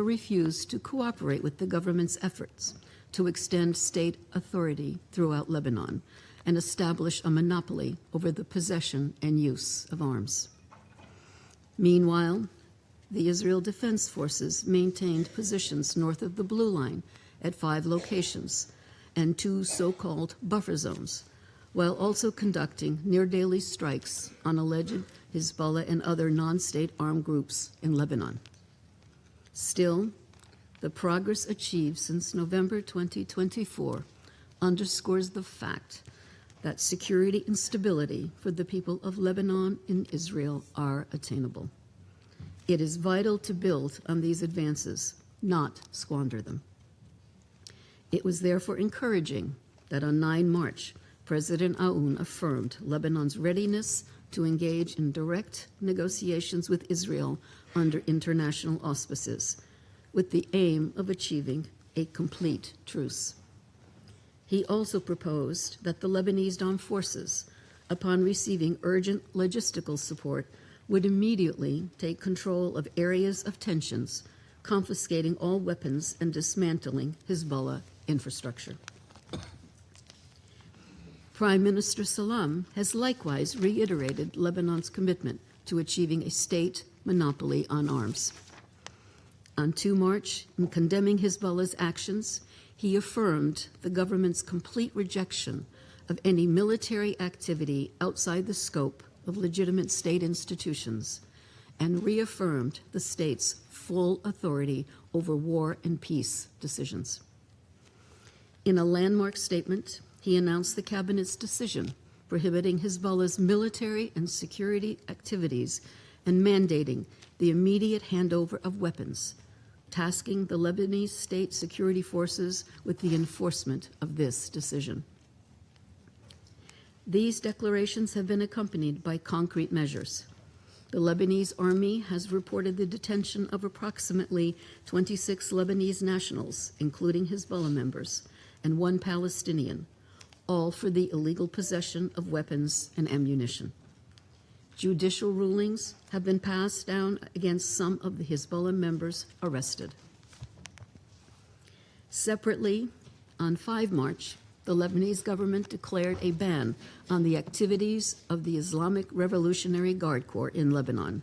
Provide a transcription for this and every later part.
refused to cooperate with the government's efforts to extend state authority throughout Lebanon and establish a monopoly over the possession and use of arms. Meanwhile, the Israel Defense Forces maintained positions north of the Blue Line at 5 locations and 2 so-called buffer zones, while also conducting near-daily strikes on alleged Hezbollah and other non-state armed groups in Lebanon. Still, the progress achieved since November 2024 underscores the fact that security and stability for the people of Lebanon and Israel are attainable. It is vital to build on these advances, not squander them. It was therefore encouraging that on 9 March, President Aoun affirmed Lebanon's readiness to engage in direct negotiations with Israel under international auspices, with the aim of achieving a complete truce. He also proposed that the Lebanese armed forces, upon receiving urgent logistical support, would immediately take control of areas of tensions, confiscating all weapons and dismantling Hezbollah infrastructure. Prime Minister Salam has likewise reiterated Lebanon's commitment to achieving a state monopoly on arms. On 2 March, in condemning Hezbollah's actions, he affirmed the government's complete rejection of any military activity outside the scope of legitimate state institutions and reaffirmed the state's full authority over war and peace decisions. In a landmark statement, he announced the cabinet's decision prohibiting Hezbollah's military and security activities and mandating the immediate handover of weapons, tasking the Lebanese state security forces with the enforcement of this decision. These declarations have been accompanied by concrete measures. The Lebanese army has reported the detention of approximately 26 Lebanese nationals, including Hezbollah members, and 1 Palestinian, all for the illegal possession of weapons and ammunition. Judicial rulings have been passed down against some of the Hezbollah members arrested. Separately, on 5 March, the Lebanese government declared a ban on the activities of the Islamic Revolutionary Guard Corps in Lebanon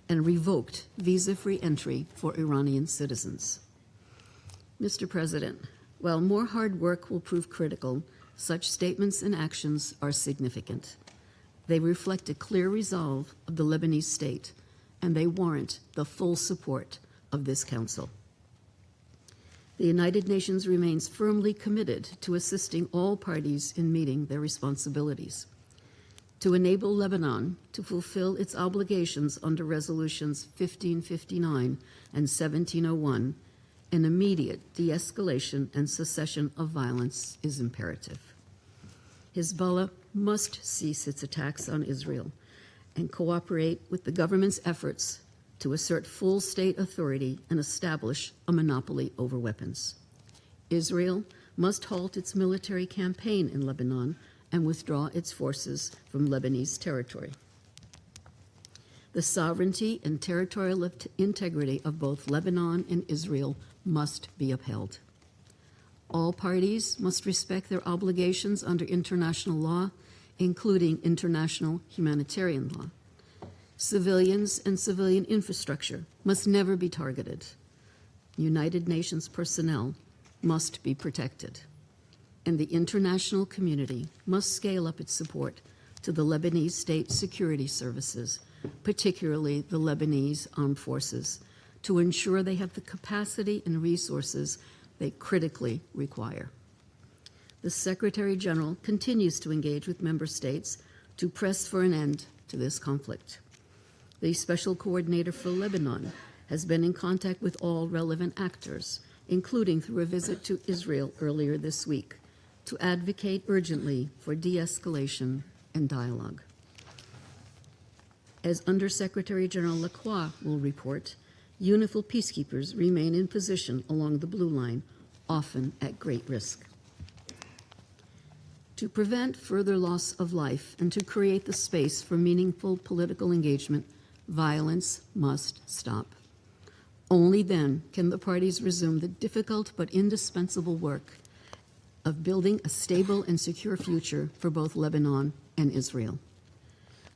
and revoked visa-free entry for Iranian citizens. Mr. President, while more hard work will prove critical, such statements and actions are significant. They reflect a clear resolve of the Lebanese state, and they warrant the full support of this Council. The United Nations remains firmly committed to assisting all parties in meeting their responsibilities. To enable Lebanon to fulfill its obligations under Resolutions 1559 and 1701, an immediate de-escalation and cessation of violence is imperative. Hezbollah must cease its attacks on Israel and cooperate with the government's efforts to assert full state authority and establish a monopoly over weapons. Israel must halt its military campaign in Lebanon and withdraw its forces from Lebanese territory. The sovereignty and territorial integrity of both Lebanon and Israel must be upheld. All parties must respect their obligations under international law, including international humanitarian law. Civilians and civilian infrastructure must never be targeted. United Nations personnel must be protected. And the international community must scale up its support to the Lebanese state security services, particularly the Lebanese armed forces, to ensure they have the capacity and resources they critically require. The Secretary General continues to engage with member states to press for an end to this conflict. The Special Coordinator for Lebanon has been in contact with all relevant actors, including through a visit to Israel earlier this week, to advocate urgently for de-escalation and dialogue. As Undersecretary General Lacroix will report, UNIFIL peacekeepers remain in position along the Blue Line, often at great risk. To prevent further loss of life and to create the space for meaningful political engagement, violence must stop. Only then can the parties resume the difficult but indispensable work of building a stable and secure future for both Lebanon and Israel.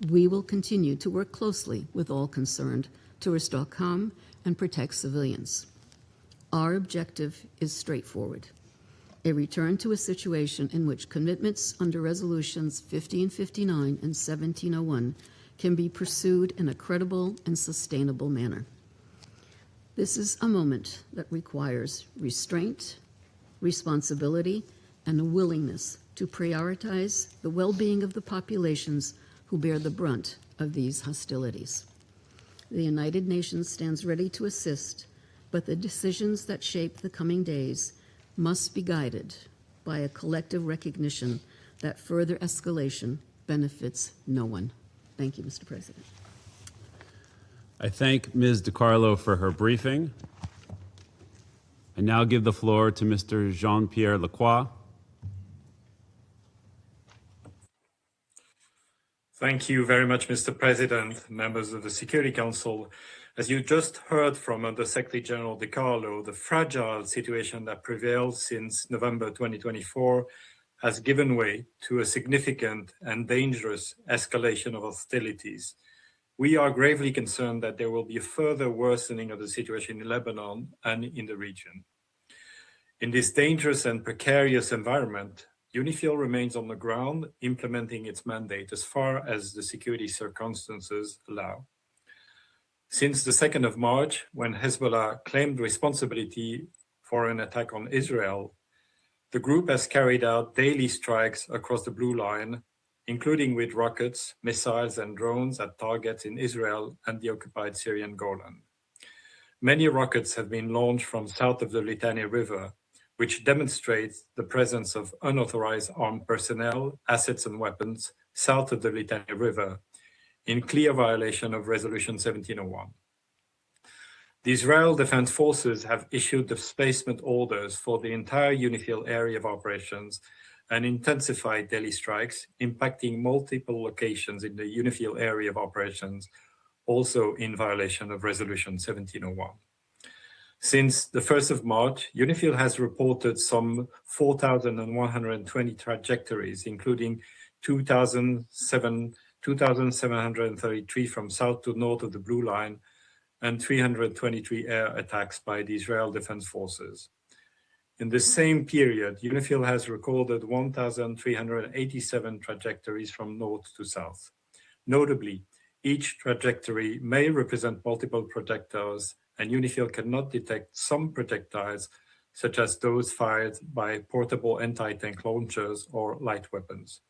We will continue to work closely with all concerned to restore calm and protect civilians. Our objective is straightforward: a return to a situation in which commitments under Resolutions 1559 and 1701 can be pursued in a credible and sustainable manner. This is a moment that requires restraint, responsibility, and a willingness to prioritize the well-being of the populations who bear the brunt of these hostilities. The United Nations stands ready to assist, but the decisions that shape the coming days must be guided by a collective recognition that further escalation benefits no one. Thank you, Mr. President. I thank Ms. DiCarlo for her briefing. I now give the floor to Mr. Jean-Pierre Lacroix. Thank you very much, Mr. President, members of the Security Council. As you just heard from Under Secretary General DiCarlo, the fragile situation that prevails since November 2024 has given way to a significant and dangerous escalation of hostilities. We are gravely concerned that there will be a further worsening of the situation in Lebanon and in the region. In this dangerous and precarious environment, UNIFIL remains on the ground, implementing its mandate as far as the security circumstances allow. Since the 2nd of March, when Hezbollah claimed responsibility for an attack on Israel, the group has carried out daily strikes across the Blue Line, including with rockets, missiles, and drones at targets in Israel and the occupied Syrian Golan. Many rockets have been launched from south of the Litani River, which demonstrates the presence of unauthorized armed personnel, assets, and weapons south of the Litani River, in clear violation of Resolution 1701. The Israel Defense Forces have issued displacement orders for the entire UNIFIL area of operations and intensified daily strikes, impacting multiple locations in the UNIFIL area of operations, also in violation of Resolution 1701. Since the 1st of March, UNIFIL has reported some 4,120 trajectories, including 2,733 from south to north of the Blue Line and 323 air attacks by the Israel Defense Forces. In the same period, UNIFIL has recorded 1,387 trajectories from north to south. Notably, each trajectory may represent multiple projectiles, and UNIFIL cannot detect some projectiles, such as those fired by portable anti-tank launchers or light weapons.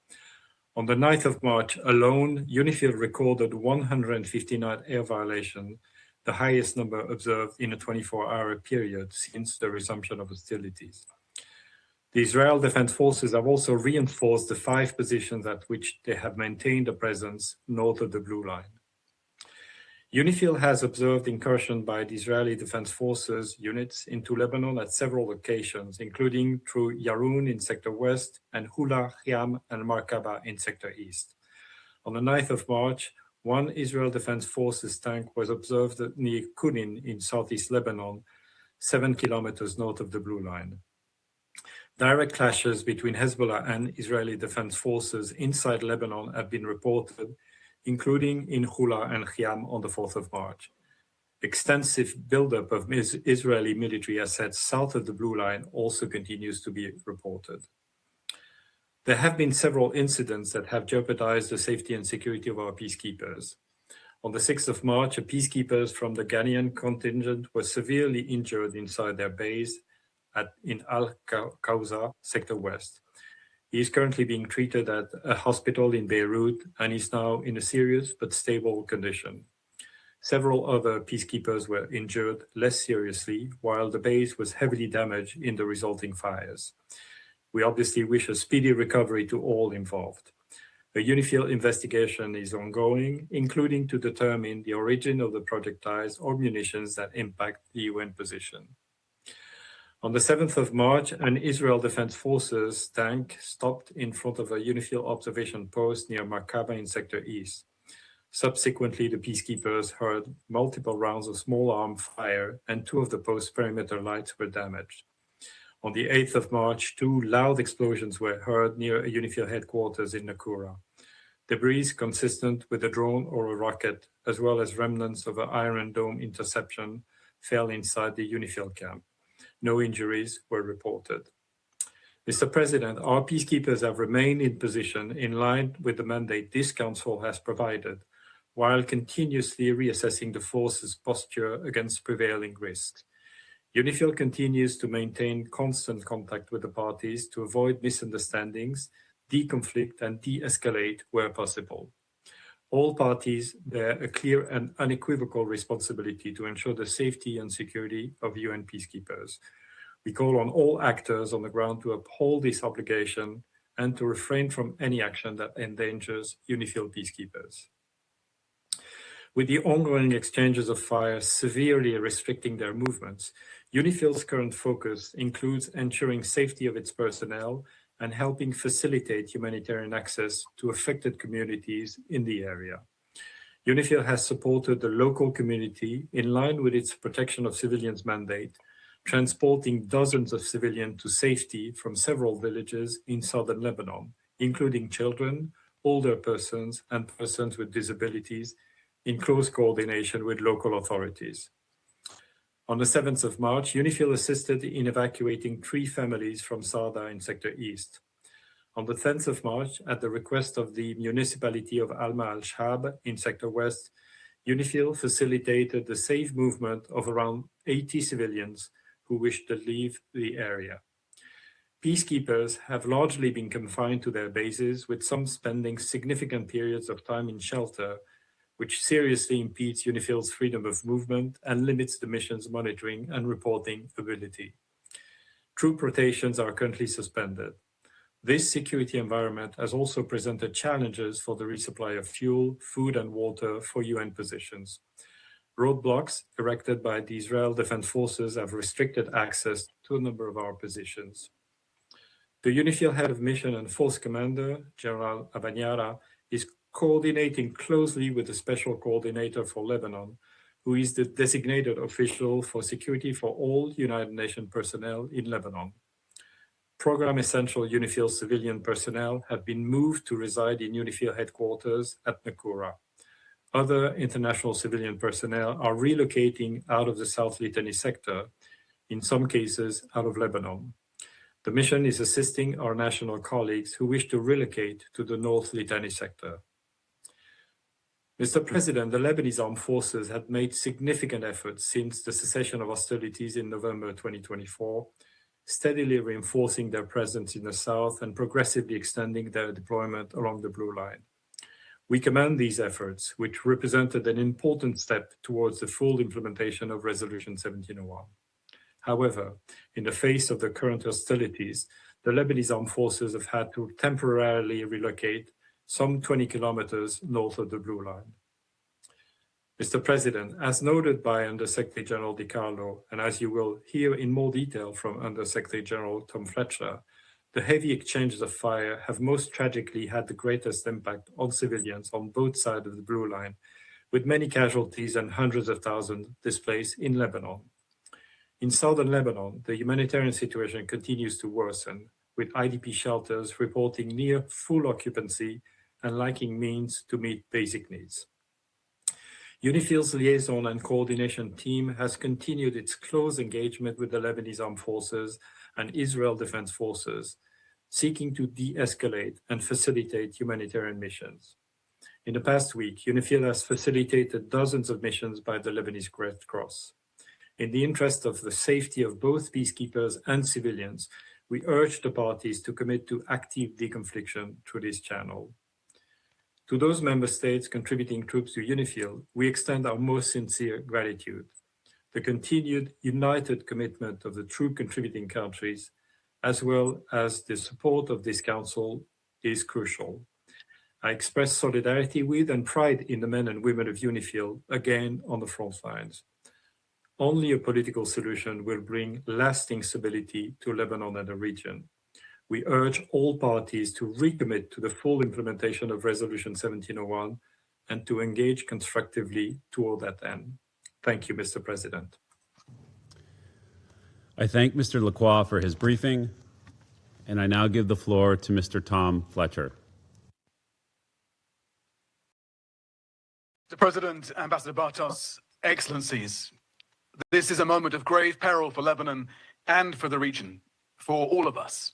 On the 9th of March alone, UNIFIL recorded 159 air violations, the highest number observed in a 24-hour period since the resumption of hostilities. The Israel Defense Forces have also reinforced the 5 positions at which they have maintained a presence north of the Blue Line. UNIFIL has observed incursion by the Israeli Defense Forces units into Lebanon at several locations, including through Yarun in Sector West and Hula, Khiam, and Markaba in Sector East. On the 9th of March, one Israel Defense Forces tank was observed near Kunin in southeast Lebanon, 7 kilometers north of the Blue Line. Direct clashes between Hezbollah and Israeli Defense Forces inside Lebanon have been reported, including in Hula and Khiam on the 4th of March. Extensive buildup of Israeli military assets south of the Blue Line also continues to be reported. There have been several incidents that have jeopardized the safety and security of our peacekeepers. On the 6th of March, peacekeepers from the Ghanaian contingent were severely injured inside their base in Al-Kawza, Sector West. He is currently being treated at a hospital in Beirut and is now in a serious but stable condition. Several other peacekeepers were injured less seriously, while the base was heavily damaged in the resulting fires. We obviously wish a speedy recovery to all involved. A UNIFIL investigation is ongoing, including to determine the origin of the projectiles or munitions that impact the UN position. On the 7th of March, an Israel Defense Forces tank stopped in front of a UNIFIL observation post near Markaba in Sector East. Subsequently, the peacekeepers heard multiple rounds of small arms fire, and 2 of the post's perimeter lights were damaged. On the 8th of March, 2 loud explosions were heard near a UNIFIL headquarters in Nakura. Debris consistent with a drone or a rocket, as well as remnants of an Iron Dome interception, fell inside the UNIFIL camp. No injuries were reported. Mr. President, our peacekeepers have remained in position in line with the mandate this Council has provided, while continuously reassessing the force's posture against prevailing risks. UNIFIL continues to maintain constant contact with the parties to avoid misunderstandings, deconflict, and de-escalate where possible. All parties bear a clear and unequivocal responsibility to ensure the safety and security of UN peacekeepers. We call on all actors on the ground to uphold this obligation and to refrain from any action that endangers UNIFIL peacekeepers. With the ongoing exchanges of fire severely restricting their movements, UNIFIL's current focus includes ensuring safety of its personnel and helping facilitate humanitarian access to affected communities in the area. UNIFIL has supported the local community in line with its protection of civilians mandate, transporting dozens of civilians to safety from several villages in southern Lebanon, including children, older persons, and persons with disabilities, in close coordination with local authorities. On the 7th of March, UNIFIL assisted in evacuating 3 families from Sada in Sector East. On the 10th of March, at the request of the municipality of Alma al-Shab in Sector West, UNIFIL facilitated the safe movement of around 80 civilians who wished to leave the area. Peacekeepers have largely been confined to their bases, with some spending significant periods of time in shelter, which seriously impedes UNIFIL's freedom of movement and limits the mission's monitoring and reporting ability. Troop rotations are currently suspended. This security environment has also presented challenges for the resupply of fuel, food, and water for UN positions. Roadblocks erected by the Israel Defense Forces have restricted access to a number of our positions. The UNIFIL head of mission and force commander, General Abanyara, is coordinating closely with the Special Coordinator for Lebanon, who is the designated official for security for all United Nations personnel in Lebanon. Program Essential UNIFIL civilian personnel have been moved to reside in UNIFIL headquarters at Nakura. Other international civilian personnel are relocating out of the South Litani sector, in some cases out of Lebanon. The mission is assisting our national colleagues who wish to relocate to the North Litani sector. Mr. President, the Lebanese armed forces have made significant efforts since the cessation of hostilities in November 2024, steadily reinforcing their presence in the south and progressively extending their deployment along the Blue Line. We commend these efforts, which represented an important step towards the full implementation of Resolution 1701. However, in the face of the current hostilities, the Lebanese armed forces have had to temporarily relocate some 20 kilometers north of the Blue Line. Mr. President, as noted by Undersecretary General DiCarlo, and as you will hear in more detail from Undersecretary General Tom Fletcher, the heavy exchanges of fire have most tragically had the greatest impact on civilians on both sides of the Blue Line, with many casualties and hundreds of thousands displaced in Lebanon. In southern Lebanon, the humanitarian situation continues to worsen, with IDP shelters reporting near full occupancy and lacking means to meet basic needs. UNIFIL's liaison and coordination team has continued its close engagement with the Lebanese Armed Forces and Israel Defense Forces, seeking to de-escalate and facilitate humanitarian missions. In the past week, UNIFIL has facilitated dozens of missions by the Lebanese Red Cross. In the interest of the safety of both peacekeepers and civilians, we urge the parties to commit to active deconfliction through this channel. To those member states contributing troops to UNIFIL, we extend our most sincere gratitude. The continued united commitment of the troop contributing countries, as well as the support of this Council, is crucial. I express solidarity with and pride in the men and women of UNIFIL, again on the front lines. Only a political solution will bring lasting stability to Lebanon and the region. We urge all parties to recommit to the full implementation of Resolution 1701 and to engage constructively toward that end. Thank you, Mr. President. I thank Mr. Lacroix for his briefing, and I now give the floor to Mr. Tom Fletcher. Mr. President, Ambassador Bartos, Excellencies, this is a moment of grave peril for Lebanon and for the region, for all of us.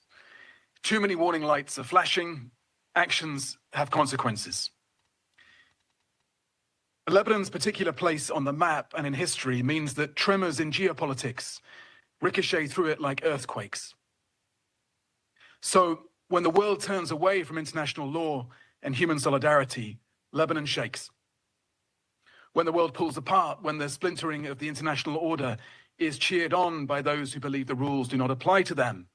Too many warning lights are flashing. Actions have consequences. Lebanon's particular place on the map and in history means that tremors in geopolitics ricochet through it like earthquakes. So when the world turns away from international law and human solidarity, Lebanon shakes. When the world pulls apart, when the splintering of the international order is cheered on by those who believe the rules do not apply to them,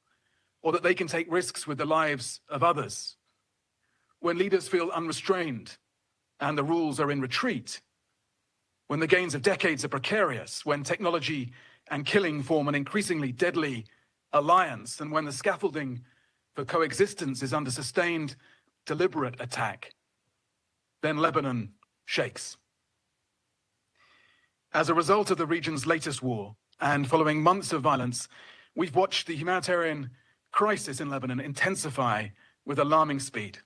or that they can take risks with the lives of others, when leaders feel unrestrained and the rules are in retreat, when the gains of decades are precarious, when technology and killing form an increasingly deadly alliance, and when the scaffolding for coexistence is under sustained, deliberate attack, then Lebanon shakes. As a result of the region's latest war, and following months of violence, we've watched the humanitarian crisis in Lebanon intensify with alarming speed,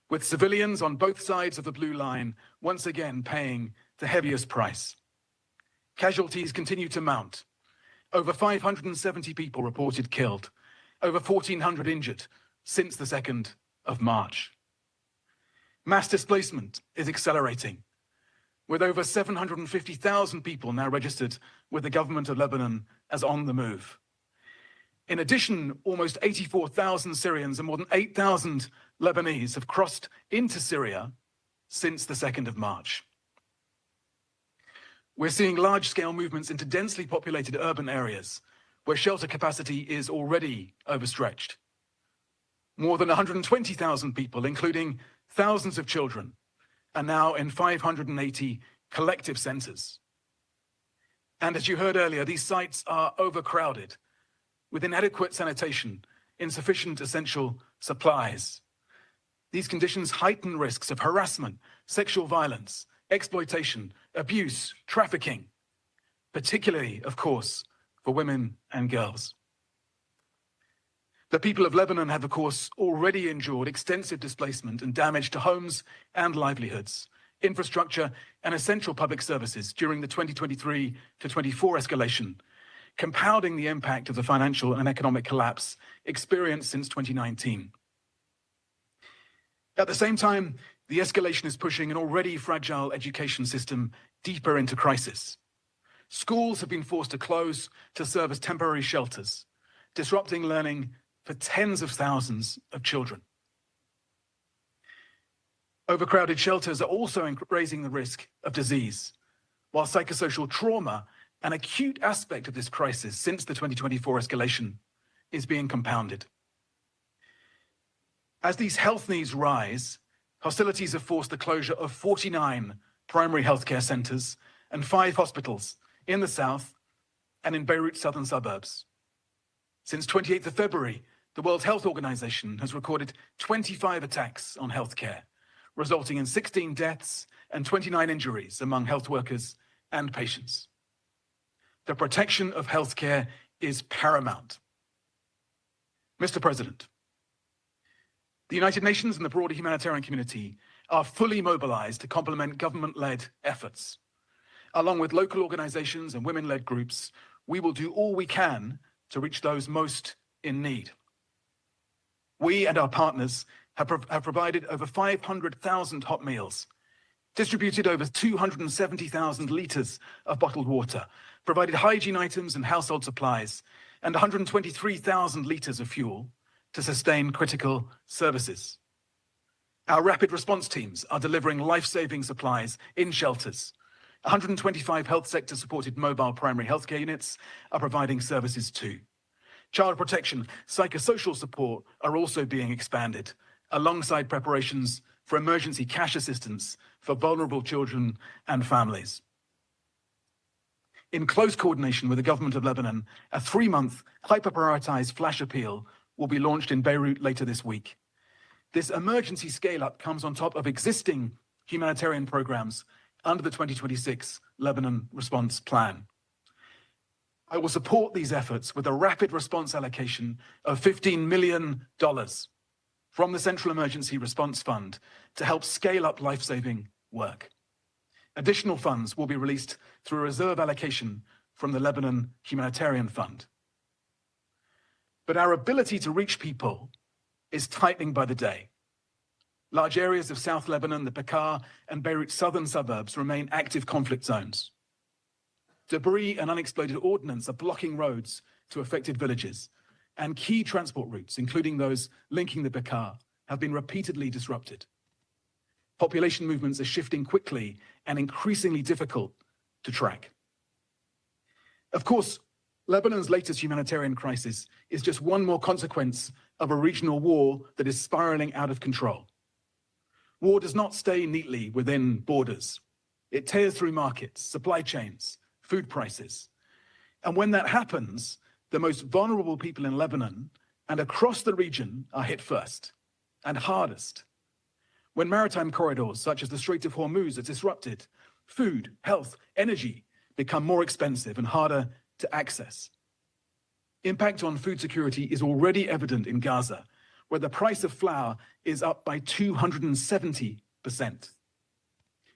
with civilians on both sides of the blue line once again paying the heaviest price. Casualties continue to mount. Over 570 people reported killed, over 1,400 injured since the 2nd of March. Mass displacement is accelerating, with over 750,000 people now registered with the government of Lebanon as on the move. In addition, almost 84,000 Syrians and more than 8,000 Lebanese have crossed into Syria since the 2nd of March. We're seeing large-scale movements into densely populated urban areas where shelter capacity is already overstretched. More than 120,000 people, including thousands of children, are now in 580 collective centers. And as you heard earlier, these sites are overcrowded, with inadequate sanitation, insufficient essential supplies. These conditions heighten risks of harassment, sexual violence, exploitation, abuse, trafficking, particularly, of course, for women and girls. The people of Lebanon have, of course, already endured extensive displacement and damage to homes and livelihoods, infrastructure and essential public services during the 2023 to 24 escalation, compounding the impact of the financial and economic collapse experienced since 2019. At the same time, the escalation is pushing an already fragile education system deeper into crisis. Schools have been forced to close to serve as temporary shelters, disrupting learning for tens of thousands of children. Overcrowded shelters are also raising the risk of disease, while psychosocial trauma, an acute aspect of this crisis since the 2024 escalation, is being compounded. As these health needs rise, hostilities have forced the closure of 49 primary healthcare centers and 5 hospitals in the south and in Beirut's southern suburbs. Since 28th of February, the World Health Organization has recorded 25 attacks on healthcare, resulting in 16 deaths and 29 injuries among health workers and patients. The protection of healthcare is paramount. Mr. President, the United Nations and the broader humanitarian community are fully mobilized to complement government-led efforts. Along with local organizations and women-led groups, we will do all we can to reach those most in need. We and our partners have provided over 500,000 hot meals, distributed over 270,000 liters of bottled water, provided hygiene items and household supplies, and 123,000 liters of fuel to sustain critical services. Our rapid response teams are delivering life-saving supplies in shelters. 125 health sector-supported mobile primary healthcare units are providing services too. Child protection, psychosocial support are also being expanded, alongside preparations for emergency cash assistance for vulnerable children and families. In close coordination with the government of Lebanon, a 3-month hyper-prioritized flash appeal will be launched in Beirut later this week. This emergency scale-up comes on top of existing humanitarian programs under the 2026 Lebanon Response Plan. I will support these efforts with a rapid response allocation of $15 million from the Central Emergency Response Fund to help scale up life-saving work. Additional funds will be released through a reserve allocation from the Lebanon Humanitarian Fund. But our ability to reach people is tightening by the day. Large areas of South Lebanon, the Bekaa and Beirut southern suburbs remain active conflict zones. Debris and unexploded ordnance are blocking roads to affected villages, and key transport routes, including those linking the Bekaa, have been repeatedly disrupted. Population movements are shifting quickly and increasingly difficult to track. Of course, Lebanon's latest humanitarian crisis is just one more consequence of a regional war that is spiraling out of control. War does not stay neatly within borders. It tears through markets, supply chains, food prices. And when that happens, the most vulnerable people in Lebanon and across the region are hit first and hardest. When maritime corridors such as the Strait of Hormuz are disrupted, food, health, energy become more expensive and harder to access. Impact on food security is already evident in Gaza, where the price of flour is up by 270%.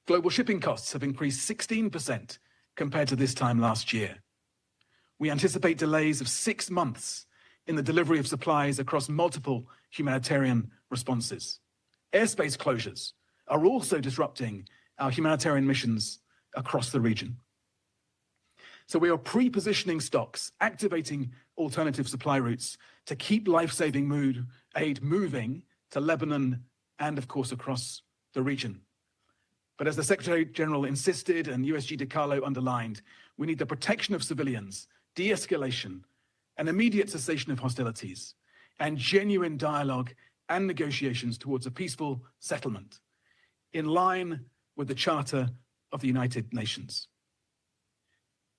Global shipping costs have increased 16% compared to this time last year. We anticipate delays of 6 months in the delivery of supplies across multiple humanitarian responses. Airspace closures are also disrupting our humanitarian missions across the region. So we are pre-positioning stocks, activating alternative supply routes to keep life-saving aid moving to Lebanon and, of course, across the region. But as the Secretary General insisted and USG DiCarlo underlined, we need the protection of civilians, de-escalation, an immediate cessation of hostilities, and genuine dialogue and negotiations towards a peaceful settlement, in line with the Charter of the United Nations.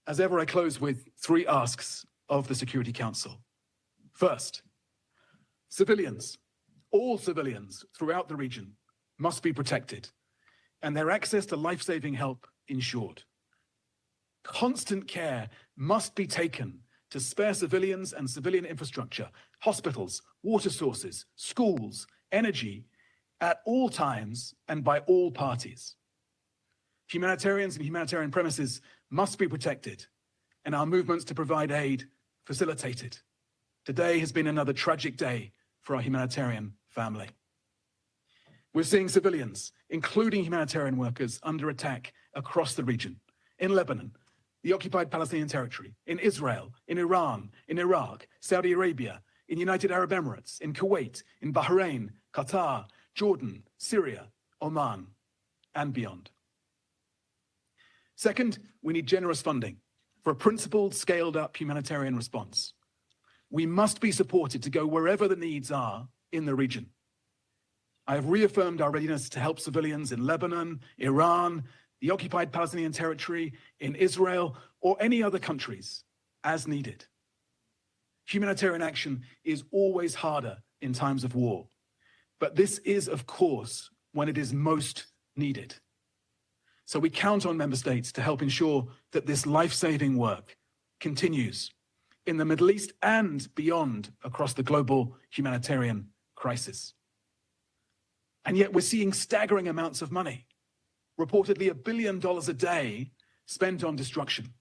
As ever, I close with 3 asks of the Security Council. First, civilians, all civilians throughout the region must be protected and their access to life-saving help ensured. Constant care must be taken to spare civilians and civilian infrastructure, hospitals, water sources, schools, energy, at all times and by all parties. Humanitarians and humanitarian premises must be protected and our movements to provide aid facilitated. Today has been another tragic day for our humanitarian family. We're seeing civilians, including humanitarian workers, under attack across the region, in Lebanon, the occupied Palestinian territory, in Israel, in Iran, in Iraq, Saudi Arabia, in United Arab Emirates, in Kuwait, in Bahrain, Qatar, Jordan, Syria, Oman, and beyond. Second, we need generous funding for a principled, scaled-up humanitarian response. We must be supported to go wherever the needs are in the region. I have reaffirmed our readiness to help civilians in Lebanon, Iran, the occupied Palestinian territory, in Israel, or any other countries as needed. Humanitarian action is always harder in times of war, but this is, of course, when it is most needed. So we count on member states to help ensure that this life-saving work continues in the Middle East and beyond across the global humanitarian crisis. And yet we're seeing staggering amounts of money, reportedly $1 billion a day spent on destruction,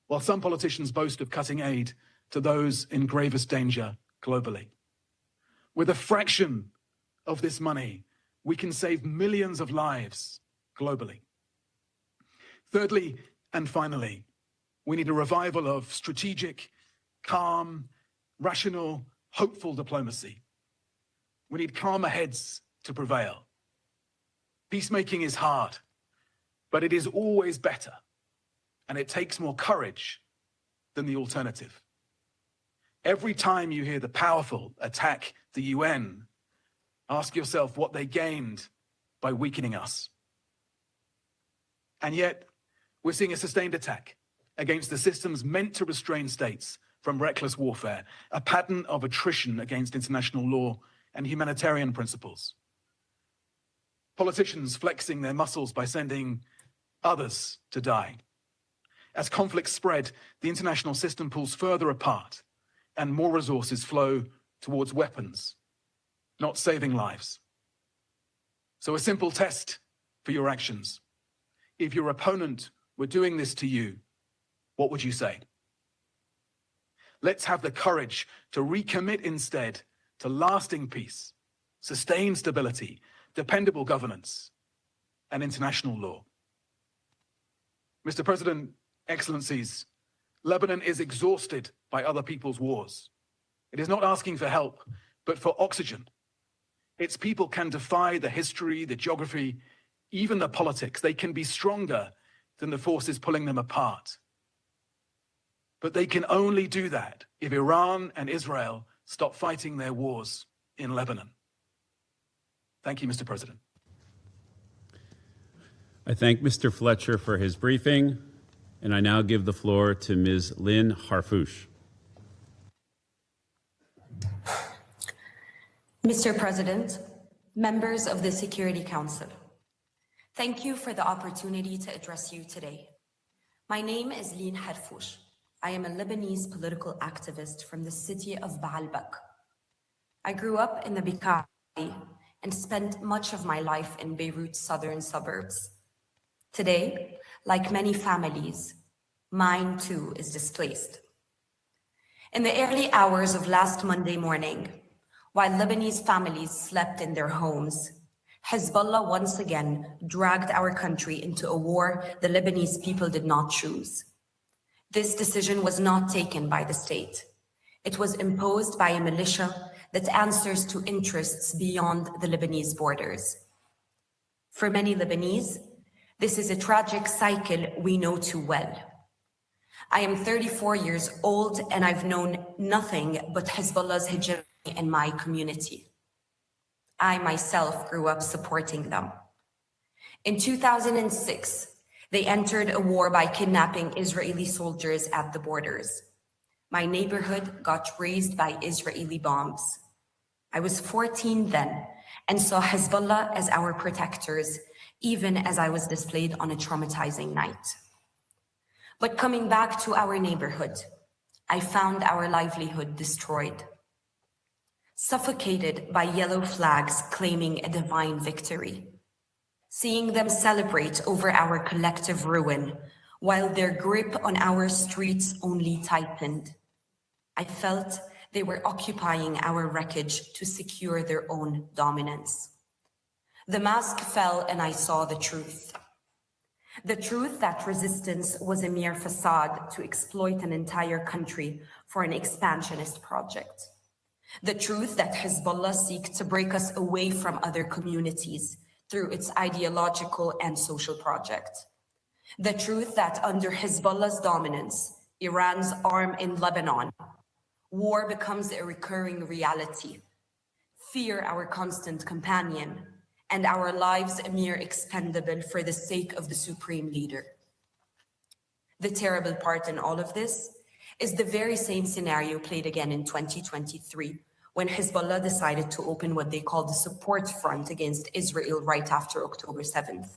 while some politicians boast of cutting aid to those in gravest danger globally. With a fraction of this money, we can save millions of lives globally. Thirdly, and finally, we need a revival of strategic, calm, rational, hopeful diplomacy. We need calmer heads to prevail. Peacemaking is hard, but it is always better, and it takes more courage than the alternative. Every time you hear the powerful attack the UN, ask yourself what they gained by weakening us. And yet, we're seeing a sustained attack against the systems meant to restrain states from reckless warfare, a pattern of attrition against international law and humanitarian principles. Politicians flexing their muscles by sending others to die. As conflicts spread, the international system pulls further apart and more resources flow towards weapons, not saving lives. So a simple test for your actions. If your opponent were doing this to you, what would you say? Let's have the courage to recommit instead to lasting peace, sustained stability, dependable governance, and international law. Mr. President, Excellencies, Lebanon is exhausted by other people's wars. It is not asking for help, but for oxygen. Its people can defy the history, the geography, even the politics. They can be stronger than the forces pulling them apart. But they can only do that if Iran and Israel stop fighting their wars in Lebanon. Thank you, Mr. President. I thank Mr. Fletcher for his briefing, and I now give the floor to Ms. Lynn Harfouche. Mr. President, members of the Security Council, thank you for the opportunity to address you today. My name is Lynn Harfouche. I am a Lebanese political activist from the city of Baalbek. I grew up in the Bekaa Valley and spent much of my life in Beirut's southern suburbs. Today, like many families, mine too is displaced. In the early hours of last Monday morning, while Lebanese families slept in their homes, Hezbollah once again dragged our country into a war the Lebanese people did not choose. This decision was not taken by the state. It was imposed by a militia that answers to interests beyond the Lebanese borders. For many Lebanese, this is a tragic cycle we know too well. I am 34 years old and I've known nothing but Hezbollah's hegemony in my community. I myself grew up supporting them. In 2006, they entered a war by kidnapping Israeli soldiers at the borders. My neighborhood got razed by Israeli bombs. I was 14 then and saw Hezbollah as our protectors, even as I was displayed on a traumatizing night. But coming back to our neighborhood, I found our livelihood destroyed, suffocated by yellow flags claiming a divine victory. Seeing them celebrate over our collective ruin while their grip on our streets only tightened. I felt they were occupying our wreckage to secure their own dominance. The mask fell and I saw the truth. The truth that resistance was a mere facade to exploit an entire country for an expansionist project. The truth that Hezbollah seeks to break us away from other communities through its ideological and social project. The truth that under Hezbollah's dominance, Iran's arm in Lebanon, war becomes a recurring reality, fear our constant companion, and our lives a mere expendable for the sake of the supreme leader. The terrible part in all of this is the very same scenario played again in 2023, when Hezbollah decided to open what they called the support front against Israel right after October 7th.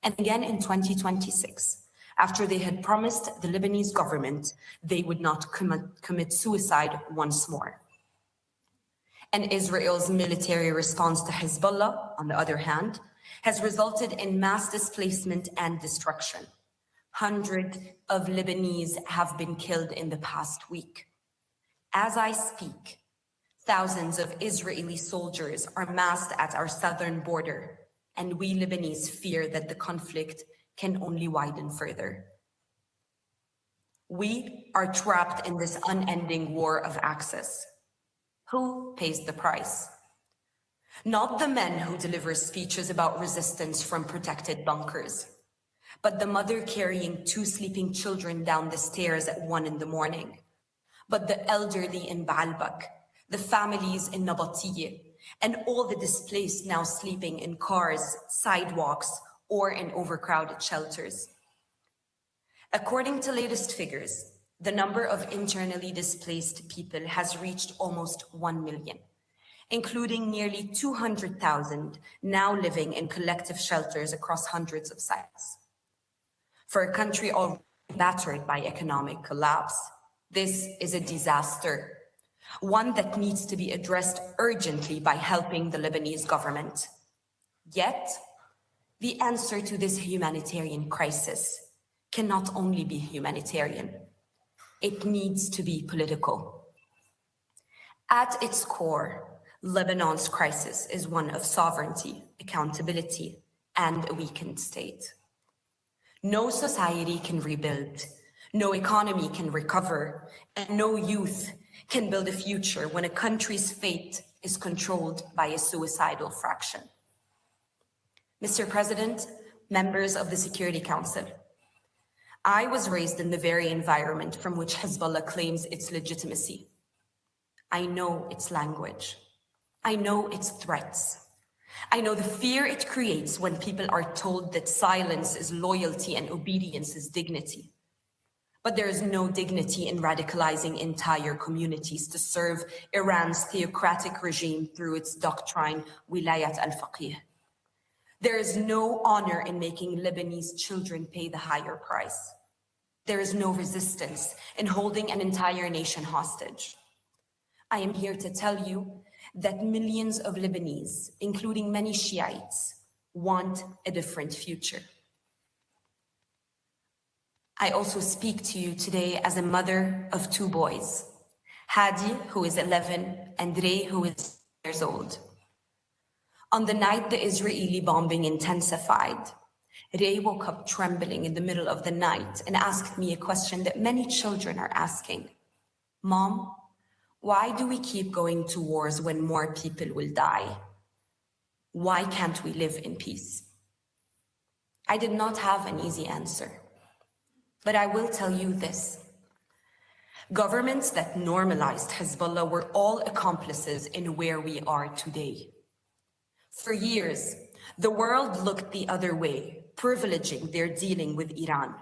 And again in 2026, after they had promised the Lebanese government they would not commit suicide once more. And Israel's military response to Hezbollah, on the other hand, has resulted in mass displacement and destruction. Hundreds of Lebanese have been killed in the past week. As I speak, thousands of Israeli soldiers are massed at our southern border, and we Lebanese fear that the conflict can only widen further. We are trapped in this unending war of access. Who pays the price? Not the men who deliver speeches about resistance from protected bunkers, but the mother carrying 2 sleeping children down the stairs at 1 a.m, but the elderly in Baalbek, the families in Nabatiyeh, and all the displaced now sleeping in cars, sidewalks, or in overcrowded shelters. According to latest figures, the number of internally displaced people has reached almost 1 million. including nearly 200,000 now living in collective shelters across hundreds of sites. For a country already battered by economic collapse, this is a disaster, one that needs to be addressed urgently by helping the Lebanese government. Yet, the answer to this humanitarian crisis cannot only be humanitarian. It needs to be political. At its core, Lebanon's crisis is one of sovereignty, accountability, and a weakened state. No society can rebuild, no economy can recover, and no youth can build a future when a country's fate is controlled by a suicidal fraction. Mr. President, members of the Security Council, I was raised in the very environment from which Hezbollah claims its legitimacy. I know its language. I know its threats. I know the fear it creates when people are told that silence is loyalty and obedience is dignity. But there is no dignity in radicalizing entire communities to serve Iran's theocratic regime through its doctrine, Wilayat al-Faqih. There is no honor in making Lebanese children pay the higher price. There is no resistance in holding an entire nation hostage. I am here to tell you that millions of Lebanese, including many Shiites, want a different future. I also speak to you today as a mother of 2 boys, Hadi, who is 11, and Rey, who is years old. On the night the Israeli bombing intensified, Rey woke up trembling in the middle of the night and asked me a question that many children are asking. Mom, why do we keep going to wars when more people will die? Why can't we live in peace? I did not have an easy answer, but I will tell you this. Governments that normalized Hezbollah were all accomplices in where we are today. For years, the world looked the other way, privileging their dealing with Iran.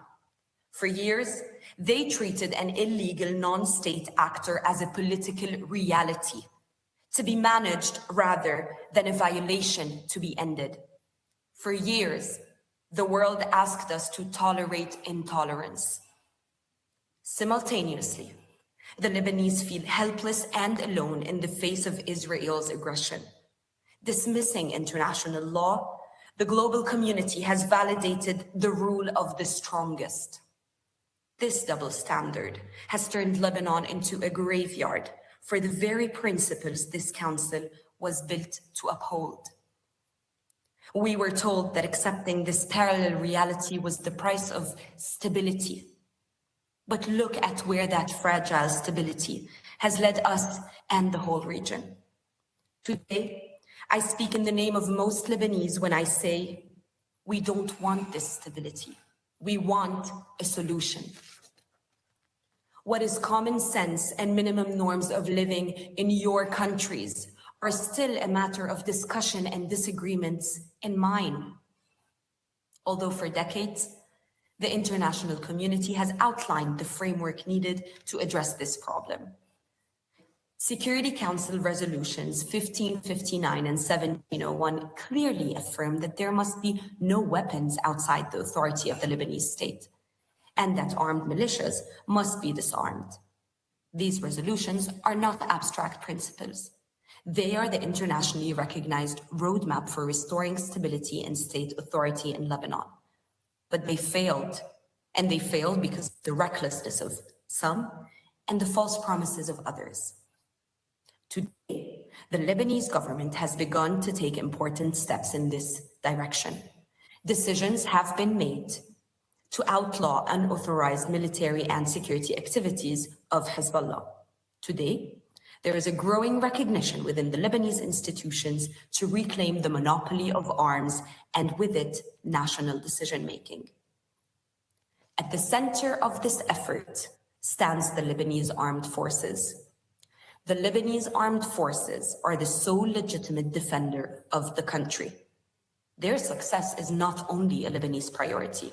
For years, they treated an illegal non-state actor as a political reality, to be managed rather than a violation to be ended. For years, the world asked us to tolerate intolerance. Simultaneously, the Lebanese feel helpless and alone in the face of Israel's aggression. Dismissing international law, the global community has validated the rule of the strongest. This double standard has turned Lebanon into a graveyard for the very principles this council was built to uphold. We were told that accepting this parallel reality was the price of stability. But look at where that fragile stability has led us and the whole region. Today, I speak in the name of most Lebanese when I say, we don't want this stability. We want a solution. What is common sense and minimum norms of living in your countries are still a matter of discussion and disagreements in mine. Although for decades, the international community has outlined the framework needed to address this problem. Security Council resolutions 1559 and 1701 clearly affirm that there must be no weapons outside the authority of the Lebanese state, and that armed militias must be disarmed. These resolutions are not abstract principles. They are the internationally recognized roadmap for restoring stability and state authority in Lebanon. But they failed, and they failed because of the recklessness of some and the false promises of others. Today, the Lebanese government has begun to take important steps in this direction. Decisions have been made to outlaw unauthorized military and security activities of Hezbollah. Today, there is a growing recognition within the Lebanese institutions to reclaim the monopoly of arms and with it, national decision-making. At the center of this effort stands the Lebanese armed forces. The Lebanese armed forces are the sole legitimate defender of the country. Their success is not only a Lebanese priority.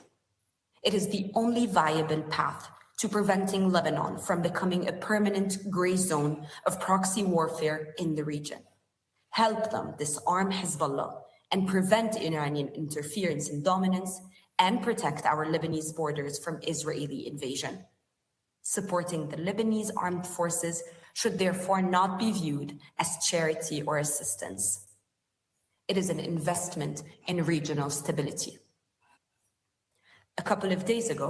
It is the only viable path to preventing Lebanon from becoming a permanent gray zone of proxy warfare in the region. help them disarm Hezbollah and prevent Iranian interference and dominance, and protect our Lebanese borders from Israeli invasion. Supporting the Lebanese armed forces should therefore not be viewed as charity or assistance. It is an investment in regional stability. A couple of days ago,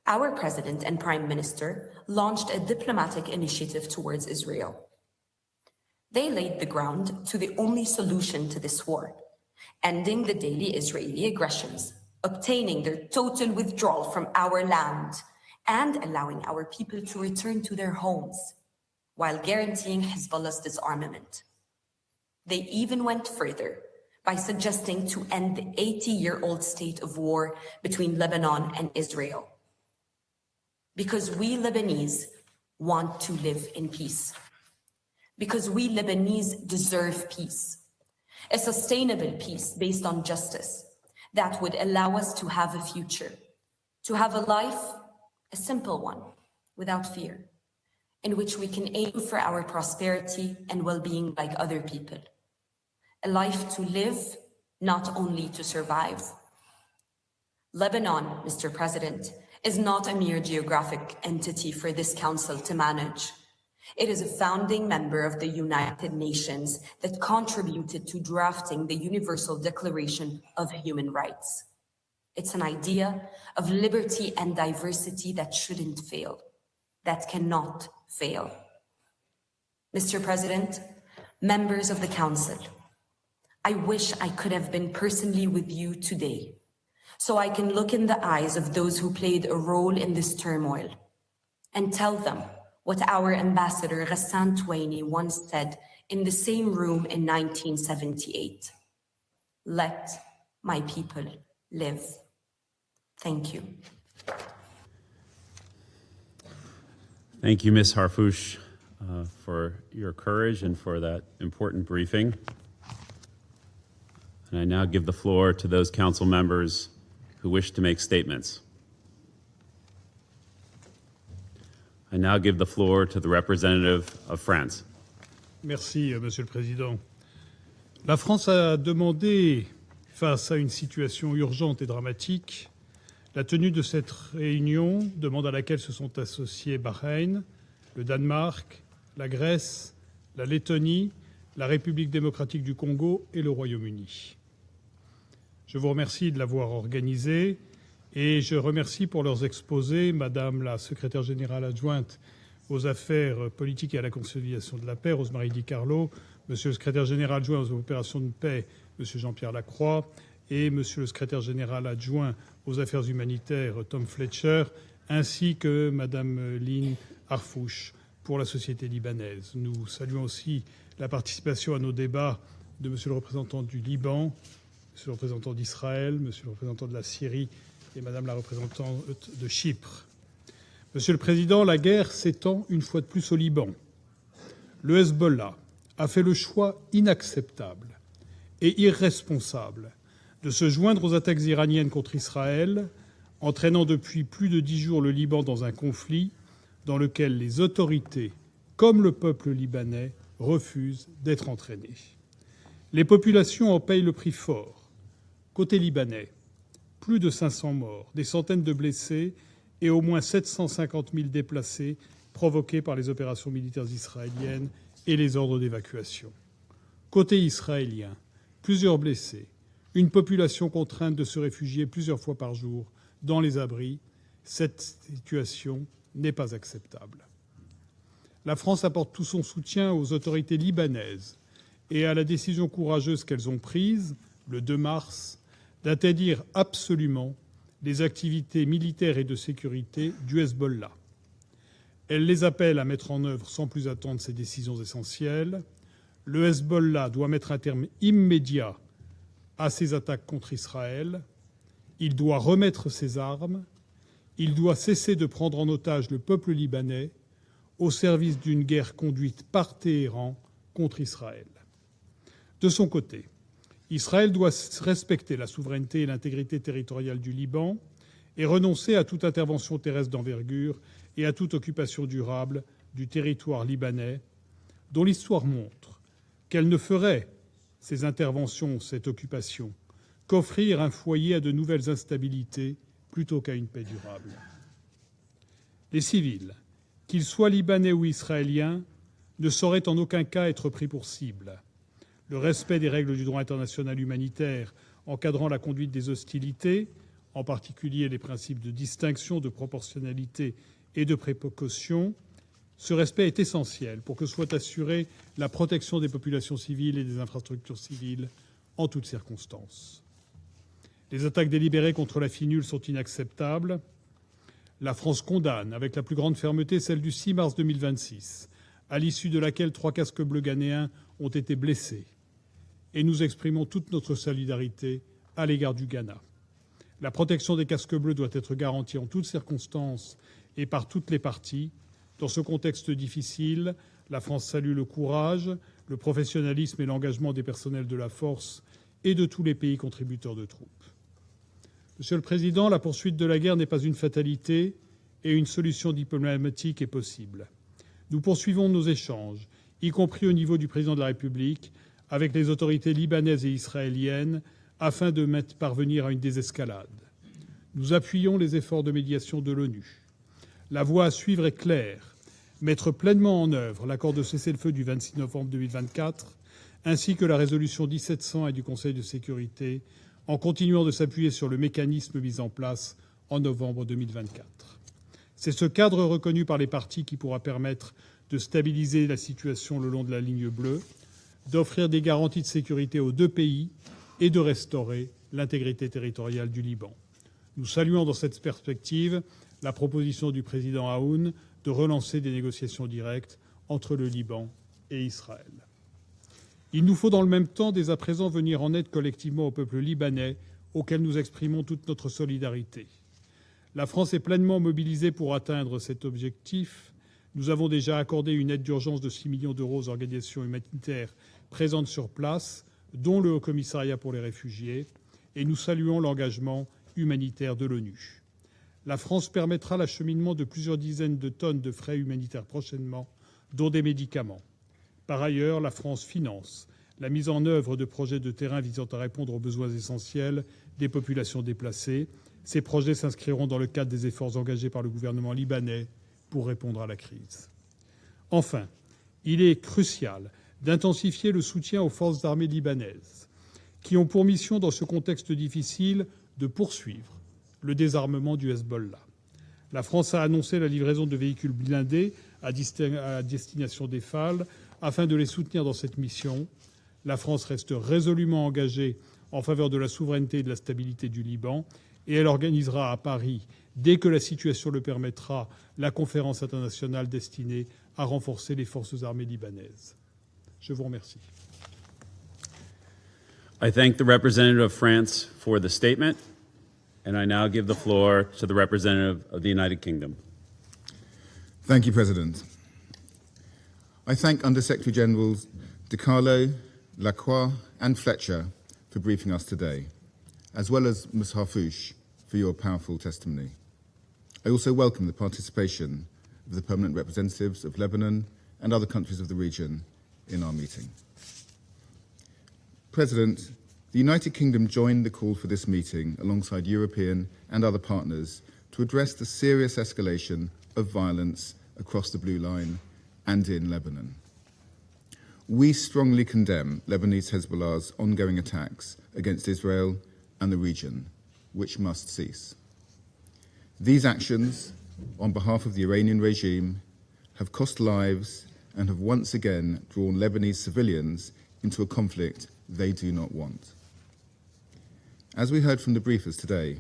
our President and Prime Minister launched a diplomatic initiative towards Israel. They laid the ground to the only solution to this war, ending the daily Israeli aggressions, obtaining their total withdrawal from our land, and allowing our people to return to their homes, while guaranteeing Hezbollah's disarmament. They even went further by suggesting to end the 80-year-old state of war between Lebanon and Israel. Because we Lebanese want to live in peace. Because we Lebanese deserve peace. A sustainable peace based on justice that would allow us to have a future, to have a life, a simple one, without fear, in which we can aim for our prosperity and well-being like other people. A life to live, not only to survive. Lebanon, Mr. President, is not a mere geographic entity for this council to manage. It is a founding member of the United Nations that contributed to drafting the Universal Declaration of Human Rights. It's an idea of liberty and diversity that shouldn't fail, that cannot fail. Mr. President, members of the Council, I wish I could have been personally with you today, so I can look in the eyes of those who played a role in this turmoil and tell them what our ambassador Ghassan Touaini once said in the same room in 1978. Let my people live. Thank you. Thank you, Ms. Harfouch, for your courage and for that important briefing. And I now give the floor to those council members who wish to make statements. I now give the floor to the representative of France. Merci, Monsieur le Président. La France a demandé, face à une situation urgente et dramatique, la tenue de cette réunion, demande à laquelle se sont associés Bahreïn, le Danemark, la Grèce, la Lettonie, la République démocratique du Congo et le Royaume-Uni. Je vous remercie de l'avoir organisée et je remercie pour leurs exposés Madame la secrétaire générale adjointe aux affaires politiques et à la conciliation de la paix, Rosemary Di Carlo, Monsieur le secrétaire général adjoint aux opérations de paix, Monsieur Jean-Pierre Lacroix, et Monsieur le secrétaire général adjoint aux affaires humanitaires, Tom Fletcher, ainsi que Madame Lynn Harfouch pour la société libanaise. Nous saluons aussi la participation à nos débats de Monsieur le représentant du Liban, Monsieur le représentant d'Israël, Monsieur le représentant de la Syrie et Madame la représentante de Chypre. Monsieur le Président, la guerre s'étend une fois de plus au Liban. Le Hezbollah a fait le choix inacceptable et irresponsable de se joindre aux attaques iraniennes contre Israël, entraînant depuis plus de 10 jours le Liban dans un conflit dans lequel les autorités, comme le peuple libanais, refusent d'être entraînées. Les populations en payent le prix fort. Côté libanais, plus de 500 morts, des centaines de blessés et au moins 750 000 déplacés provoqués par les opérations militaires israéliennes et les ordres d'évacuation. Côté israélien, plusieurs blessés, une population contrainte de se réfugier plusieurs fois par jour dans les abris. Cette situation n'est pas acceptable. La France apporte tout son soutien aux autorités libanaises et à la décision courageuse qu'elles ont prise, le 2 mars, d'interdire absolument les activités militaires et de sécurité du Hezbollah. Elle les appelle à mettre en œuvre sans plus attendre ces décisions essentielles. Le Hezbollah doit mettre un terme immédiat à ses attaques contre Israël. Il doit remettre ses armes. Il doit cesser de prendre en otage le peuple libanais au service d'une guerre conduite par Téhéran contre Israël. De son côté, Israël doit respecter la souveraineté et l'intégrité territoriale du Liban et renoncer à toute intervention terrestre d'envergure et à toute occupation durable du territoire libanais, dont l'histoire montre qu'elle ne ferait, ces interventions, cette occupation, qu'offrir un foyer à de nouvelles instabilités plutôt qu'à une paix durable. Les civils, qu'ils soient libanais ou israéliens, ne sauraient en aucun cas être pris pour cible. Le respect des règles du droit international humanitaire encadrant la conduite des hostilités, en particulier les principes de distinction, de proportionnalité et de précaution, ce respect est essentiel pour que soit assurée la protection des populations civiles et des infrastructures civiles en toutes circonstances. Les attaques délibérées contre la FINUL sont inacceptables. La France condamne avec la plus grande fermeté celle du 6 mars 2026, à l'issue de laquelle 3 casques bleus ghanéens ont été blessés. Et nous exprimons toute notre solidarité à l'égard du Ghana. La protection des casques bleus doit être garantie en toutes circonstances et par toutes les parties. Dans ce contexte difficile, la France salue le courage, le professionnalisme et l'engagement des personnels de la force et de tous les pays contributeurs de troupes. Monsieur le Président, la poursuite de la guerre n'est pas une fatalité et une solution diplomatique est possible. Nous poursuivons nos échanges, y compris au niveau du Président de la République, avec les autorités libanaises et israéliennes, afin de parvenir à une désescalade. Nous appuyons les efforts de médiation de l'ONU. La voie à suivre est claire. Mettre pleinement en œuvre l'accord de cessez-le-feu du 26 novembre 2024, ainsi que la résolution 1701 du Conseil de sécurité, en continuant de s'appuyer sur le mécanisme mis en place en novembre 2024. C'est ce cadre reconnu par les parties qui pourra permettre de stabiliser la situation le long de la ligne bleue, d'offrir des garanties de sécurité aux deux pays et de restaurer l'intégrité territoriale du Liban. Nous saluons dans cette perspective la proposition du président Aoun de relancer des négociations directes entre le Liban et Israël. Il nous faut dans le même temps, dès à présent, venir en aide collectivement au peuple libanais, auquel nous exprimons toute notre solidarité. La France est pleinement mobilisée pour atteindre cet objectif. Nous avons déjà accordé une aide d'urgence de 6 millions d'euros aux organisations humanitaires présentes sur place, dont le Haut-Commissariat pour les réfugiés, et nous saluons l'engagement humanitaire de l'ONU. La France permettra l'acheminement de plusieurs dizaines de tonnes de frais humanitaires prochainement, dont des médicaments. Par ailleurs, la France finance la mise en œuvre de projets de terrain visant à répondre aux besoins essentiels des populations déplacées. Ces projets s'inscriront dans le cadre des efforts engagés par le gouvernement libanais pour répondre à la crise. Enfin, il est crucial d'intensifier le soutien aux forces armées libanaises, qui ont pour mission, dans ce contexte difficile, de poursuivre le désarmement du Hezbollah. La France a annoncé la livraison de véhicules blindés à destination des FAL afin de les soutenir dans cette mission. La France reste résolument engagée en faveur de la souveraineté et de la stabilité du Liban et elle organisera à Paris, dès que la situation le permettra, la conférence internationale destinée à renforcer les forces armées libanaises. Je vous remercie. I thank the representative of France for the statement, and I now give the floor to the representative of the United Kingdom. Thank you, President. I thank Under-Secretary Generals De Carlo, Lacroix and Fletcher for briefing us today, as well as Ms. Harfouche for your powerful testimony. I also welcome the participation of the permanent representatives of Lebanon and other countries of the region in our meeting. President, the United Kingdom joined the call for this meeting alongside European and other partners to address the serious escalation of violence across the Blue Line and in Lebanon. We strongly condemn Lebanese Hezbollah's ongoing attacks against Israel and the region, which must cease. These actions, on behalf of the Iranian regime, have cost lives and have once again drawn Lebanese civilians into a conflict they do not want. As we heard from the briefers today,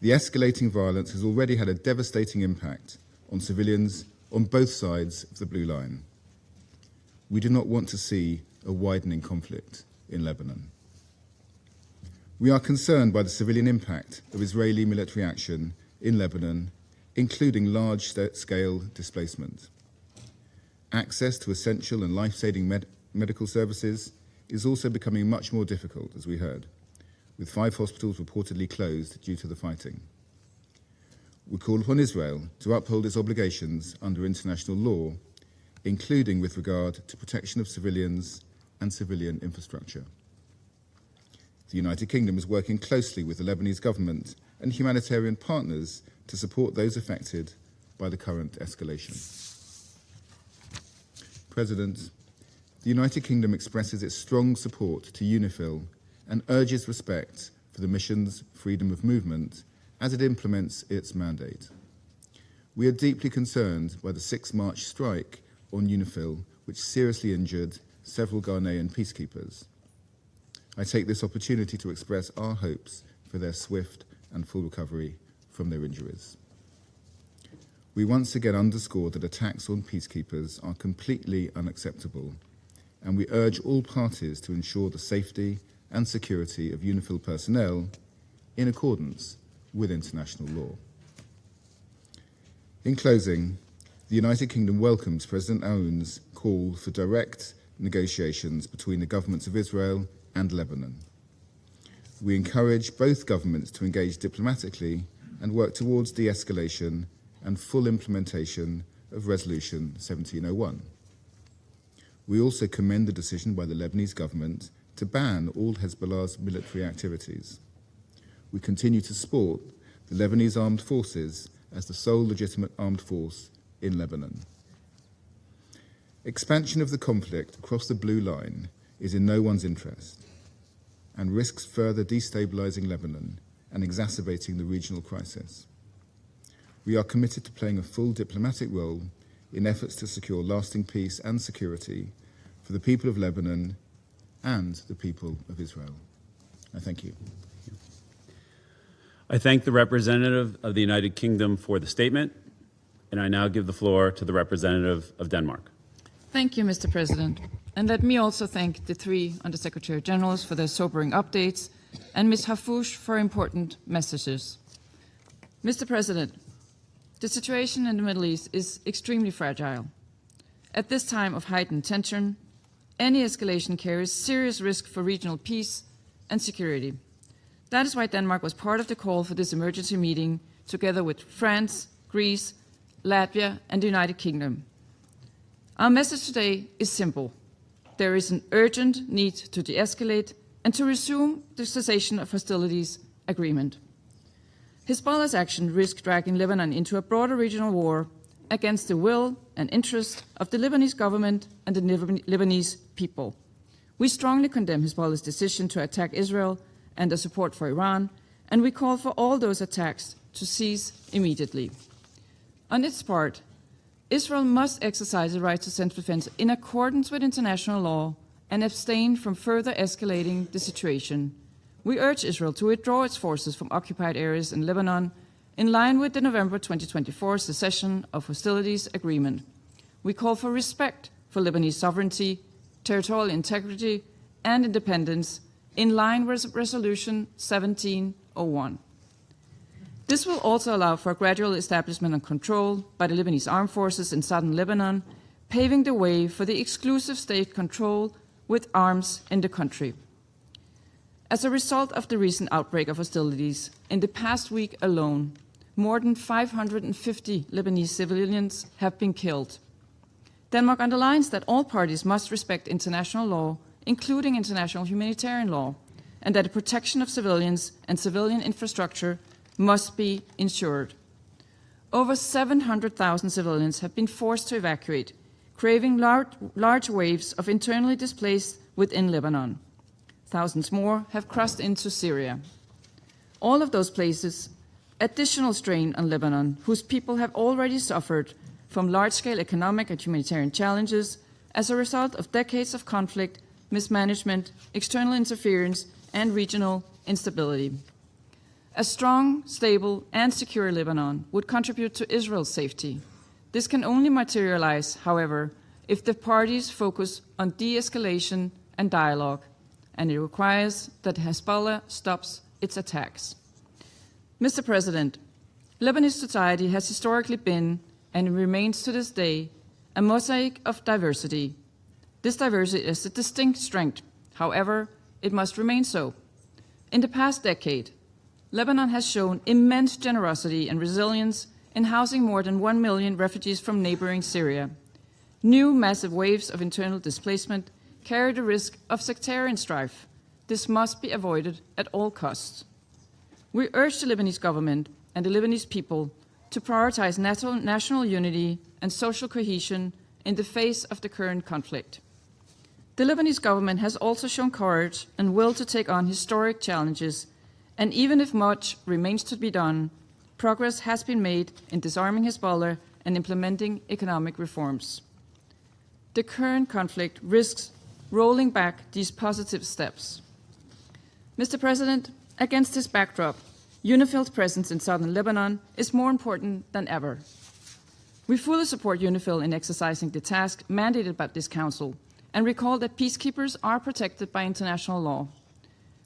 the escalating violence has already had a devastating impact on civilians on both sides of the Blue Line. We do not want to see a widening conflict in Lebanon. We are concerned by the civilian impact of Israeli military action in Lebanon, including large-scale displacement. Access to essential and life-saving medical services is also becoming much more difficult, as we heard, with 5 hospitals reportedly closed due to the fighting. We call upon Israel to uphold its obligations under international law, including with regard to protection of civilians and civilian infrastructure. The United Kingdom is working closely with the Lebanese government and humanitarian partners to support those affected by the current escalation. President, the United Kingdom expresses its strong support to UNIFIL and urges respect for the mission's freedom of movement as it implements its mandate. We are deeply concerned by the 6 March strike on UNIFIL, which seriously injured several Ghanaian peacekeepers. I take this opportunity to express our hopes for their swift and full recovery from their injuries. We once again underscore that attacks on peacekeepers are completely unacceptable, and we urge all parties to ensure the safety and security of UNIFIL personnel in accordance with international law. In closing, the United Kingdom welcomes President Aoun's call for direct negotiations between the governments of Israel and Lebanon. We encourage both governments to engage diplomatically and work towards de-escalation and full implementation of Resolution 1701. We also commend the decision by the Lebanese government to ban all Hezbollah's military activities. We continue to support the Lebanese armed forces as the sole legitimate armed force in Lebanon. Expansion of the conflict across the Blue Line is in no one's interest and risks further destabilizing Lebanon and exacerbating the regional crisis. We are committed to playing a full diplomatic role in efforts to secure lasting peace and security for the people of Lebanon and the people of Israel. I thank you. I thank the representative of the United Kingdom for the statement, and I now give the floor to the representative of Denmark. Thank you, Mr. President. And let me also thank the 3 Undersecretary Generals for their sobering updates and Ms. Hafouche for important messages. Mr. President, the situation in the Middle East is extremely fragile. At this time of heightened tension, any escalation carries serious risk for regional peace and security. That is why Denmark was part of the call for this emergency meeting, together with France, Greece, Latvia, and the United Kingdom. Our message today is simple. There is an urgent need to de-escalate and to resume the cessation of hostilities agreement. Hezbollah's action risks dragging Lebanon into a broader regional war against the will and interest of the Lebanese government and the Lebanese people. We strongly condemn Hezbollah's decision to attack Israel and their support for Iran, and we call for all those attacks to cease immediately. On its part, Israel must exercise the right to self-defense in accordance with international law and abstain from further escalating the situation. We urge Israel to withdraw its forces from occupied areas in Lebanon in line with the November 2024 cessation of hostilities agreement. We call for respect for Lebanese sovereignty, territorial integrity, and independence in line with Resolution 1701. This will also allow for a gradual establishment of control by the Lebanese armed forces in southern Lebanon, paving the way for the exclusive state control with arms in the country. As a result of the recent outbreak of hostilities, in the past week alone, more than 550 Lebanese civilians have been killed. Denmark underlines that all parties must respect international law, including international humanitarian law, and that the protection of civilians and civilian infrastructure must be ensured. Over 700,000 civilians have been forced to evacuate, creating large waves of internally displaced within Lebanon. Thousands more have crossed into Syria. All of those places additional strain on Lebanon, whose people have already suffered from large-scale economic and humanitarian challenges as a result of decades of conflict, mismanagement, external interference, and regional instability. A strong, stable, and secure Lebanon would contribute to Israel's safety. This can only materialize, however, if the parties focus on de-escalation and dialogue, and it requires that Hezbollah stops its attacks. Mr. President, Lebanese society has historically been, and remains to this day, a mosaic of diversity. This diversity is a distinct strength. However, it must remain so. In the past decade, Lebanon has shown immense generosity and resilience in housing more than 1 million refugees from neighboring Syria. New massive waves of internal displacement carry the risk of sectarian strife. This must be avoided at all costs. We urge the Lebanese government and the Lebanese people to prioritize national unity and social cohesion in the face of the current conflict. The Lebanese government has also shown courage and will to take on historic challenges, and even if much remains to be done, progress has been made in disarming Hezbollah and implementing economic reforms. The current conflict risks rolling back these positive steps. Mr. President, against this backdrop, UNIFIL's presence in southern Lebanon is more important than ever. We fully support UNIFIL in exercising the task mandated by this Council and recall that peacekeepers are protected by international law.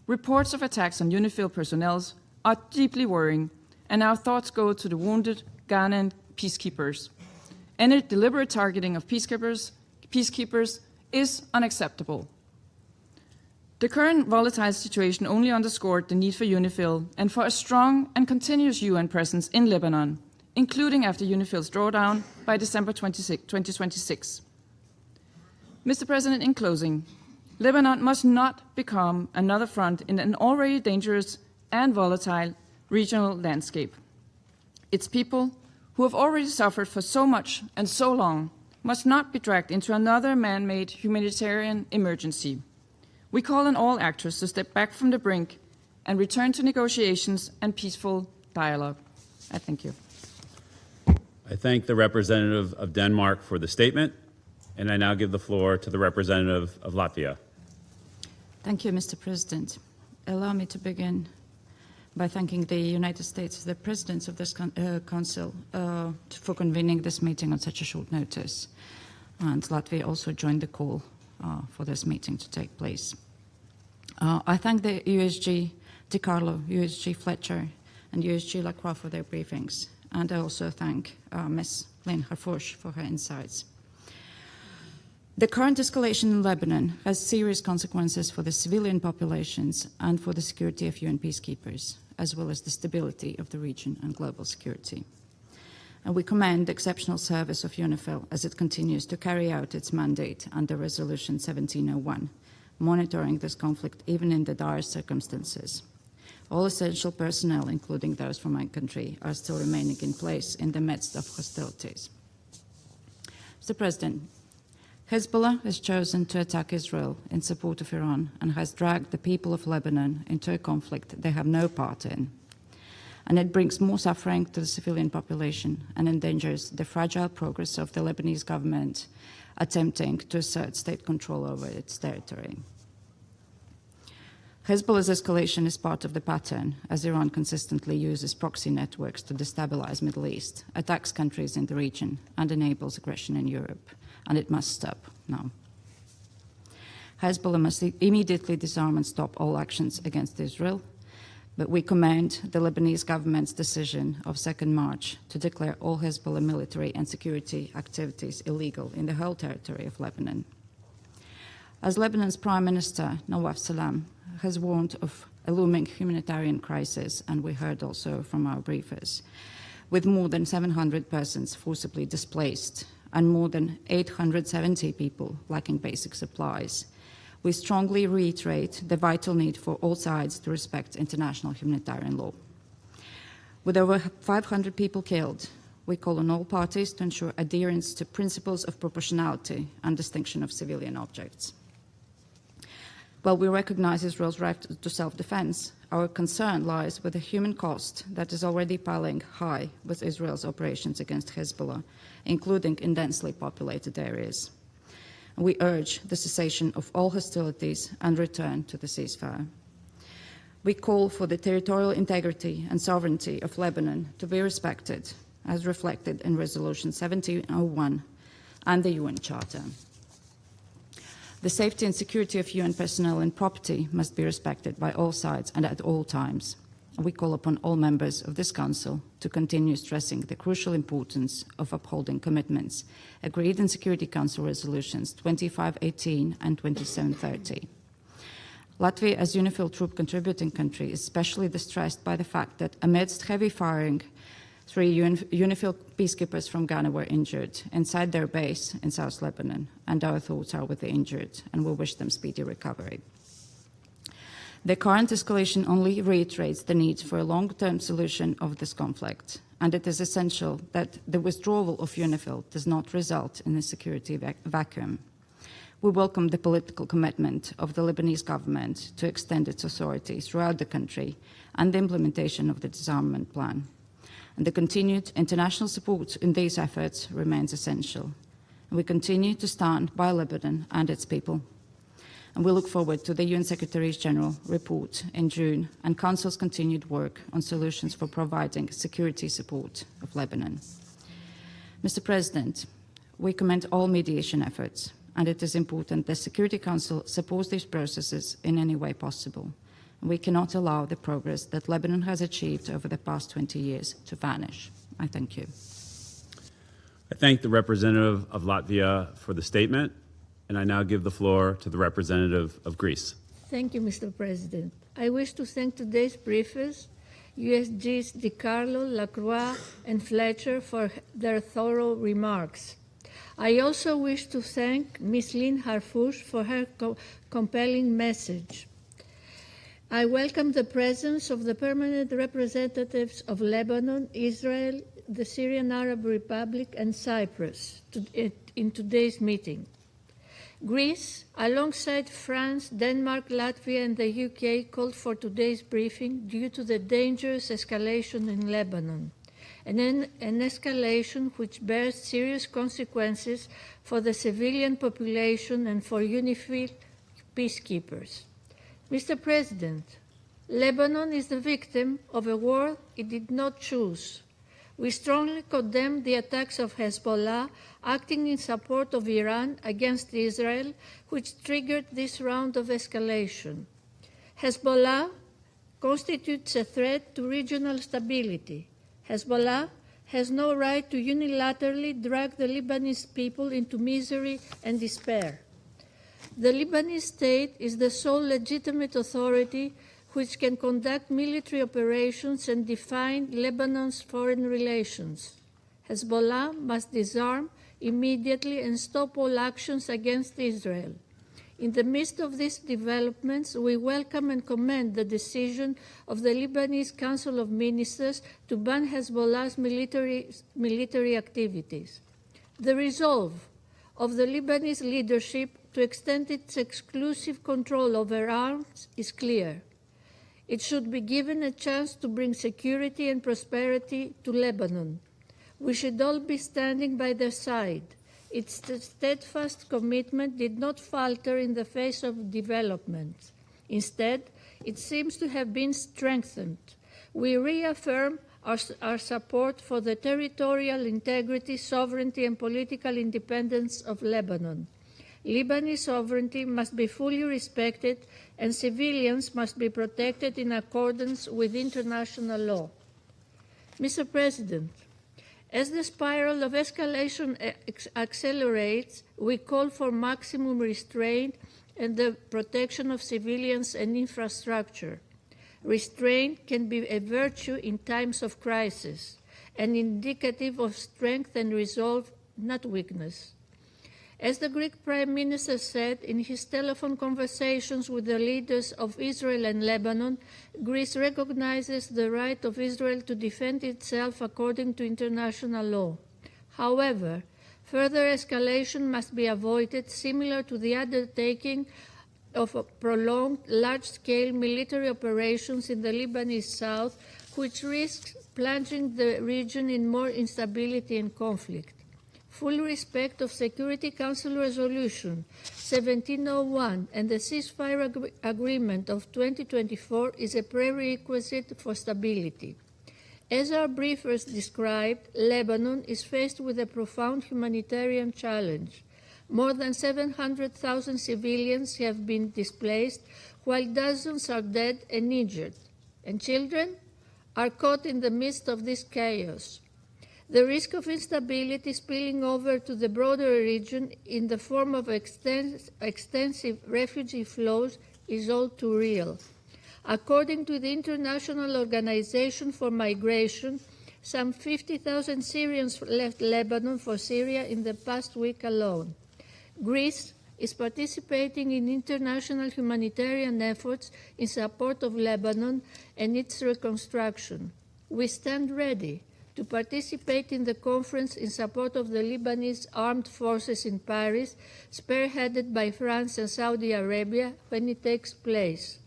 Reports of attacks on UNIFIL personnel are deeply worrying, and our thoughts go to the wounded Ghanaian peacekeepers. Any deliberate targeting of peacekeepers is unacceptable. The current volatile situation only underscored the need for UNIFIL and for a strong and continuous UN presence in Lebanon, including after UNIFIL's drawdown by December 2026. Mr. President, in closing, Lebanon must not become another front in an already dangerous and volatile regional landscape. Its people, who have already suffered for so much and so long, must not be dragged into another man-made humanitarian emergency. We call on all actors to step back from the brink and return to negotiations and peaceful dialogue. I thank you. I thank the representative of Denmark for the statement, and I now give the floor to the representative of Latvia. Thank you, Mr. President. Allow me to begin by thanking the United States, the presidents of this Council, for convening this meeting on such a short notice. And Latvia also joined the call for this meeting to take place. I thank the USG DiCarlo, USG Fletcher, and USG Lacroix for their briefings. And I also thank Ms. Lynn Harfouch for her insights. The current escalation in Lebanon has serious consequences for the civilian populations and for the security of UN peacekeepers, as well as the stability of the region and global security. And we commend the exceptional service of UNIFIL as it continues to carry out its mandate under Resolution 1701, monitoring this conflict even in the direst circumstances. All essential personnel, including those from my country, are still remaining in place in the midst of hostilities. Mr. President, Hezbollah has chosen to attack Israel in support of Iran and has dragged the people of Lebanon into a conflict they have no part in. And it brings more suffering to the civilian population and endangers the fragile progress of the Lebanese government attempting to assert state control over its territory. Hezbollah's escalation is part of the pattern, as Iran consistently uses proxy networks to destabilize the Middle East, attacks countries in the region, and enables aggression in Europe. And it must stop now. Hezbollah must immediately disarm and stop all actions against Israel, but we commend the Lebanese government's decision of 2nd March to declare all Hezbollah military and security activities illegal in the whole territory of Lebanon. As Lebanon's Prime Minister, Nawaf Salam, has warned of a looming humanitarian crisis, and we heard also from our briefers, with more than 700 persons forcibly displaced and more than 870 people lacking basic supplies, we strongly reiterate the vital need for all sides to respect international humanitarian law. With over 500 people killed, we call on all parties to ensure adherence to principles of proportionality and distinction of civilian objects. While we recognize Israel's right to self-defense, our concern lies with the human cost that is already piling high with Israel's operations against Hezbollah, including in densely populated areas. We urge the cessation of all hostilities and return to the ceasefire. We call for the territorial integrity and sovereignty of Lebanon to be respected, as reflected in Resolution 1701 and the UN Charter. The safety and security of UN personnel and property must be respected by all sides and at all times. We call upon all members of this Council to continue stressing the crucial importance of upholding commitments agreed in Security Council resolutions 2518 and 2730. Latvia, as UNIFIL troop contributing country, is especially distressed by the fact that amidst heavy firing, 3 UNIFIL peacekeepers from Ghana were injured inside their base in South Lebanon, and our thoughts are with the injured, and we wish them speedy recovery. The current escalation only reiterates the need for a long-term solution of this conflict, and it is essential that the withdrawal of UNIFIL does not result in a security vacuum. We welcome the political commitment of the Lebanese government to extend its authority throughout the country and the implementation of the disarmament plan. And the continued international support in these efforts remains essential. And we continue to stand by Lebanon and its people. And we look forward to the UN Secretary-General report in June and Council's continued work on solutions for providing security support of Lebanon. Mr. President, we commend all mediation efforts, and it is important that the Security Council supports these processes in any way possible. We cannot allow the progress that Lebanon has achieved over the past 20 years to vanish. I thank you. I thank the representative of Latvia for the statement, and I now give the floor to the representative of Greece. Thank you, Mr. President. I wish to thank today's briefers, USGs DiCarlo, Lacroix, and Fletcher for their thorough remarks. I also wish to thank Ms. Lynn Harfouche for her compelling message. I welcome the presence of the permanent representatives of Lebanon, Israel, the Syrian Arab Republic, and Cyprus in today's meeting. Greece, alongside France, Denmark, Latvia, and the UK, called for today's briefing due to the dangerous escalation in Lebanon, and an escalation which bears serious consequences for the civilian population and for UNIFIL peacekeepers. Mr. President, Lebanon is the victim of a war it did not choose. We strongly condemn the attacks of Hezbollah acting in support of Iran against Israel, which triggered this round of escalation. Hezbollah constitutes a threat to regional stability. Hezbollah has no right to unilaterally drag the Lebanese people into misery and despair. The Lebanese state is the sole legitimate authority which can conduct military operations and define Lebanon's foreign relations. Hezbollah must disarm immediately and stop all actions against Israel. In the midst of these developments, we welcome and commend the decision of the Lebanese Council of Ministers to ban Hezbollah's military activities. The resolve of the Lebanese leadership to extend its exclusive control over arms is clear. It should be given a chance to bring security and prosperity to Lebanon. We should all be standing by their side. Its steadfast commitment did not falter in the face of developments. Instead, it seems to have been strengthened. We reaffirm our support for the territorial integrity, sovereignty, and political independence of Lebanon. Lebanese sovereignty must be fully respected, and civilians must be protected in accordance with international law. Mr. President, as the spiral of escalation accelerates, we call for maximum restraint and the protection of civilians and infrastructure. Restraint can be a virtue in times of crisis, and indicative of strength and resolve, not weakness. As the Greek Prime Minister said in his telephone conversations with the leaders of Israel and Lebanon, Greece recognizes the right of Israel to defend itself according to international law. However, further escalation must be avoided, similar to the undertaking of prolonged large-scale military operations in the Lebanese south, which risks plunging the region in more instability and conflict. Full respect of Security Council Resolution 1701 and the ceasefire agreement of 2024 is a prerequisite for stability. As our briefers described, Lebanon is faced with a profound humanitarian challenge. More than 700,000 civilians have been displaced, while dozens are dead and injured, and children are caught in the midst of this chaos. The risk of instability spilling over to the broader region in the form of extensive refugee flows is all too real. According to the International Organization for Migration, Some 50,000 Syrians left Lebanon for Syria in the past week alone. Greece is participating in international humanitarian efforts in support of Lebanon and its reconstruction. We stand ready to participate in the conference in support of the Lebanese armed forces in Paris, spearheaded by France and Saudi Arabia, when it takes place.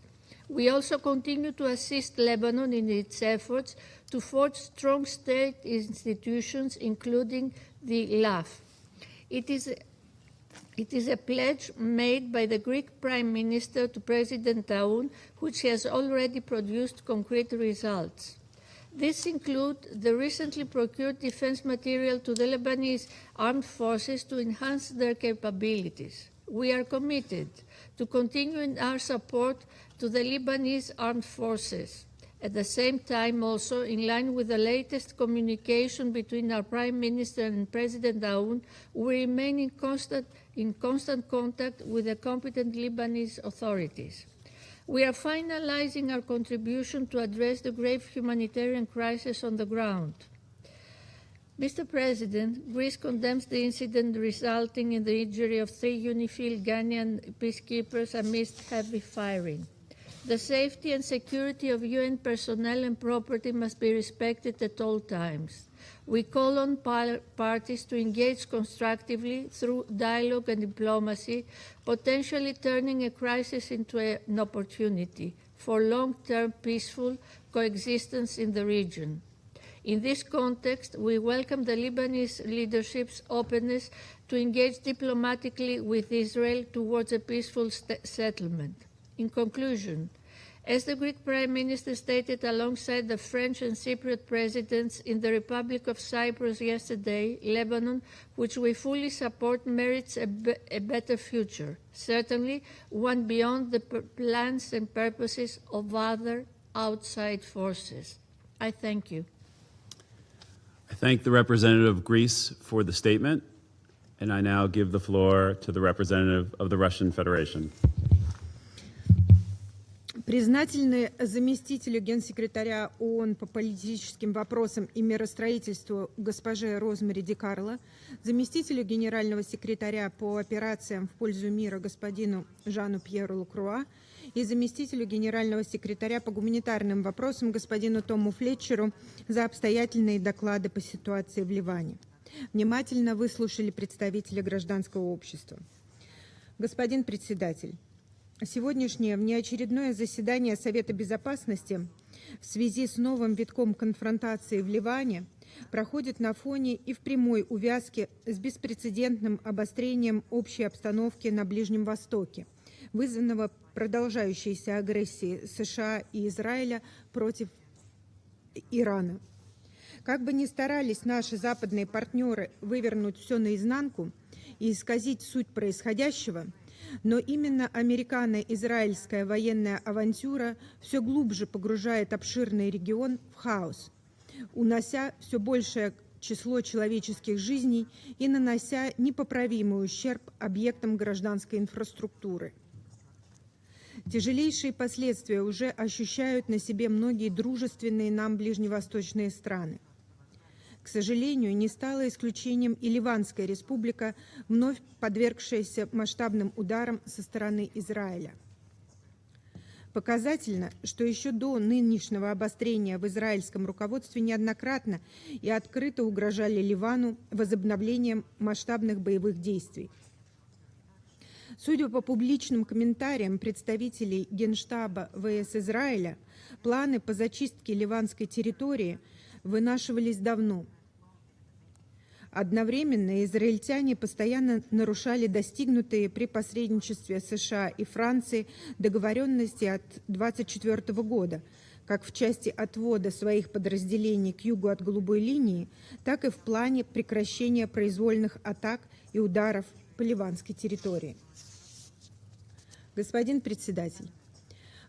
We also continue to assist Lebanon in its efforts to forge strong state institutions, including the LAF. It is a pledge made by the Greek Prime Minister to President Aoun, which has already produced concrete results. These include the recently procured defense material to the Lebanese armed forces to enhance their capabilities. We are committed to continuing our support to the Lebanese armed forces. At the same time, also, in line with the latest communication between our Prime Minister and President Aoun, we remain in constant contact with the competent Lebanese authorities. We are finalizing our contribution to address the grave humanitarian crisis on the ground. Mr. President, Greece condemns the incident resulting in the injury of 3 UNIFIL Ghanaian peacekeepers amidst heavy firing. The safety and security of UN personnel and property must be respected at all times. We call on parties to engage constructively through dialogue and diplomacy, potentially turning a crisis into an opportunity for long-term peaceful coexistence in the region. In this context, we welcome the Lebanese leadership's openness to engage diplomatically with Israel towards a peaceful settlement. In conclusion, as the Greek Prime Minister stated alongside the French and Cypriot presidents in the Republic of Cyprus yesterday, Lebanon, which we fully support, merits a better future, certainly one beyond the plans and purposes of other outside forces. I thank you. I thank the representative of Greece for the statement, and I now give the floor to the representative of the Russian Federation. Признательны заместителю генсекретаря ООН по политическим вопросам и миростроительству госпоже Розмари Ди Карло, заместителю генерального секретаря по операциям в пользу мира господину Жану Пьеру Лакруа и заместителю генерального секретаря по гуманитарным вопросам господину Тому Флетчеру за обстоятельные доклады по ситуации в Ливане. Внимательно выслушали представителя гражданского общества. Господин председатель, сегодняшнее внеочередное заседание Совета Безопасности в связи с новым витком конфронтации в Ливане проходит на фоне и в прямой увязке с беспрецедентным обострением общей обстановки на Ближнем Востоке, вызванного продолжающейся агрессией США и Израиля против Ирана. Как бы ни старались наши западные партнеры вывернуть все наизнанку и исказить суть происходящего, но именно американо-израильская военная авантюра все глубже погружает обширный регион в хаос, унося все большее число человеческих жизней и нанося непоправимый ущерб объектам гражданской инфраструктуры. Тяжелейшие последствия уже ощущают на себе многие дружественные нам ближневосточные страны. К сожалению, не стала исключением и Ливанская республика, вновь подвергшаяся масштабным ударам со стороны Израиля. Показательно, что еще до нынешнего обострения в израильском руководстве неоднократно и открыто угрожали Ливану возобновлением масштабных боевых действий. Судя по публичным комментариям представителей Генштаба ВС Израиля, планы по зачистке ливанской территории вынашивались давно. Одновременно израильтяне постоянно нарушали достигнутые при посредничестве США и Франции договоренности от 1924 года, как в части отвода своих подразделений к югу от Голубой линии, так и в плане прекращения произвольных атак и ударов по ливанской территории. Господин председатель,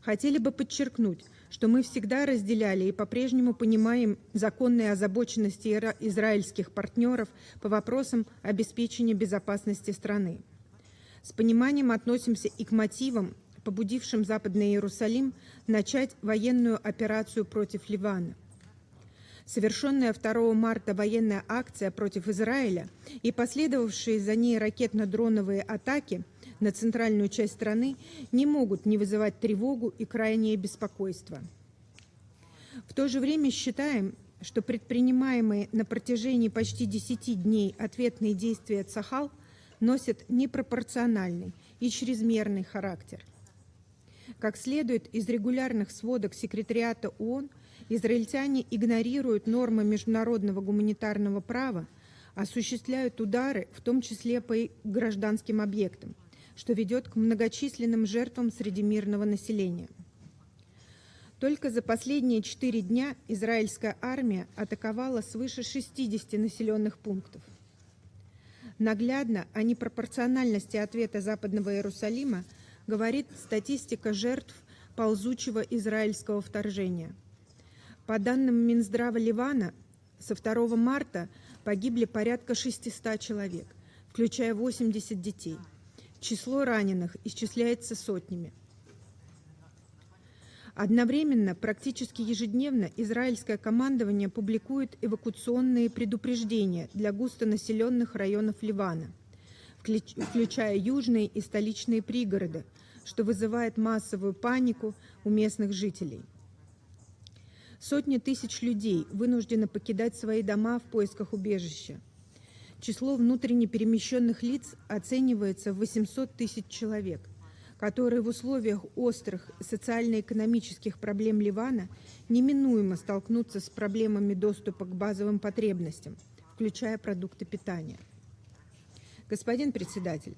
хотели бы подчеркнуть, что мы всегда разделяли и по-прежнему понимаем законные озабоченности израильских партнеров по вопросам обеспечения безопасности страны. С пониманием относимся и к мотивам, побудившим Западный Иерусалим начать военную операцию против Ливана. Совершенная 2 марта военная акция против Израиля и последовавшие за ней ракетно-дроновые атаки на центральную часть страны не могут не вызывать тревогу и крайнее беспокойство. В то же время считаем, что предпринимаемые на протяжении почти 10 дней ответные действия Цахал носят непропорциональный и чрезмерный характер. Как следует из регулярных сводок секретариата ООН, израильтяне игнорируют нормы международного гуманитарного права, осуществляют удары, в том числе по гражданским объектам, что ведет к многочисленным жертвам среди мирного населения. Только за последние 4 дня израильская армия атаковала свыше 60 населенных пунктов. Наглядно о непропорциональности ответа Западного Иерусалима говорит статистика жертв ползучего израильского вторжения. По данным Минздрава Ливана, со 2 марта погибли порядка 600 человек, включая 80 детей. Число раненых исчисляется сотнями. Одновременно, практически ежедневно, израильское командование публикует эвакуационные предупреждения для густонаселенных районов Ливана, включая южные и столичные пригороды, что вызывает массовую панику у местных жителей. Сотни тысяч людей вынуждены покидать свои дома в поисках убежища. Число внутренне перемещенных лиц оценивается в 800 тысяч человек, которые в условиях острых социально-экономических проблем Ливана неминуемо столкнутся с проблемами доступа к базовым потребностям, включая продукты питания. Господин председатель,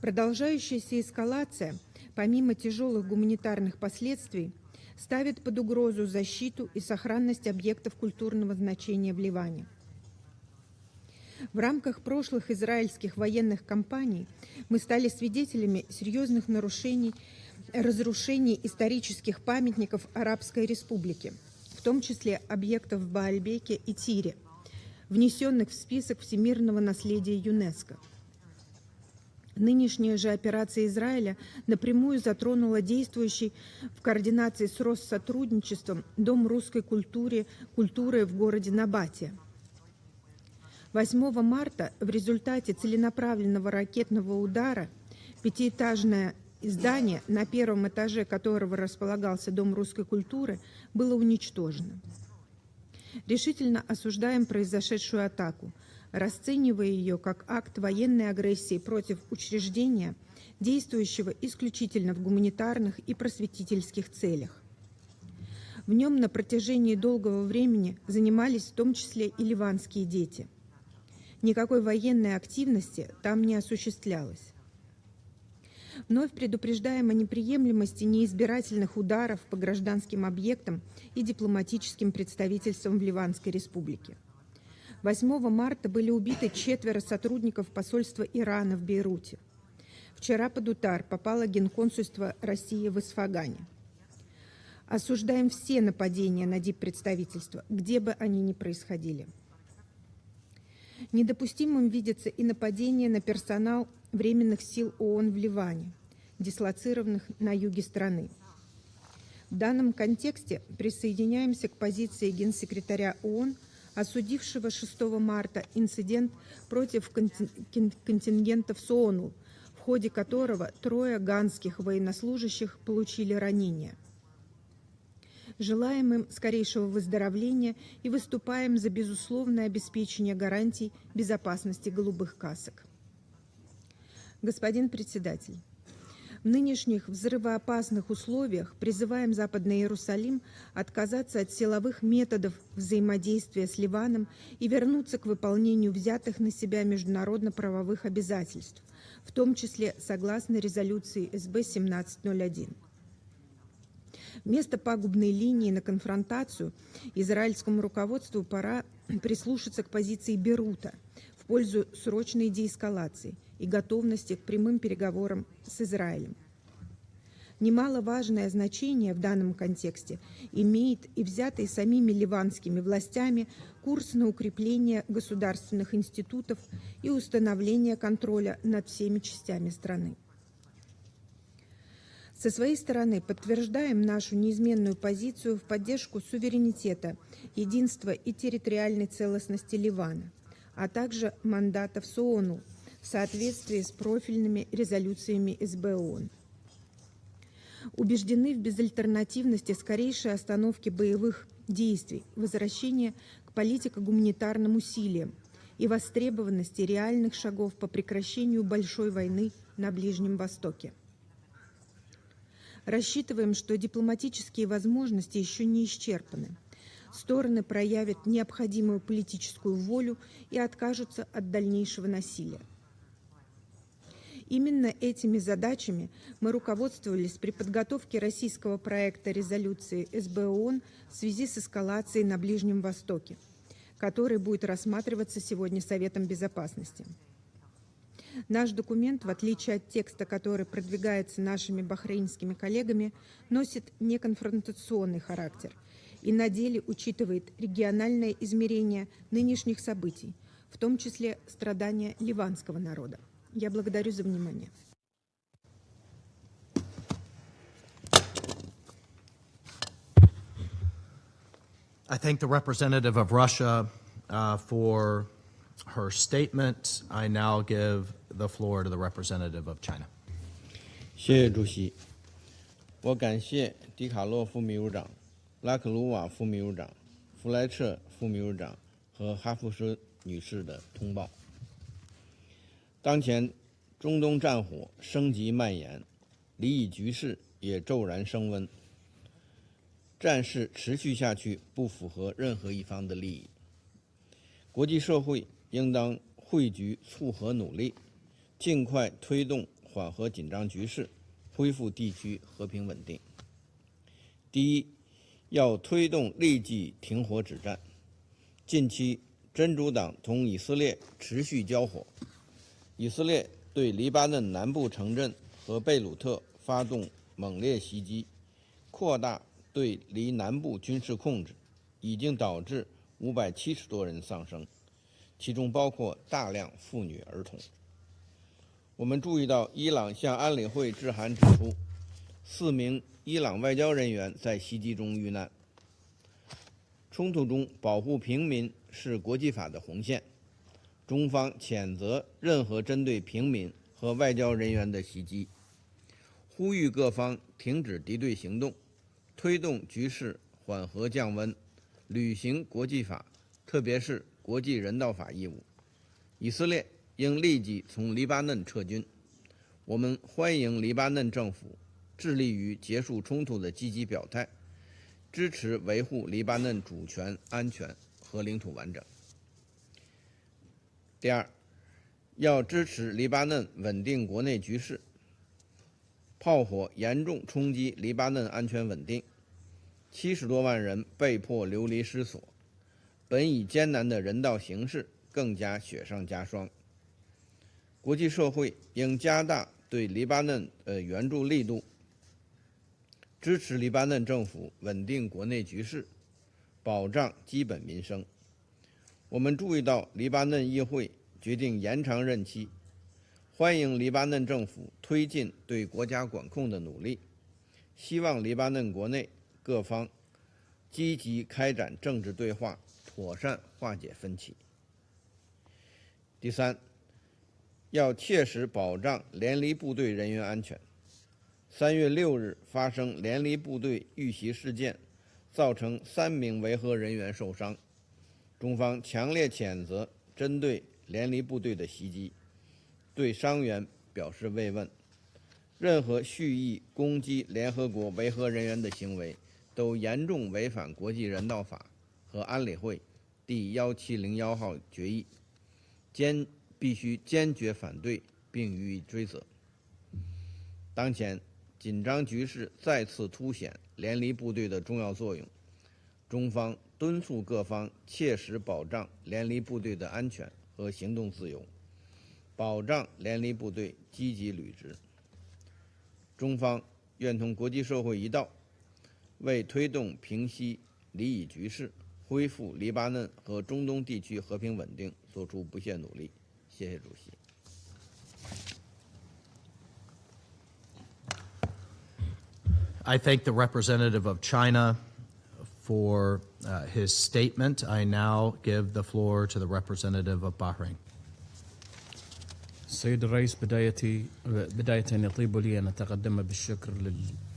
продолжающаяся эскалация, помимо тяжелых гуманитарных последствий, ставит под угрозу защиту и сохранность объектов культурного значения в Ливане. В рамках прошлых израильских военных кампаний мы стали свидетелями серьезных нарушений, разрушений исторических памятников Арабской Республики, в том числе объектов в Баальбеке и Тире, внесенных в список всемирного наследия ЮНЕСКО. Нынешняя же операция Израиля напрямую затронула действующий в координации с Россотрудничеством Дом русской культуры в городе Набате. 8 марта в результате целенаправленного ракетного удара пятиэтажное здание, на первом этаже которого располагался Дом русской культуры, было уничтожено. Решительно осуждаем произошедшую атаку, расценивая ее как акт военной агрессии против учреждения, действующего исключительно в гуманитарных и просветительских целях. В нем на протяжении долгого времени занимались в том числе и ливанские дети. Никакой военной активности там не осуществлялось. Вновь предупреждаем о неприемлемости неизбирательных ударов по гражданским объектам и дипломатическим представительствам в Ливанской Республике. 8 марта были убиты 4 сотрудников посольства Ирана в Бейруте. Вчера под удар попало генконсульство России в Исфагане. Осуждаем все нападения на диппредставительства, где бы они ни происходили. Недопустимым видится и нападение на персонал временных сил ООН в Ливане, дислоцированных на юге страны. В данном контексте присоединяемся к позиции генсекретаря ООН, осудившего 6 марта инцидент против контингентов СООНУ, в ходе которого 3 ганских военнослужащих получили ранения. Желаем им скорейшего выздоровления и выступаем за безусловное обеспечение гарантий безопасности голубых касок. Господин председатель, в нынешних взрывоопасных условиях призываем Западный Иерусалим отказаться от силовых методов взаимодействия с Ливаном и вернуться к выполнению взятых на себя международно-правовых обязательств, в том числе согласно резолюции СБ 1701. Вместо пагубной линии на конфронтацию израильскому руководству пора прислушаться к позиции Бейрута в пользу срочной деэскалации и готовности к прямым переговорам с Израилем. Немаловажное значение в данном контексте имеет и взятый самими ливанскими властями курс на укрепление государственных институтов и установление контроля над всеми частями страны. Со своей стороны подтверждаем нашу неизменную позицию в поддержку суверенитета, единства и территориальной целостности Ливана, а также мандатов ООН в соответствии с профильными резолюциями СБ ООН. Убеждены в безальтернативности скорейшей остановки боевых действий, возвращения к политико-гуманитарным усилиям и востребованности реальных шагов по прекращению большой войны на Ближнем Востоке. Рассчитываем, что дипломатические возможности еще не исчерпаны. Стороны проявят необходимую политическую волю и откажутся от дальнейшего насилия. Именно этими задачами мы руководствовались при подготовке российского проекта резолюции СБ ООН в связи с эскалацией на Ближнем Востоке, который будет рассматриваться сегодня Советом Безопасности. Наш документ, в отличие от текста, который продвигается нашими бахрейнскими коллегами, носит неконфронтационный характер и на деле учитывает региональное измерение нынешних событий, в том числе страдания ливанского народа. Я благодарю за внимание. I thank the representative of Russia for her statement. I now give the floor to the representative of China. 谢谢主席，我感谢迪卡洛副秘书长、拉克鲁瓦副秘书长、弗莱彻副秘书长和哈夫什女士的通报。当前，中东战火升级蔓延，离以局势也骤然升温。战事持续下去不符合任何一方的利益。国际社会应当汇聚促和努力，尽快推动缓和紧张局势，恢复地区和平稳定。第一，要推动立即停火止战。近期，真主党同以色列持续交火，以色列对黎巴嫩南部城镇和贝鲁特发动猛烈袭击，扩大对黎南部军事控制，已经导致570多人丧生，其中包括大量妇女儿童。我们注意到，伊朗向安理会致函指出，4名伊朗外交人员在袭击中遇难。冲突中保护平民是国际法的红线，中方谴责任何针对平民和外交人员的袭击，呼吁各方停止敌对行动，推动局势缓和降温，履行国际法，特别是国际人道法义务。以色列应立即从黎巴嫩撤军。我们欢迎黎巴嫩政府致力于结束冲突的积极表态，支持维护黎巴嫩主权、安全和领土完整。第二，要支持黎巴嫩稳定国内局势。炮火严重冲击黎巴嫩安全稳定，70多万人被迫流离失所，本已艰难的人道形势更加雪上加霜。国际社会应加大对黎巴嫩援助力度，支持黎巴嫩政府稳定国内局势，保障基本民生。我们注意到黎巴嫩议会决定延长任期，欢迎黎巴嫩政府推进对国家管控的努力，希望黎巴嫩国内各方积极开展政治对话，妥善化解分歧。第三，要切实保障联黎部队人员安全。3月6日发生联黎部队遇袭事件，造成3名维和人员受伤。中方强烈谴责针对联黎部队的袭击，对伤员表示慰问。任何蓄意攻击联合国维和人员的行为，都严重违反国际人道法和安理会第1701号决议，必须坚决反对并予以追责。当前紧张局势再次凸显联黎部队的重要作用，中方敦促各方切实保障联黎部队的安全和行动自由，保障联黎部队积极履职。中方愿同国际社会一道，为推动平息黎以局势，恢复黎巴嫩和中东地区和平稳定做出不懈努力。谢谢主席。I thank the representative of China for his statement. I now give the floor to the representative of Bahrain. السيد الرئيس، بداية يطيب لي أن أتقدم بالشكر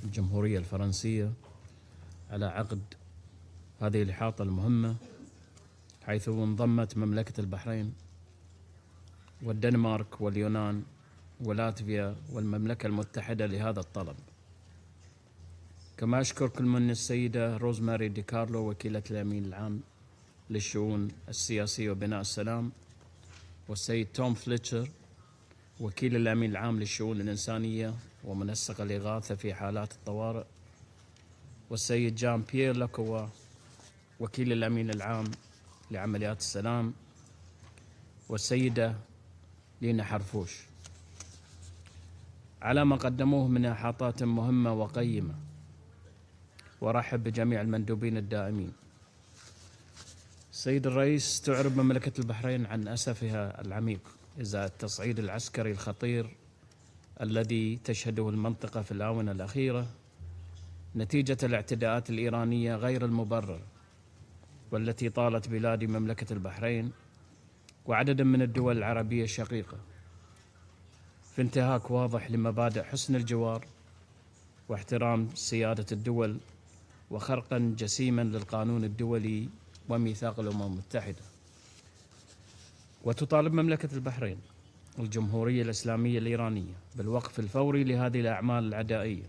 للجمهورية الفرنسية على عقد هذه الإحاطة المهمة، حيث انضمت مملكة البحرين والدنمارك واليونان ولاتفيا والمملكة المتحدة لهذا الطلب. كما أشكر كل من السيدة روزماري دي كارلو وكيلة الأمين العام للشؤون السياسية وبناء السلام، والسيد توم فليتشر وكيل الأمين العام للشؤون الإنسانية ومنسق الإغاثة في حالات الطوارئ، والسيد جان بيير لاكوا وكيل الأمين العام لعمليات السلام، والسيدة لينا حرفوش على ما قدموه من إحاطات مهمة وقيمة. وأرحب بجميع المندوبين الدائمين. السيد الرئيس، تعرب مملكة البحرين عن أسفها العميق إزاء التصعيد العسكري الخطير الذي تشهده المنطقة في الآونة الأخيرة نتيجة الاعتداءات الإيرانية غير المبررة، والتي طالت بلاد مملكة البحرين وعدد من الدول العربية الشقيقة في انتهاك واضح لمبادئ حسن الجوار واحترام سيادة الدول، وخرقا جسيما للقانون الدولي وميثاق الأمم المتحدة. وتطالب مملكة البحرين الجمهورية الإسلامية الإيرانية بالوقف الفوري لهذه الأعمال العدائية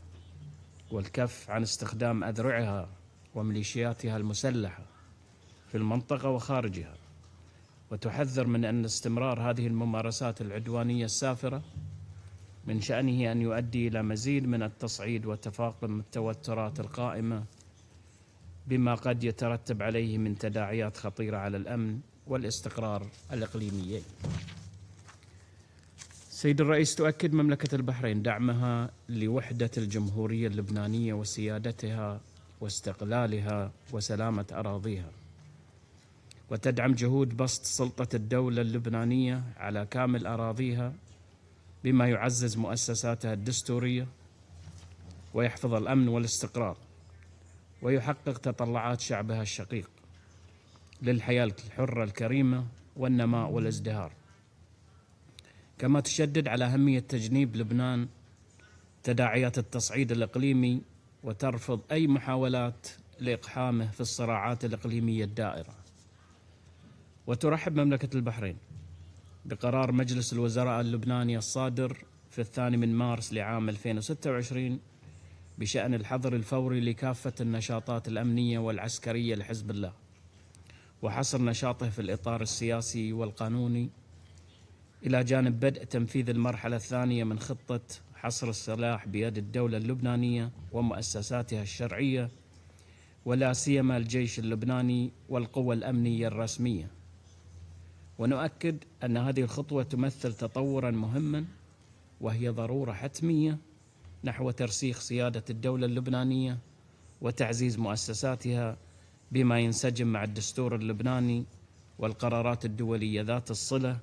والكف عن استخدام أذرعها وميليشياتها المسلحة في المنطقة وخارجها، وتحذر من أن استمرار هذه الممارسات العدوانية السافرة من شأنه أن يؤدي إلى مزيد من التصعيد وتفاقم التوترات القائمة، بما قد يترتب عليه من تداعيات خطيرة على الأمن والاستقرار الإقليميين. سيد الرئيس، تؤكد مملكة البحرين دعمها لوحدة الجمهورية اللبنانية وسيادتها واستقلالها وسلامة أراضيها، وتدعم جهود بسط سلطة الدولة اللبنانية على كامل أراضيها بما يعزز مؤسساتها الدستورية ويحفظ الأمن والاستقرار ويحقق تطلعات شعبها الشقيق للحياة الحرة الكريمة والنماء والازدهار. كما تشدد على أهمية تجنيب لبنان تداعيات التصعيد الإقليمي وترفض أي محاولات لإقحامه في الصراعات الإقليمية الدائرة. وترحب مملكة البحرين بقرار مجلس الوزراء اللبناني الصادر في 2 مارس لعام 2026 بشأن الحظر الفوري لكافة النشاطات الأمنية والعسكرية لحزب الله، وحصر نشاطه في الإطار السياسي والقانوني، إلى جانب بدء تنفيذ المرحلة الثانية من خطة حصر السلاح بيد الدولة اللبنانية ومؤسساتها الشرعية، ولا سيما الجيش اللبناني والقوى الأمنية الرسمية. ونؤكد أن هذه الخطوة تمثل تطورا مهما، وهي ضرورة حتمية نحو ترسيخ سيادة الدولة اللبنانية وتعزيز مؤسساتها بما ينسجم مع الدستور اللبناني والقرارات الدولية ذات الصلة،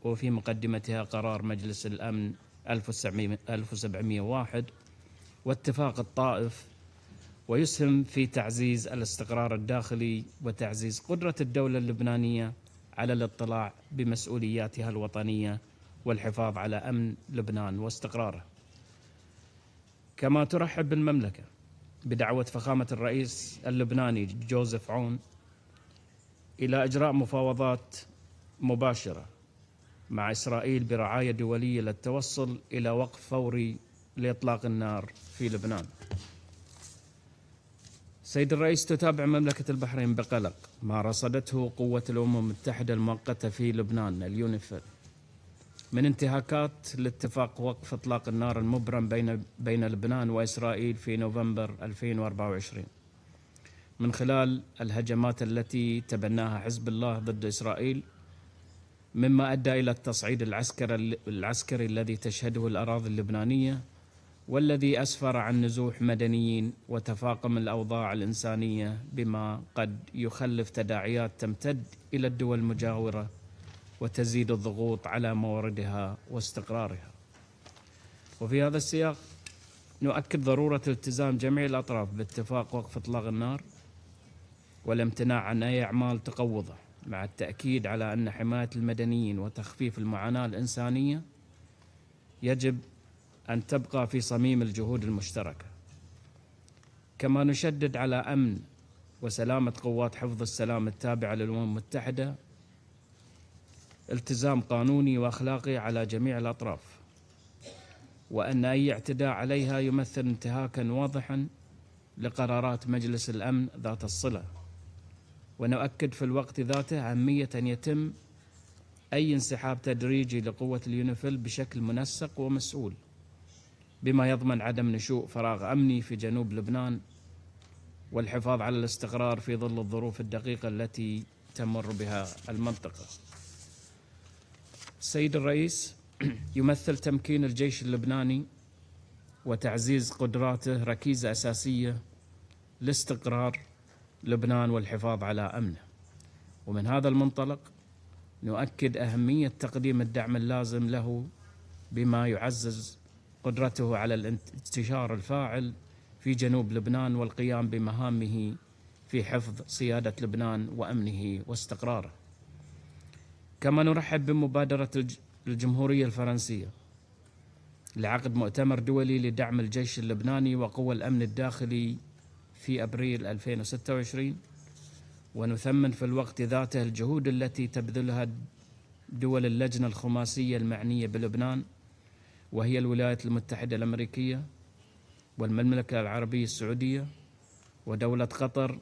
وفي مقدمتها قرار مجلس الأمن 1701 واتفاق الطائف، ويسهم في تعزيز الاستقرار الداخلي وتعزيز قدرة الدولة اللبنانية على الاطلاع بمسؤولياتها الوطنية والحفاظ على أمن لبنان واستقراره. كما ترحب المملكة بدعوة فخامة الرئيس اللبناني جوزيف عون إلى إجراء مفاوضات مباشرة مع إسرائيل برعاية دولية للتوصل إلى وقف فوري لإطلاق النار في لبنان. سيد الرئيس، تتابع مملكة البحرين بقلق ما رصدته قوة الأمم المتحدة المؤقتة في لبنان اليونيفيل من انتهاكات لاتفاق وقف إطلاق النار المبرم بين لبنان وإسرائيل في نوفمبر 2024، من خلال الهجمات التي تبناها حزب الله ضد إسرائيل، مما أدى إلى التصعيد العسكري الذي تشهده الأراضي اللبنانية، والذي أسفر عن نزوح مدنيين وتفاقم الأوضاع الإنسانية، بما قد يخلف تداعيات تمتد إلى الدول المجاورة وتزيد الضغوط على مواردها واستقرارها. وفي هذا السياق نؤكد ضرورة التزام جميع الأطراف باتفاق وقف إطلاق النار والامتناع عن أي أعمال تقوضه، مع التأكيد على أن حماية المدنيين وتخفيف المعاناة الإنسانية يجب أن تبقى في صميم الجهود المشتركة. كما نشدد على أمن وسلامة قوات حفظ السلام التابعة للأمم المتحدة، التزام قانوني وأخلاقي على جميع الأطراف، وأن أي اعتداء عليها يمثل انتهاكا واضحا لقرارات مجلس الأمن ذات الصلة. ونؤكد في الوقت ذاته أهمية أن يتم أي انسحاب تدريجي لقوة اليونيفيل بشكل منسق ومسؤول، بما يضمن عدم نشوء فراغ أمني في جنوب لبنان والحفاظ على الاستقرار في ظل الظروف الدقيقة التي تمر بها المنطقة. السيد الرئيس، يمثل تمكين الجيش اللبناني وتعزيز قدراته ركيزة أساسية لاستقرار لبنان والحفاظ على أمنه، ومن هذا المنطلق نؤكد أهمية تقديم الدعم اللازم له بما يعزز قدرته على الانتشار الفاعل في جنوب لبنان والقيام بمهامه في حفظ سيادة لبنان وأمنه واستقراره. كما نرحب بمبادرة الجمهورية الفرنسية لعقد مؤتمر دولي لدعم الجيش اللبناني وقوى الأمن الداخلي في أبريل 2026، ونثمن في الوقت ذاته الجهود التي تبذلها دول اللجنة الخماسية المعنية بلبنان، وهي الولايات المتحدة الأمريكية والمملكة العربية السعودية ودولة قطر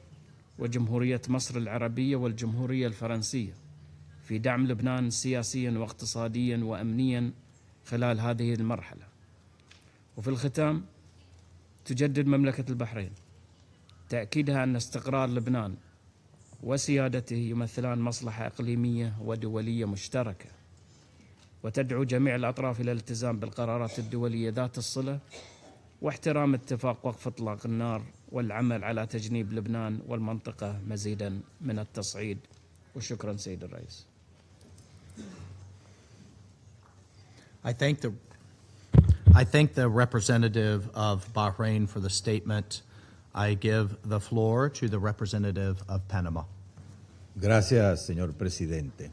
وجمهورية مصر العربية والجمهورية الفرنسية في دعم لبنان سياسيا واقتصاديا وأمنيا خلال هذه المرحلة. وفي الختام، تجدد مملكة البحرين تأكيدها أن استقرار لبنان وسيادته يمثلان مصلحة إقليمية ودولية مشتركة، وتدعو جميع الأطراف إلى الالتزام بالقرارات الدولية ذات الصلة واحترام اتفاق وقف إطلاق النار والعمل على تجنيب لبنان والمنطقة مزيدا من التصعيد. وشكرا سيد الرئيس. I thank the representative of Bahrain for the statement. I give the floor to the representative of Panama. Gracias, señor presidente.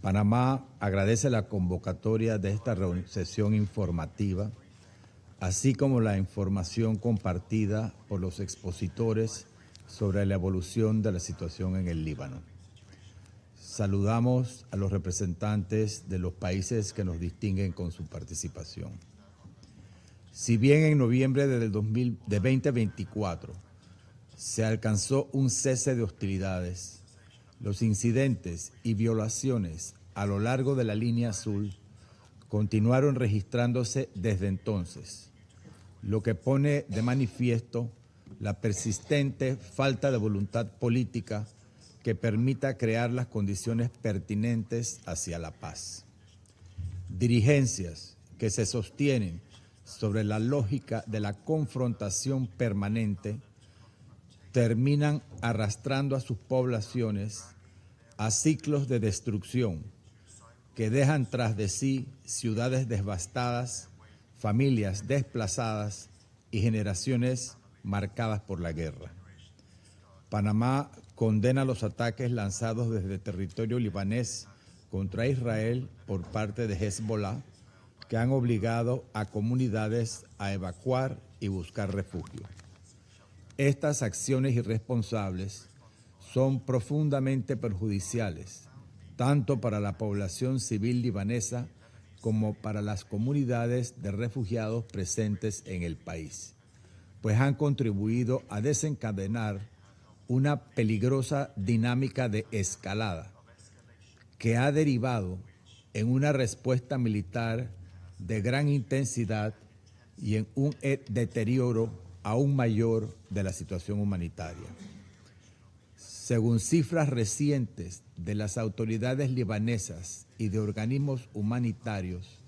Panamá agradece la convocatoria de esta sesión informativa, así como la información compartida por los expositores sobre la evolución de la situación en el Líbano. Saludamos a los representantes de los países que nos distinguen con su participación. Si bien en noviembre de 2024 se alcanzó un cese de hostilidades, los incidentes y violaciones a lo largo de la línea azul continuaron registrándose desde entonces, lo que pone de manifiesto la persistente falta de voluntad política que permita crear las condiciones pertinentes hacia la paz. Dirigencias que se sostienen sobre la lógica de la confrontación permanente terminan arrastrando a sus poblaciones a ciclos de destrucción que dejan tras de sí ciudades devastadas, familias desplazadas y generaciones marcadas por la guerra. Panamá condena los ataques lanzados desde territorio libanés contra Israel por parte de Hezbollah, que han obligado a comunidades a evacuar y buscar refugio. Estas acciones irresponsables son profundamente perjudiciales, tanto para la población civil libanesa como para las comunidades de refugiados presentes en el país, pues han contribuido a desencadenar una peligrosa dinámica de escalada que ha derivado en una respuesta militar de gran intensidad y en un deterioro aún mayor de la situación humanitaria. Según cifras recientes de las autoridades libanesas y de organismos humanitarios,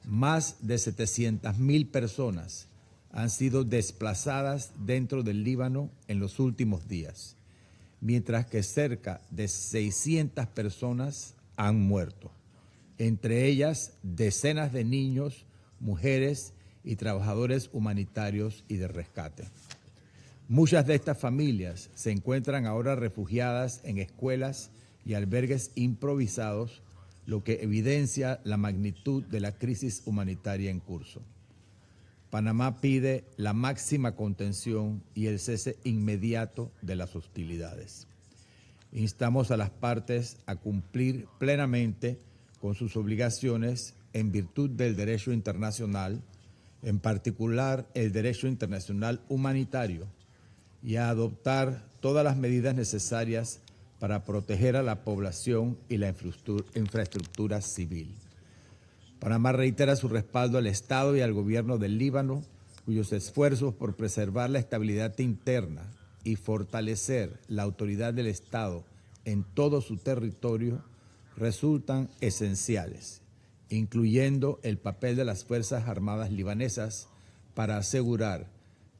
más de 700,000 personas han sido desplazadas dentro del Líbano en los últimos días, mientras que cerca de 600 personas han muerto, entre ellas decenas de niños, mujeres y trabajadores humanitarios y de rescate. Muchas de estas familias se encuentran ahora refugiadas en escuelas y albergues improvisados, lo que evidencia la magnitud de la crisis humanitaria en curso. Panamá pide la máxima contención y el cese inmediato de las hostilidades. Instamos a las partes a cumplir plenamente con sus obligaciones en virtud del derecho internacional, en particular el derecho internacional humanitario, y a adoptar todas las medidas necesarias para proteger a la población y la infraestructura civil. Panamá reitera su respaldo al Estado y al gobierno del Líbano, cuyos esfuerzos por preservar la estabilidad interna y fortalecer la autoridad del Estado en todo su territorio resultan esenciales, incluyendo el papel de las Fuerzas Armadas libanesas para asegurar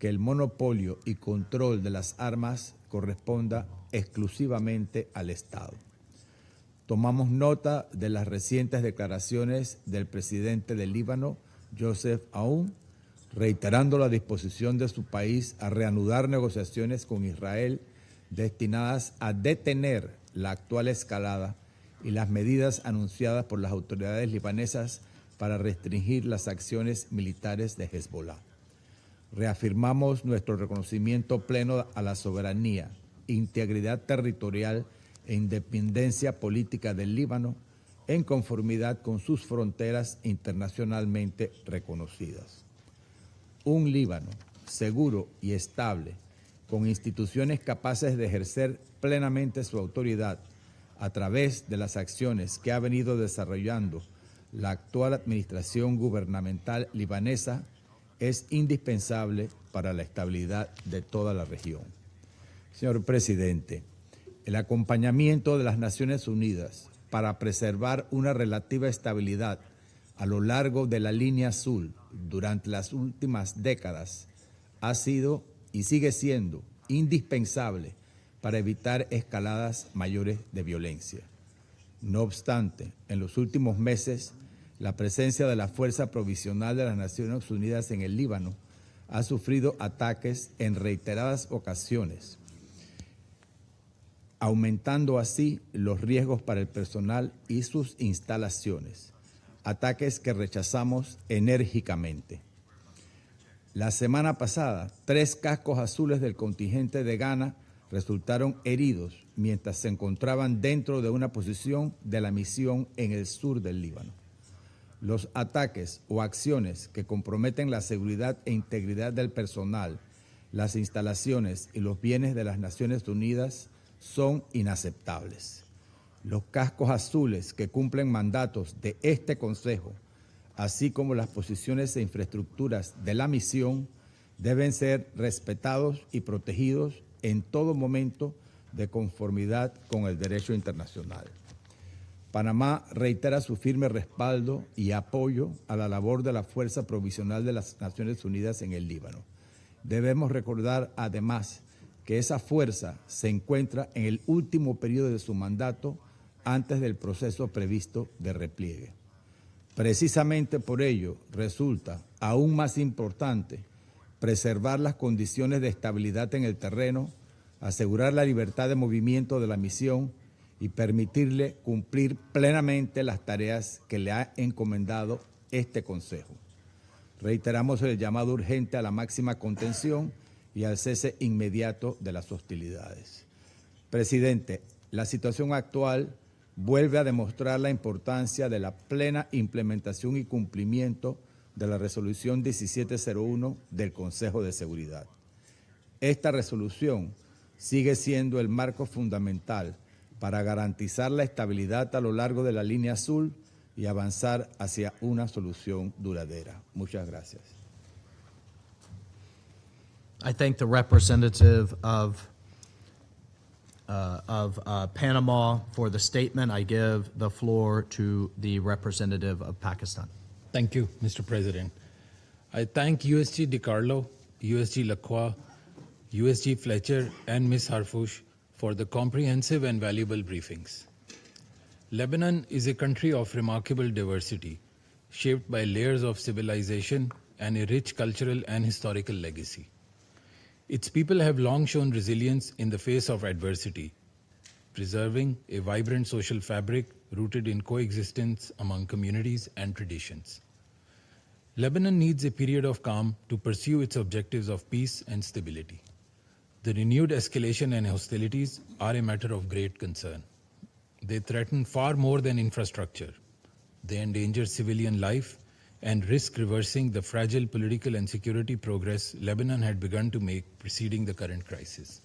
que el monopolio y control de las armas corresponda exclusivamente al Estado. Tomamos nota de las recientes declaraciones del presidente del Líbano, Joseph Aoun, reiterando la disposición de su país a reanudar negociaciones con Israel destinadas a detener la actual escalada y las medidas anunciadas por las autoridades libanesas para restringir las acciones militares de Hezbollah. Reafirmamos nuestro reconocimiento pleno a la soberanía, integridad territorial e independencia política del Líbano en conformidad con sus fronteras internacionalmente reconocidas. Un Líbano seguro y estable, con instituciones capaces de ejercer plenamente su autoridad a través de las acciones que ha venido desarrollando la actual administración gubernamental libanesa, es indispensable para la estabilidad de toda la región. Señor presidente, el acompañamiento de las Naciones Unidas para preservar una relativa estabilidad a lo largo de la línea azul durante las últimas décadas ha sido y sigue siendo indispensable para evitar escaladas mayores de violencia. No obstante, en los últimos meses, la presencia de la Fuerza Provisional de las Naciones Unidas en el Líbano ha sufrido ataques en reiteradas ocasiones, aumentando así los riesgos para el personal y sus instalaciones, ataques que rechazamos enérgicamente. La semana pasada, 3 cascos azules del contingente de Ghana resultaron heridos mientras se encontraban dentro de una posición de la misión en el sur del Líbano. Los ataques o acciones que comprometen la seguridad e integridad del personal, las instalaciones y los bienes de las Naciones Unidas son inaceptables. Los cascos azules que cumplen mandatos de este Consejo, así como las posiciones e infraestructuras de la misión, deben ser respetados y protegidos en todo momento de conformidad con el derecho internacional. Panamá reitera su firme respaldo y apoyo a la labor de la Fuerza Provisional de las Naciones Unidas en el Líbano. Debemos recordar además que esa fuerza se encuentra en el último periodo de su mandato antes del proceso previsto de repliegue. Precisamente por ello resulta aún más importante preservar las condiciones de estabilidad en el terreno, asegurar la libertad de movimiento de la misión y permitirle cumplir plenamente las tareas que le ha encomendado este Consejo. Reiteramos el llamado urgente a la máxima contención y al cese inmediato de las hostilidades. Presidente, la situación actual vuelve a demostrar la importancia de la plena implementación y cumplimiento de la resolución 1701 del Consejo de Seguridad. Esta resolución sigue siendo el marco fundamental para garantizar la estabilidad a lo largo de la línea azul y avanzar hacia una solución duradera. Muchas gracias. I thank the representative of Panama for the statement. I give the floor to the representative of Pakistan. Thank you, Mr. President. I thank USG DiCarlo, USG Lacroix, USG Fletcher, and Ms. Harfouch for the comprehensive and valuable briefings. Lebanon is a country of remarkable diversity, shaped by layers of civilization and a rich cultural and historical legacy. Its people have long shown resilience in the face of adversity, preserving a vibrant social fabric rooted in coexistence among communities and traditions. Lebanon needs a period of calm to pursue its objectives of peace and stability. The renewed escalation and hostilities are a matter of great concern. They threaten far more than infrastructure. They endanger civilian life and risk reversing the fragile political and security progress Lebanon had begun to make preceding the current crisis.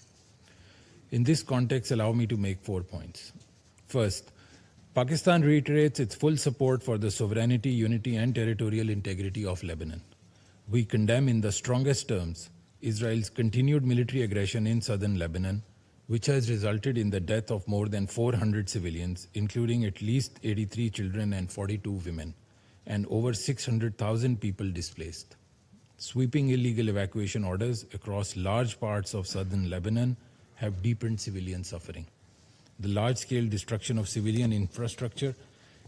In this context, allow me to make 4 points. First, Pakistan reiterates its full support for the sovereignty, unity, and territorial integrity of Lebanon. We condemn in the strongest terms Israel's continued military aggression in southern Lebanon, which has resulted in the death of more than 400 civilians, including at least 83 children and 42 women, and over 600,000 people displaced. Sweeping illegal evacuation orders across large parts of southern Lebanon have deepened civilian suffering. The large-scale destruction of civilian infrastructure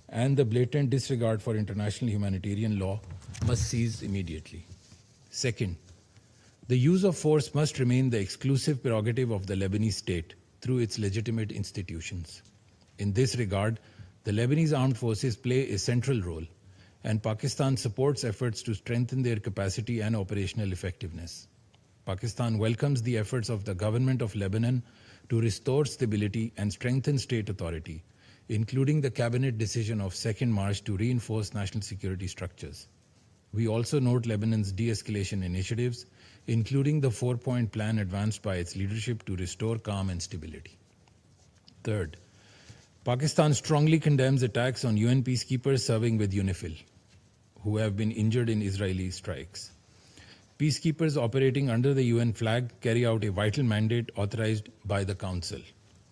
and the blatant disregard for international humanitarian law must cease immediately. Second, the use of force must remain the exclusive prerogative of the Lebanese state through its legitimate institutions. In this regard, the Lebanese armed forces play a central role, and Pakistan supports efforts to strengthen their capacity and operational effectiveness. Pakistan welcomes the efforts of the government of Lebanon to restore stability and strengthen state authority, including the cabinet decision of 2nd March to reinforce national security structures. We also note Lebanon's de-escalation initiatives, including the 4-point plan advanced by its leadership to restore calm and stability. Third, Pakistan strongly condemns attacks on UN peacekeepers serving with UNIFIL, who have been injured in Israeli strikes. Peacekeepers operating under the UN flag carry out a vital mandate authorized by the Council.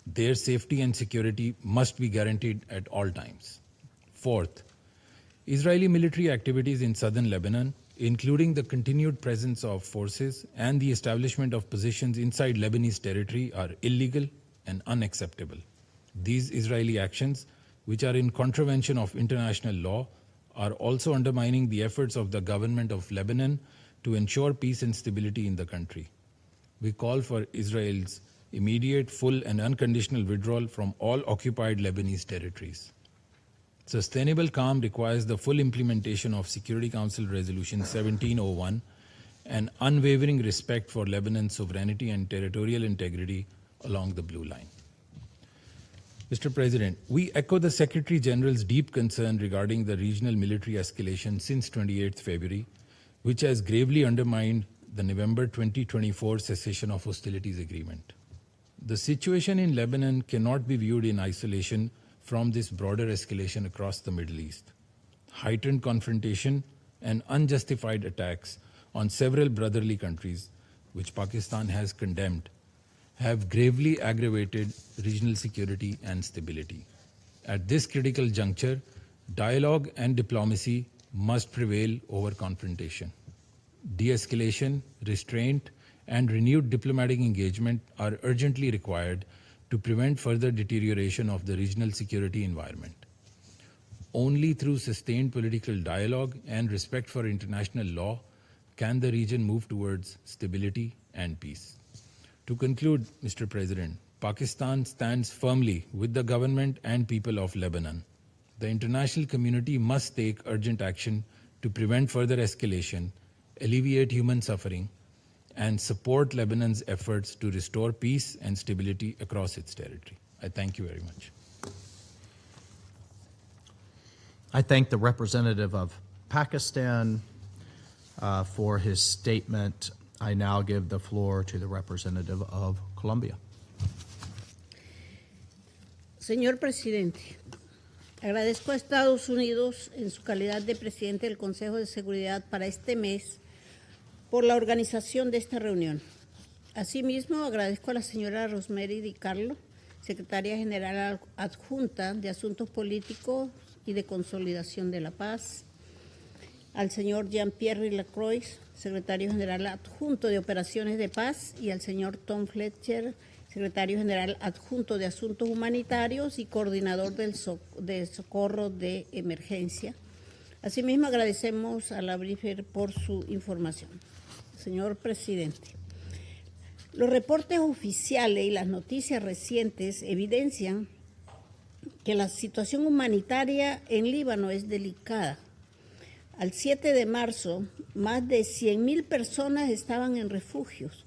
Their safety and security must be guaranteed at all times. Fourth, Israeli military activities in southern Lebanon, including the continued presence of forces and the establishment of positions inside Lebanese territory, are illegal and unacceptable. These Israeli actions, which are in contravention of international law, are also undermining the efforts of the government of Lebanon to ensure peace and stability in the country. We call for Israel's immediate, full, and unconditional withdrawal from all occupied Lebanese territories. Sustainable calm requires the full implementation of Security Council Resolution 1701 and unwavering respect for Lebanon's sovereignty and territorial integrity along the Blue Line. Mr. President, we echo the Secretary General's deep concern regarding the regional military escalation since 28th February, which has gravely undermined the November 2024 cessation of hostilities agreement. The situation in Lebanon cannot be viewed in isolation from this broader escalation across the Middle East. Heightened confrontation and unjustified attacks on several brotherly countries, which Pakistan has condemned, have gravely aggravated regional security and stability. At this critical juncture, dialogue and diplomacy must prevail over confrontation. De-escalation, restraint, and renewed diplomatic engagement are urgently required to prevent further deterioration of the regional security environment. Only through sustained political dialogue and respect for international law can the region move towards stability and peace. To conclude, Mr. President, Pakistan stands firmly with the government and people of Lebanon. The international community must take urgent action to prevent further escalation, alleviate human suffering, and support Lebanon's efforts to restore peace and stability across its territory. I thank you very much. I thank the representative of Pakistan for his statement. I now give the floor to the representative of Colombia. Señor presidente, agradezco a Estados Unidos en su calidad de presidente del Consejo de Seguridad para este mes por la organización de esta reunión. Asimismo, agradezco a la señora Rosemary DiCarlo, secretaria general adjunta de Asuntos Políticos y de Consolidación de la Paz, al señor Jean-Pierre Lacroix, secretario general adjunto de Operaciones de Paz, y al señor Tom Fletcher, secretario general adjunto de Asuntos Humanitarios y coordinador de Socorro de Emergencia, Asimismo, agradecemos a la briefer por su información. Señor presidente, los reportes oficiales y las noticias recientes evidencian que la situación humanitaria en Líbano es delicada. Al 7 de marzo, más de 100.000 personas estaban en refugios.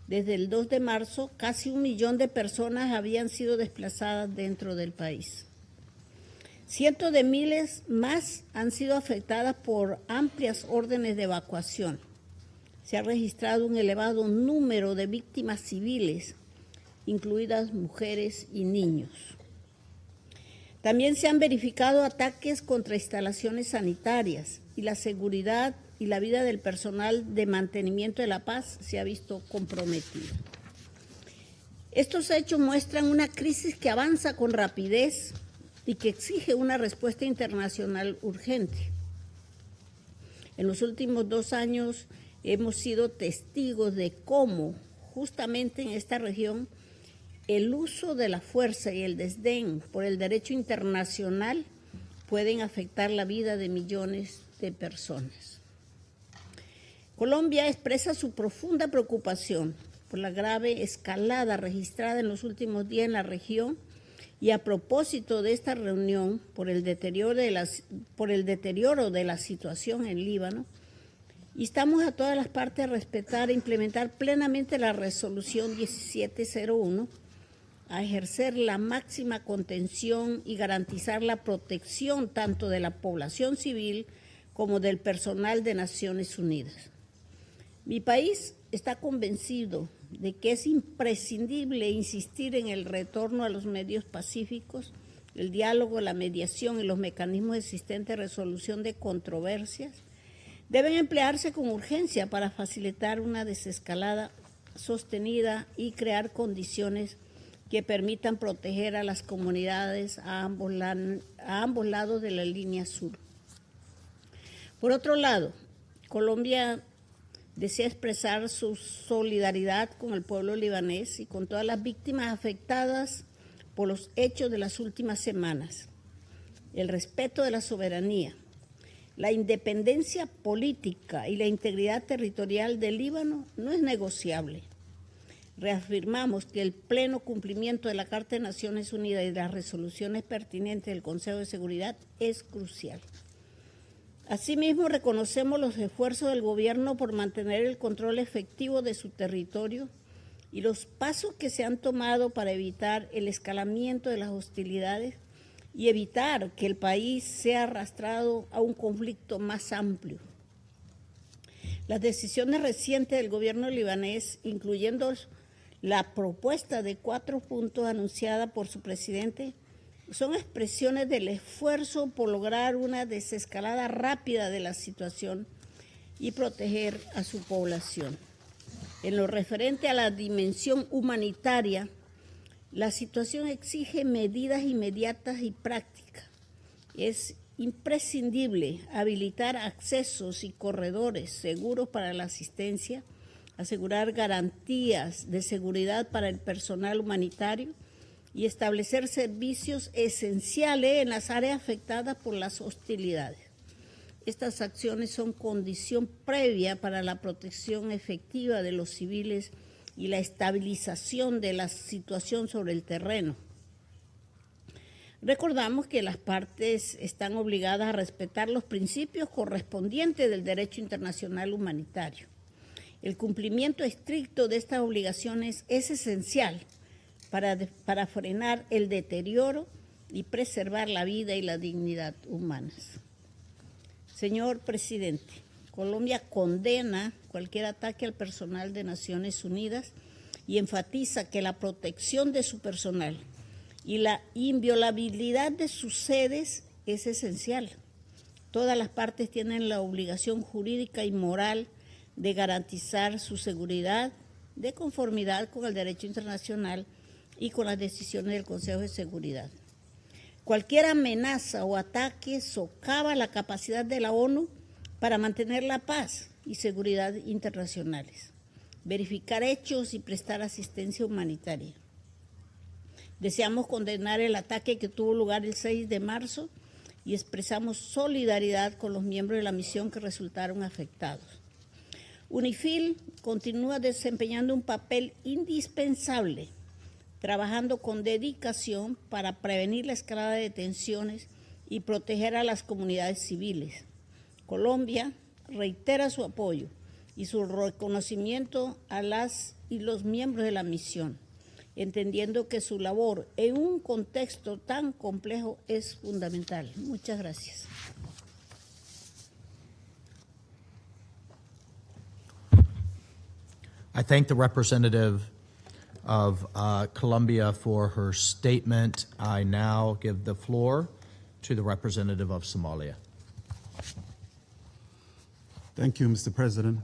Desde el 2 de marzo, casi 1 millón de personas habían sido desplazadas dentro del país. Cientos de miles más han sido afectadas por amplias órdenes de evacuación. Se ha registrado un elevado número de víctimas civiles, incluidas mujeres y niños. También se han verificado ataques contra instalaciones sanitarias y la seguridad y la vida del personal de mantenimiento de la paz se ha visto comprometida. Estos hechos muestran una crisis que avanza con rapidez y que exige una respuesta internacional urgente. En los últimos 2 años hemos sido testigos de cómo, justamente en esta región, el uso de la fuerza y el desdén por el derecho internacional pueden afectar la vida de millones de personas. Colombia expresa su profunda preocupación por la grave escalada registrada en los últimos días en la región y a propósito de esta reunión por el deterioro de la situación en Líbano, instamos a todas las partes a respetar e implementar plenamente la resolución 1701, a ejercer la máxima contención y garantizar la protección tanto de la población civil como del personal de Naciones Unidas. Mi país está convencido de que es imprescindible insistir en el retorno a los medios pacíficos, el diálogo, la mediación y los mecanismos existentes de resolución de controversias deben emplearse con urgencia para facilitar una desescalada sostenida y crear condiciones que permitan proteger a las comunidades a ambos lados de la línea sur. Por otro lado, Colombia desea expresar su solidaridad con el pueblo libanés y con todas las víctimas afectadas por los hechos de las últimas semanas. El respeto de la soberanía, la independencia política y la integridad territorial del Líbano no es negociable. Reafirmamos que el pleno cumplimiento de la Carta de Naciones Unidas y de las resoluciones pertinentes del Consejo de Seguridad es crucial. Asimismo, reconocemos los esfuerzos del gobierno por mantener el control efectivo de su territorio y los pasos que se han tomado para evitar el escalamiento de las hostilidades y evitar que el país sea arrastrado a un conflicto más amplio. Las decisiones recientes del gobierno libanés, incluyendo la propuesta de 4 puntos anunciada por su presidente, son expresiones del esfuerzo por lograr una desescalada rápida de la situación y proteger a su población. En lo referente a la dimensión humanitaria, la situación exige medidas inmediatas y prácticas. Es imprescindible habilitar accesos y corredores seguros para la asistencia, asegurar garantías de seguridad para el personal humanitario y establecer servicios esenciales en las áreas afectadas por las hostilidades. Estas acciones son condición previa para la protección efectiva de los civiles y la estabilización de la situación sobre el terreno. Recordamos que las partes están obligadas a respetar los principios correspondientes del derecho internacional humanitario. El cumplimiento estricto de estas obligaciones es esencial para frenar el deterioro y preservar la vida y la dignidad humanas. Señor presidente, Colombia condena cualquier ataque al personal de Naciones Unidas y enfatiza que la protección de su personal y la inviolabilidad de sus sedes es esencial. Todas las partes tienen la obligación jurídica y moral de garantizar su seguridad de conformidad con el derecho internacional y con las decisiones del Consejo de Seguridad. Cualquier amenaza o ataque socava la capacidad de la ONU para mantener la paz y seguridad internacionales, verificar hechos y prestar asistencia humanitaria. Deseamos condenar el ataque que tuvo lugar el 6 de marzo y expresamos solidaridad con los miembros de la misión que resultaron afectados. UNIFIL continúa desempeñando un papel indispensable, trabajando con dedicación para prevenir la escalada de tensiones y proteger a las comunidades civiles. Colombia reitera su apoyo y su reconocimiento a las y los miembros de la misión, entendiendo que su labor en un contexto tan complejo es fundamental. Muchas gracias. I thank the representative of Colombia for her statement. I now give the floor to the representative of Somalia. Thank you, Mr. President.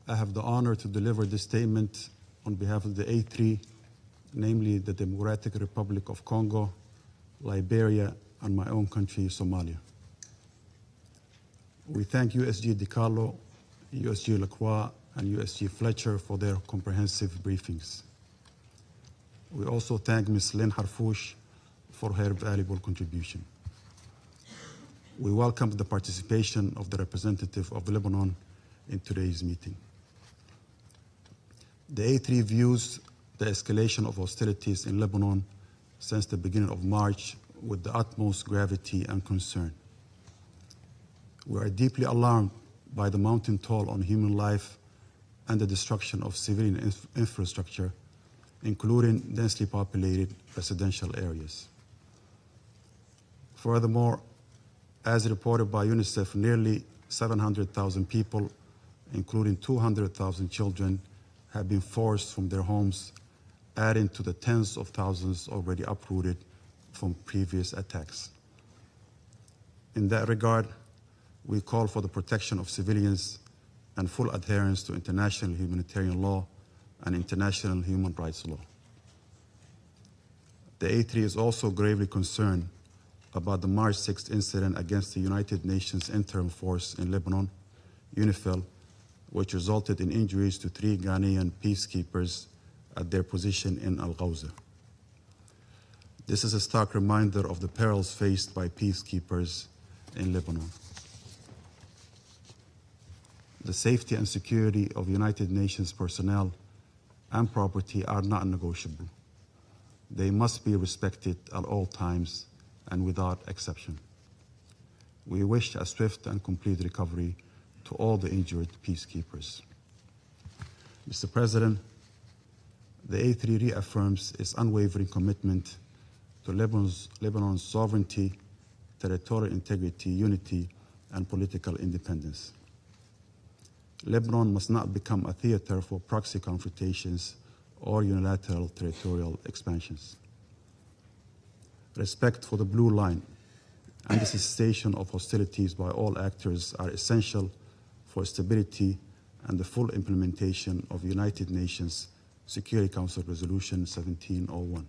I have the honor to deliver this statement on behalf of the A3, namely the Democratic Republic of Congo, Liberia, and my own country, Somalia. We thank USG DiCarlo, USG Lacroix, and USG Fletcher for their comprehensive briefings. We also thank Ms. Lynn Harfouch for her valuable contribution. We welcome the participation of the representative of Lebanon in today's meeting. The A3 views the escalation of hostilities in Lebanon since the beginning of March with the utmost gravity and concern. We are deeply alarmed by the mounting toll on human life and the destruction of civilian infrastructure, including densely populated residential areas. Furthermore, as reported by UNICEF, nearly 700,000 people, including 200,000 children, have been forced from their homes, adding to the tens of thousands already uprooted from previous attacks. In that regard, we call for the protection of civilians and full adherence to international humanitarian law and international human rights law. The A3 is also gravely concerned about the March 6th incident against the United Nations Interim Force in Lebanon, UNIFIL, which resulted in injuries to 3 Ghanaian peacekeepers at their position in Al-Ghawza. This is a stark reminder of the perils faced by peacekeepers in Lebanon. The safety and security of United Nations personnel and property are not negotiable. They must be respected at all times and without exception. We wish a swift and complete recovery to all the injured peacekeepers. Mr. President, the A3 reaffirms its unwavering commitment to Lebanon's sovereignty, territorial integrity, unity, and political independence. Lebanon must not become a theater for proxy confrontations or unilateral territorial expansions. Respect for the blue line and the cessation of hostilities by all actors are essential for stability and the full implementation of United Nations Security Council Resolution 1701.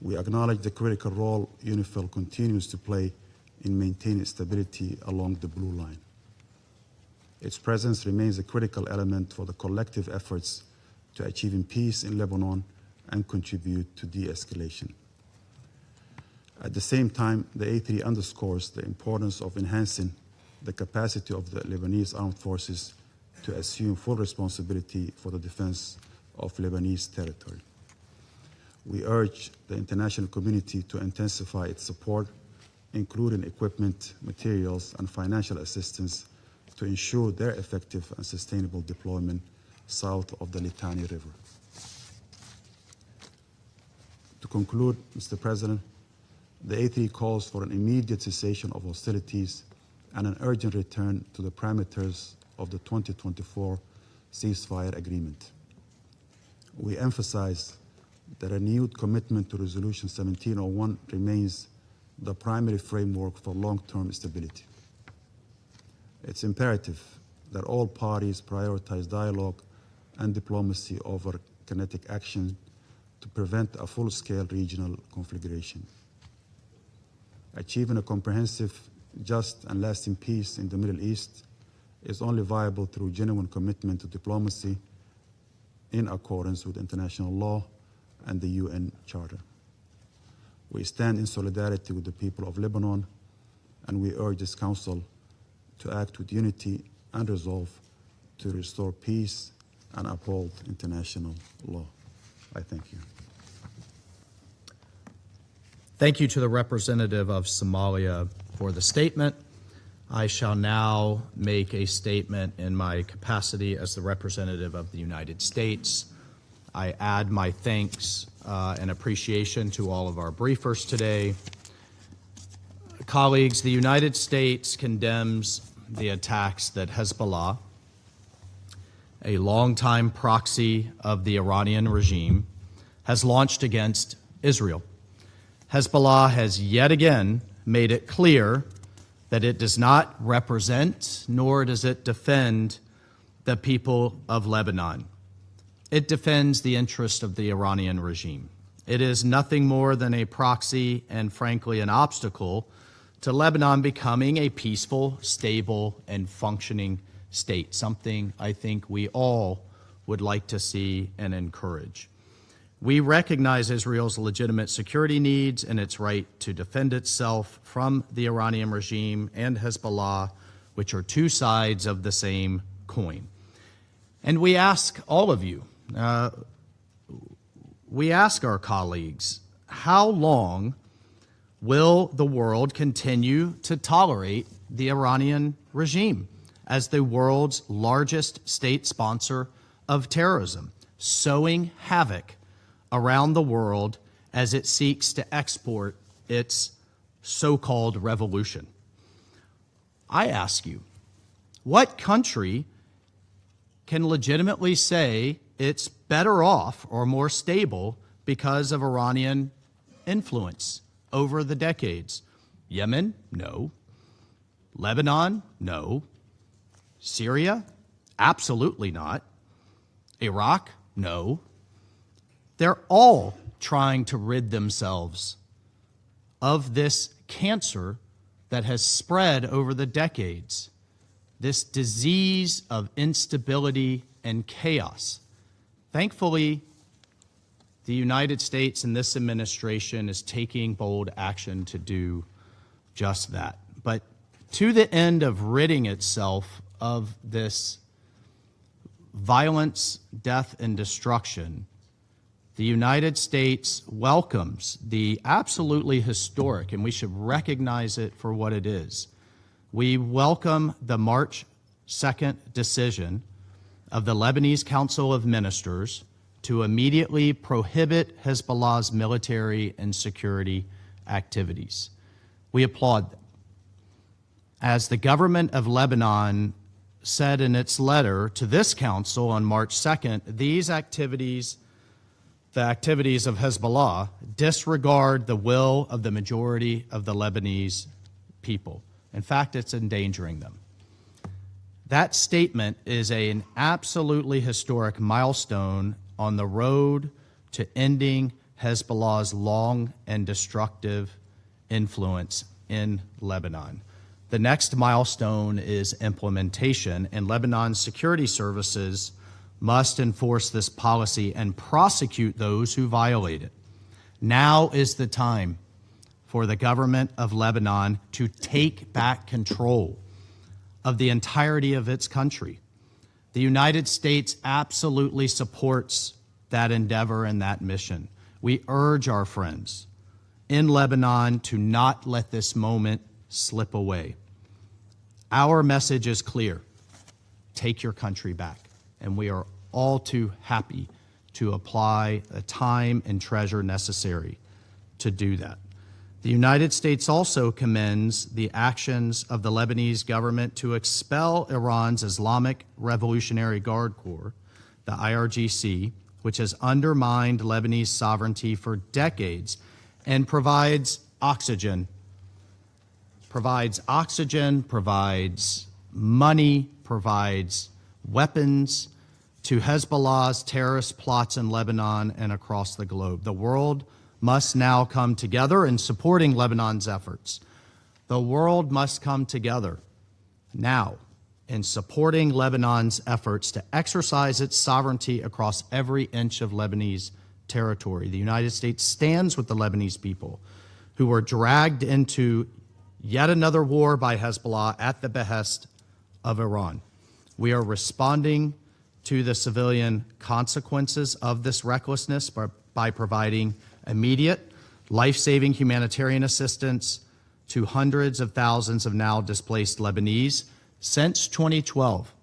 We acknowledge the critical role UNIFIL continues to play in maintaining stability along the blue line. Its presence remains a critical element for the collective efforts to achieving peace in Lebanon and contribute to de-escalation. At the same time, the A3 underscores the importance of enhancing the capacity of the Lebanese armed forces to assume full responsibility for the defense of Lebanese territory. We urge the international community to intensify its support, including equipment, materials, and financial assistance to ensure their effective and sustainable deployment south of the Litani River. To conclude, Mr. President, the A3 calls for an immediate cessation of hostilities and an urgent return to the parameters of the 2024 ceasefire agreement. We emphasize that a renewed commitment to Resolution 1701 remains the primary framework for long-term stability. It's imperative that all parties prioritize dialogue and diplomacy over kinetic action to prevent a full-scale regional conflagration. Achieving a comprehensive, just, and lasting peace in the Middle East is only viable through genuine commitment to diplomacy in accordance with international law and the UN Charter. We stand in solidarity with the people of Lebanon, and we urge this Council to act with unity and resolve to restore peace and uphold international law. I thank you. Thank you to the representative of Somalia for the statement. I shall now make a statement in my capacity as the representative of the United States. I add my thanks and appreciation to all of our briefers today. Colleagues, the United States condemns the attacks that Hezbollah, a longtime proxy of the Iranian regime, has launched against Israel. Hezbollah has yet again made it clear that it does not represent nor does it defend the people of Lebanon. It defends the interest of the Iranian regime. It is nothing more than a proxy and, frankly, an obstacle to Lebanon becoming a peaceful, stable, and functioning state, something I think we all would like to see and encourage. We recognize Israel's legitimate security needs and its right to defend itself from the Iranian regime and Hezbollah, which are two sides of the same coin. And we ask all of you, we ask our colleagues, how long will the world continue to tolerate the Iranian regime as the world's largest state sponsor of terrorism, sowing havoc around the world as it seeks to export its so-called revolution? I ask you, what country can legitimately say it's better off or more stable because of Iranian influence over the decades? Yemen? No. Lebanon? No. Syria? Absolutely not. Iraq? No. They're all trying to rid themselves of this cancer that has spread over the decades, this disease of instability and chaos. Thankfully, the United States and this administration is taking bold action to do just that. But to the end of ridding itself of this violence, death, and destruction, the United States welcomes the absolutely historic, and we should recognize it for what it is. We welcome the March 2nd decision of the Lebanese Council of Ministers to immediately prohibit Hezbollah's military and security activities. We applaud them. As the government of Lebanon said in its letter to this council on March 2nd, these activities, the activities of Hezbollah, disregard the will of the majority of the Lebanese people. In fact, it's endangering them. That statement is an absolutely historic milestone on the road to ending Hezbollah's long and destructive influence in Lebanon. The next milestone is implementation, and Lebanon's security services must enforce this policy and prosecute those who violate it. Now is the time for the government of Lebanon to take back control of the entirety of its country. The United States absolutely supports that endeavor and that mission. We urge our friends in Lebanon to not let this moment slip away. Our message is clear. Take your country back. And we are all too happy to apply the time and treasure necessary to do that. The United States also commends the actions of the Lebanese government to expel Iran's Islamic Revolutionary Guard Corps, the IRGC, which has undermined Lebanese sovereignty for decades and provides oxygen, provides money, provides weapons to Hezbollah's terrorist plots in Lebanon and across the globe. The world must now come together in supporting Lebanon's efforts. The world must come together now in supporting Lebanon's efforts to exercise its sovereignty across every inch of Lebanese territory. The United States stands with the Lebanese people who were dragged into yet another war by Hezbollah at the behest of Iran. We are responding to the civilian consequences of this recklessness by providing immediate, life-saving humanitarian assistance to hundreds of thousands of now displaced Lebanese. Since 2012,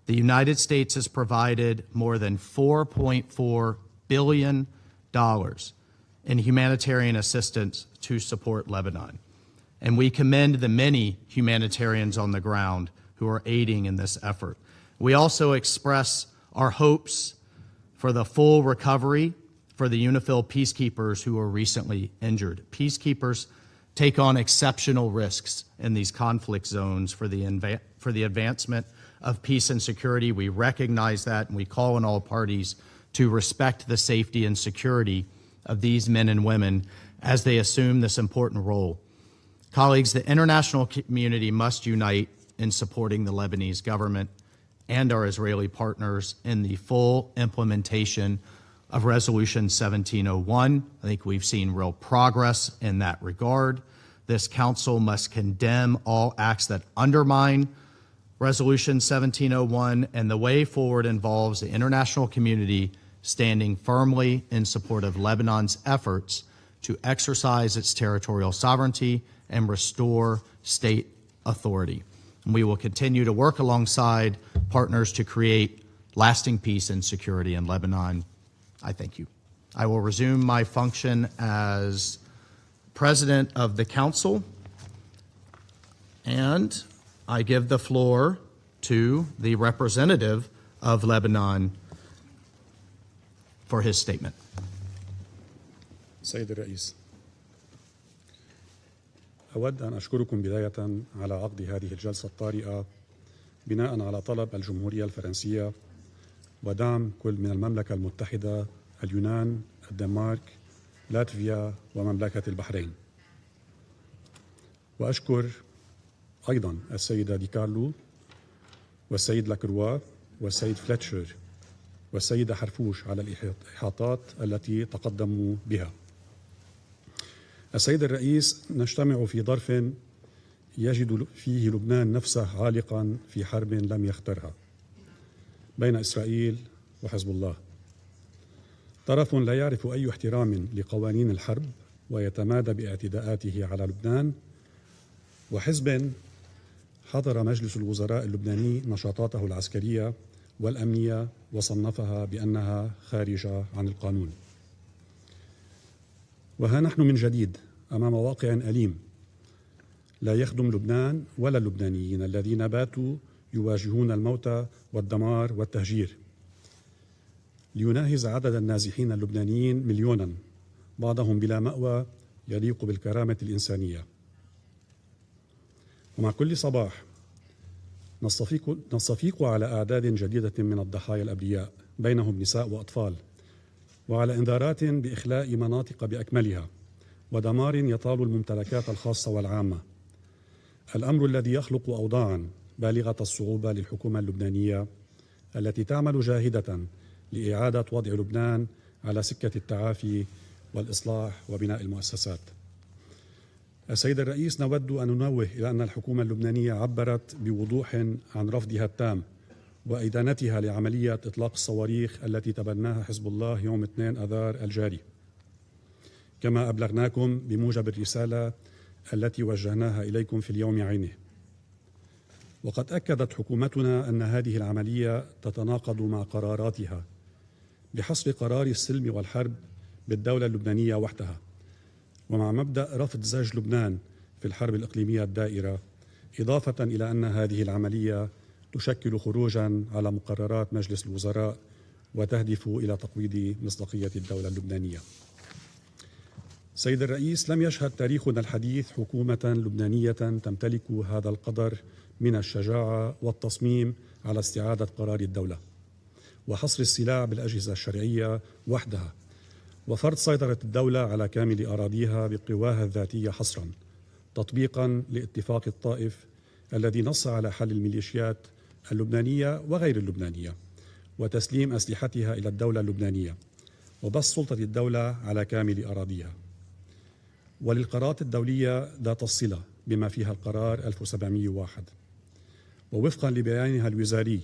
the United States has provided more than $4.4 billion in humanitarian assistance to support Lebanon. And we commend the many humanitarians on the ground who are aiding in this effort. We also express our hopes for the full recovery for the UNIFIL peacekeepers who were recently injured. Peacekeepers take on exceptional risks in these conflict zones for the advancement of peace and security. We recognize that, and we call on all parties to respect the safety and security of these men and women as they assume this important role. Colleagues, the international community must unite in supporting the Lebanese government and our Israeli partners in the full implementation of Resolution 1701. I think we've seen real progress in that regard. This Council must condemn all acts that undermine Resolution 1701, and the way forward involves the international community standing firmly in support of Lebanon's efforts to exercise its territorial sovereignty and restore state authority. And we will continue to work alongside partners to create lasting peace and security in Lebanon. I thank you. I will resume my function as President of the Council, and I give the floor to the representative of Lebanon for his statement. سيد الرئيس، أود أن أشكركم بداية على عقد هذه الجلسة الطارئة بناء على طلب الجمهورية الفرنسية ودعم كل من المملكة المتحدة، اليونان، الدنمارك، لاتفيا ومملكة البحرين. وأشكر أيضا السيدة دي كارلو والسيد لاكروا والسيد فليتشر والسيدة حرفوش على الإحاطات التي تقدموا بها. السيد الرئيس، نجتمع في ظرف يجد فيه لبنان نفسه عالقا في حرب لم يخترها بين إسرائيل وحزب الله، طرف لا يعرف أي احترام لقوانين الحرب ويتمادى باعتداءاته على لبنان، وحزب حظر مجلس الوزراء اللبناني نشاطاته العسكرية والأمنية وصنفها بأنها خارجة عن القانون. وها نحن من جديد أمام واقع أليم لا يخدم لبنان ولا اللبنانيين الذين باتوا يواجهون الموت والدمار والتهجير. ليناهز عدد النازحين اللبنانيين مليونا، بعضهم بلا مأوى يليق بالكرامة الإنسانية. ومع كل صباح نصفيق على أعداد جديدة من الضحايا الأبرياء، بينهم نساء وأطفال، وعلى إنذارات بإخلاء مناطق بأكملها ودمار يطال الممتلكات الخاصة والعامة. الأمر الذي يخلق أوضاعا بالغة الصعوبة للحكومة اللبنانية التي تعمل جاهدة لإعادة وضع لبنان على سكة التعافي والإصلاح وبناء المؤسسات. السيد الرئيس، نود أن ننوه إلى أن الحكومة اللبنانية عبرت بوضوح عن رفضها التام وإدانتها لعملية إطلاق الصواريخ التي تبناها حزب الله يوم 2 آذار الجاري، كما أبلغناكم بموجب الرسالة التي وجهناها إليكم في اليوم عينه. وقد أكدت حكومتنا أن هذه العملية تتناقض مع قراراتها بحصر قرار السلم والحرب بالدولة اللبنانية وحدها، ومع مبدأ رفض زج لبنان في الحرب الإقليمية الدائرة، إضافة إلى أن هذه العملية تشكل خروجا على مقررات مجلس الوزراء وتهدف إلى تقويض مصداقية الدولة اللبنانية. سيد الرئيس، لم يشهد تاريخنا الحديث حكومة لبنانية تمتلك هذا القدر من الشجاعة والتصميم على استعادة قرار الدولة وحصر السلاح بالأجهزة الشرعية وحدها، وفرض سيطرة الدولة على كامل أراضيها بقواها الذاتية حصرا، تطبيقا لاتفاق الطائف الذي نص على حل الميليشيات اللبنانية وغير اللبنانية وتسليم أسلحتها إلى الدولة اللبنانية، وبسط سلطة الدولة على كامل أراضيها، وللقرارات الدولية ذات الصلة بما فيها القرار 1701، ووفقا لبيانها الوزاري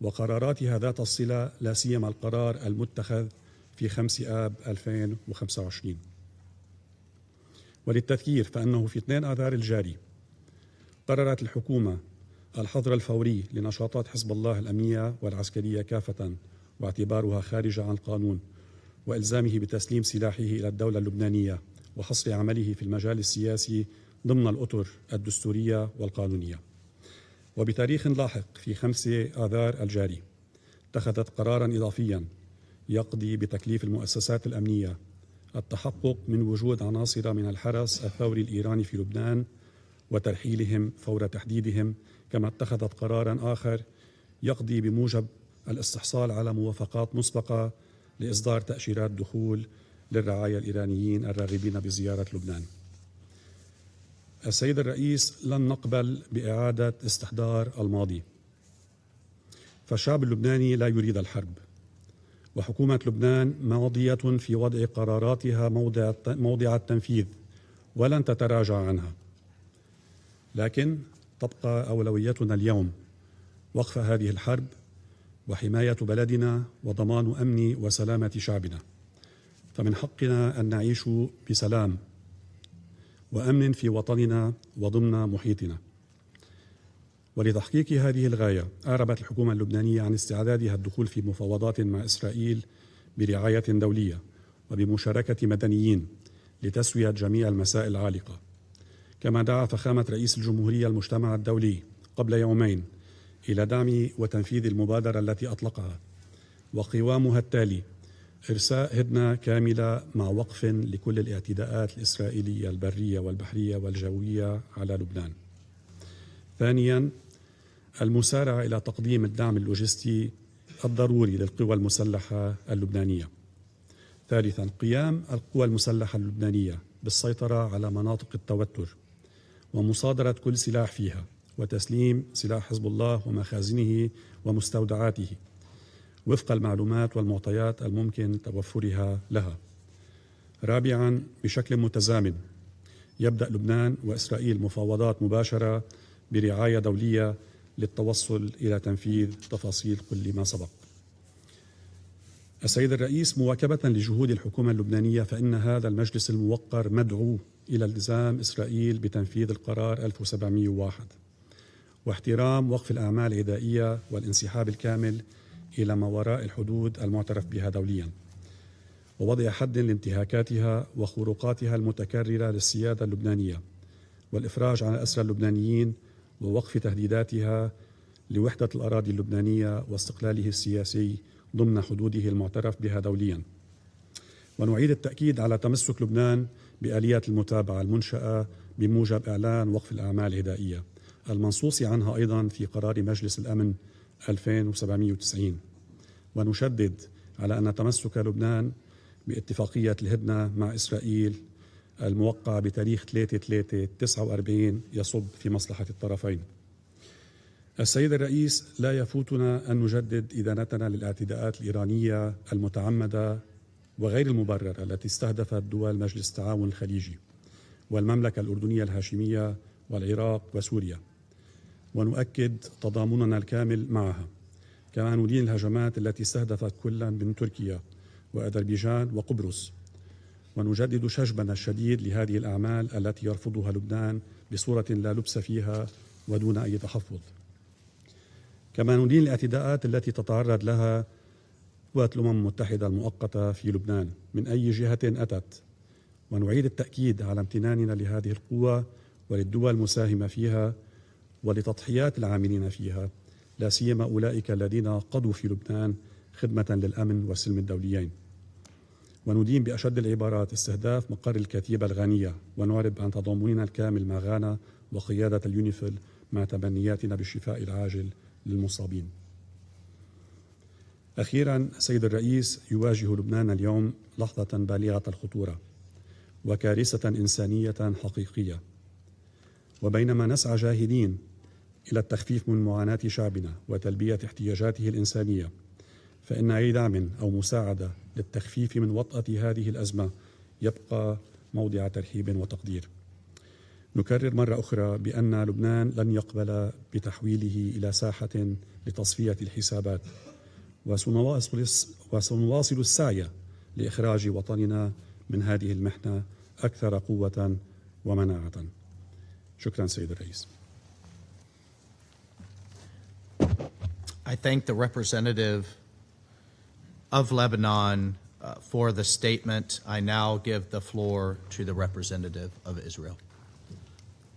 وقراراتها ذات الصلة لا سيما القرار المتخذ في 5 آب 2025. وللتذكير فإنه في 2 آذار الجاري قررت الحكومة الحظر الفوري لنشاطات حزب الله الأمنية والعسكرية كافة واعتبارها خارجة عن القانون، وإلزامه بتسليم سلاحه إلى الدولة اللبنانية وحصر عمله في المجال السياسي ضمن الأطر الدستورية والقانونية. وبتاريخ لاحق في 5 آذار الجاري اتخذت قرارا إضافيا يقضي بتكليف المؤسسات الأمنية التحقق من وجود عناصر من الحرس الثوري الإيراني في لبنان وترحيلهم فور تحديدهم، كما اتخذت قرارا آخر يقضي بموجب الاستحصال على موافقات مسبقة لإصدار تأشيرات دخول للرعايا الإيرانيين الراغبين بزيارة لبنان. السيد الرئيس، لن نقبل بإعادة استحضار الماضي، فالشعب اللبناني لا يريد الحرب، وحكومة لبنان ماضية في وضع قراراتها موضع التنفيذ ولن تتراجع عنها، لكن تبقى أولويتنا اليوم وقف هذه الحرب وحماية بلدنا وضمان أمن وسلامة شعبنا، فمن حقنا أن نعيش بسلام وأمن في وطننا وضمن محيطنا. ولتحقيق هذه الغاية أعربت الحكومة اللبنانية عن استعدادها الدخول في مفاوضات مع إسرائيل برعاية دولية وبمشاركة مدنيين لتسوية جميع المسائل العالقة. كما دعا فخامة رئيس الجمهورية المجتمع الدولي قبل يومين إلى دعم وتنفيذ المبادرة التي أطلقها، وقوامها التالي إرساء هدنة كاملة مع وقف لكل الاعتداءات الإسرائيلية البرية والبحرية والجوية على لبنان. ثانياً، المسارعة إلى تقديم الدعم اللوجستي الضروري للقوى المسلحة اللبنانية. ثالثاً، قيام القوى المسلحة اللبنانية بالسيطرة على مناطق التوتر ومصادرة كل سلاح فيها، وتسليم سلاح حزب الله ومخازنه ومستودعاته وفق المعلومات والمعطيات الممكن توفرها لها. رابعاً، بشكل متزامن يبدأ لبنان وإسرائيل مفاوضات مباشرة برعاية دولية للتوصل إلى تنفيذ تفاصيل كل ما سبق. السيد الرئيس، مواكبة لجهود الحكومة اللبنانية، فإن هذا المجلس الموقر مدعو إلى التزام إسرائيل بتنفيذ القرار 1701 واحترام وقف الأعمال العدائية والانسحاب الكامل إلى ما وراء الحدود المعترف بها دوليا، ووضع حد لانتهاكاتها وخروقاتها المتكررة للسيادة اللبنانية، والإفراج عن الأسرى اللبنانيين ووقف تهديداتها لوحدة الأراضي اللبنانية واستقلاله السياسي ضمن حدوده المعترف بها دوليا. ونعيد التأكيد على تمسك لبنان بآليات المتابعة المنشأة بموجب إعلان وقف الأعمال العدائية المنصوص عنها أيضا في قرار مجلس الأمن 2790. ونشدد على أن تمسك لبنان باتفاقية الهدنة مع إسرائيل الموقع بتاريخ 3/3/49 يصب في مصلحة الطرفين. السيد الرئيس، لا يفوتنا أن نجدد إدانتنا للاعتداءات الإيرانية المتعمدة وغير المبررة التي استهدفت دول مجلس التعاون الخليجي والمملكة الأردنية الهاشمية والعراق وسوريا، ونؤكد تضامننا الكامل معها. كما ندين الهجمات التي استهدفت كلا من تركيا وأذربيجان وقبرص، ونجدد شجبنا الشديد لهذه الأعمال التي يرفضها لبنان بصورة لا لبس فيها ودون أي تحفظ. كما ندين الاعتداءات التي تتعرض لها قوات الأمم المتحدة المؤقتة في لبنان من أي جهة أتت، ونعيد التأكيد على امتناننا لهذه القوة وللدول المساهمة فيها ولتضحيات العاملين فيها، لا سيما أولئك الذين قضوا في لبنان خدمة للأمن والسلم الدوليين. وندين بأشد العبارات استهداف مقر الكتيبة الغانية، ونعرب عن تضامننا الكامل مع غانا وقيادة اليونيفيل مع تمنياتنا بالشفاء العاجل للمصابين. أخيرا، سيد الرئيس، يواجه لبنان اليوم لحظة بالغة الخطورة وكارثة إنسانية حقيقية، وبينما نسعى جاهدين إلى التخفيف من معاناة شعبنا وتلبية احتياجاته الإنسانية، فإن أي دعم أو مساعدة للتخفيف من وطأة هذه الأزمة يبقى موضع ترحيب وتقدير. نكرر مرة أخرى بأن لبنان لن يقبل بتحويله إلى ساحة لتصفية الحسابات، وسنواصل السعي لإخراج وطننا من هذه المحنة أكثر قوة ومناعة. شكرا سيد الرئيس. I thank the representative of Lebanon for the statement. I now give the floor to the representative of Israel.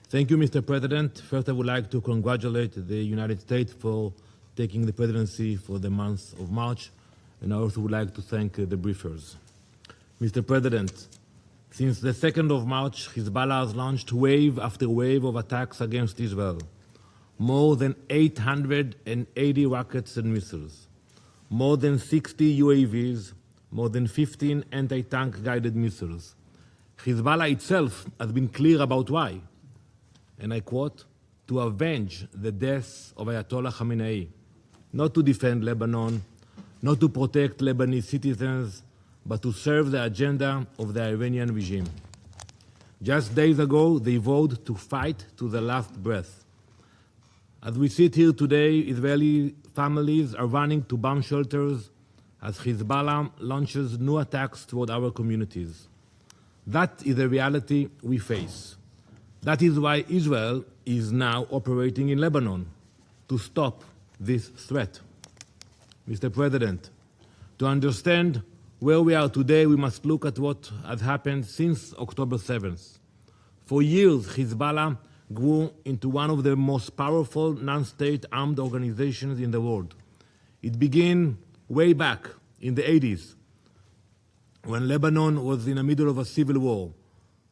Thank you, Mr. President. First, I would like to congratulate the United States for taking the presidency for the month of March, and I also would like to thank the briefers. Mr. President, since the 2nd of March, Hezbollah has launched wave after wave of attacks against Israel. More than 880 rockets and missiles, more than 60 UAVs, more than 15 anti-tank guided missiles. Hezbollah itself has been clear about why, and I quote, to avenge the death of Ayatollah Khamenei, not to defend Lebanon, not to protect Lebanese citizens, but to serve the agenda of the Iranian regime. Just days ago, they vowed to fight to the last breath. As we sit here today, Israeli families are running to bomb shelters as Hezbollah launches new attacks toward our communities. That is the reality we face. That is why Israel is now operating in Lebanon, to stop this threat. Mr. President, to understand where we are today, we must look at what has happened since October 7th. For years, Hezbollah grew into one of the most powerful non-state armed organizations in the world. It began way back in the 80s, when Lebanon was in the middle of a civil war.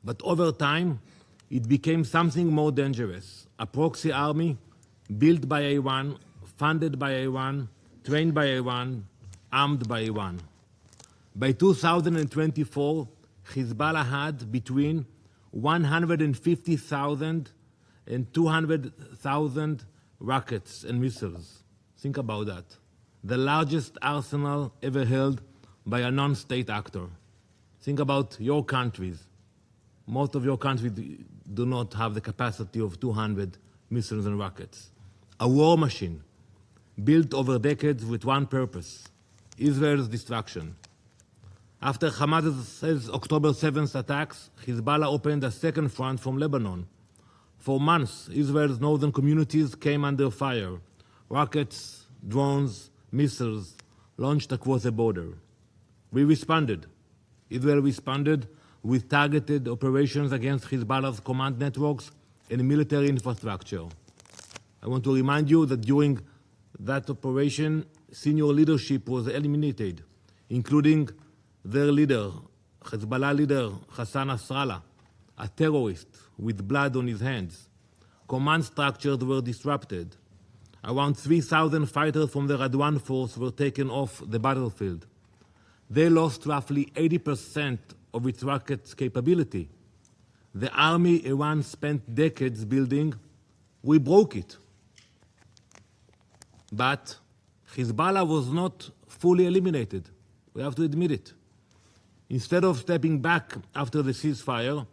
But over time, it became something more dangerous, a proxy army built by Iran, funded by Iran, trained by Iran, armed by Iran. By 2024, Hezbollah had between 150,000 and 200,000 rockets and missiles. Think about that. The largest arsenal ever held by a non-state actor. Think about your countries. Most of your countries do not have the capacity of 200 missiles and rockets. A war machine built over decades with one purpose: Israel's destruction. After Hamas's October 7th attacks, Hezbollah opened a second front from Lebanon. For months, Israel's northern communities came under fire. Rockets, drones, missiles launched across the border. We responded. Israel responded with targeted operations against Hezbollah's command networks and military infrastructure. I want to remind you that during that operation, senior leadership was eliminated, including their leader, Hezbollah leader Hassan Nasrallah, a terrorist with blood on his hands. Command structures were disrupted. Around 3,000 fighters from the Radwan force were taken off the battlefield. They lost roughly 80% of its rockets capability. The army Iran spent decades building, we broke it. But Hezbollah was not fully eliminated. We have to admit it. Instead of stepping back after the ceasefire,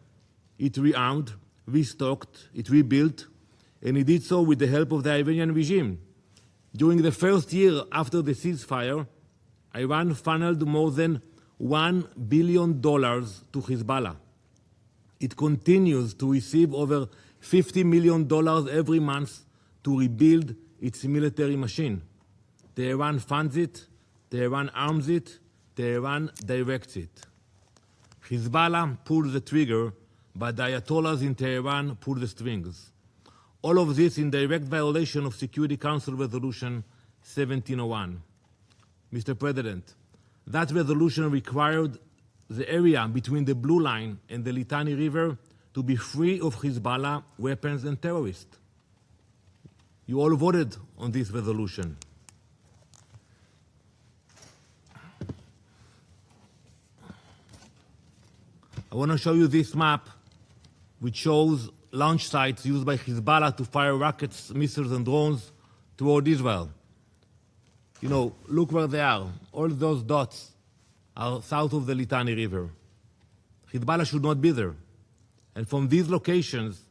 it rearmed, restocked, it rebuilt, and it did so with the help of the Iranian regime. During the first year after the ceasefire, Iran funneled more than $1 billion to Hezbollah. It continues to receive over $50 million every month to rebuild its military machine. Tehran funds it, Tehran arms it, Tehran directs it. Hezbollah pulls the trigger, but the Ayatollahs in Tehran pull the strings. All of this in direct violation of Security Council Resolution 1701. Mr. President, that resolution required the area between the Blue Line and the Litani River to be free of Hezbollah weapons and terrorists. You all voted on this resolution. I want to show you this map, which shows launch sites used by Hezbollah to fire rockets, missiles, and drones toward Israel. You know, look where they are. All those dots are south of the Litani River. Hezbollah should not be there. And from these locations,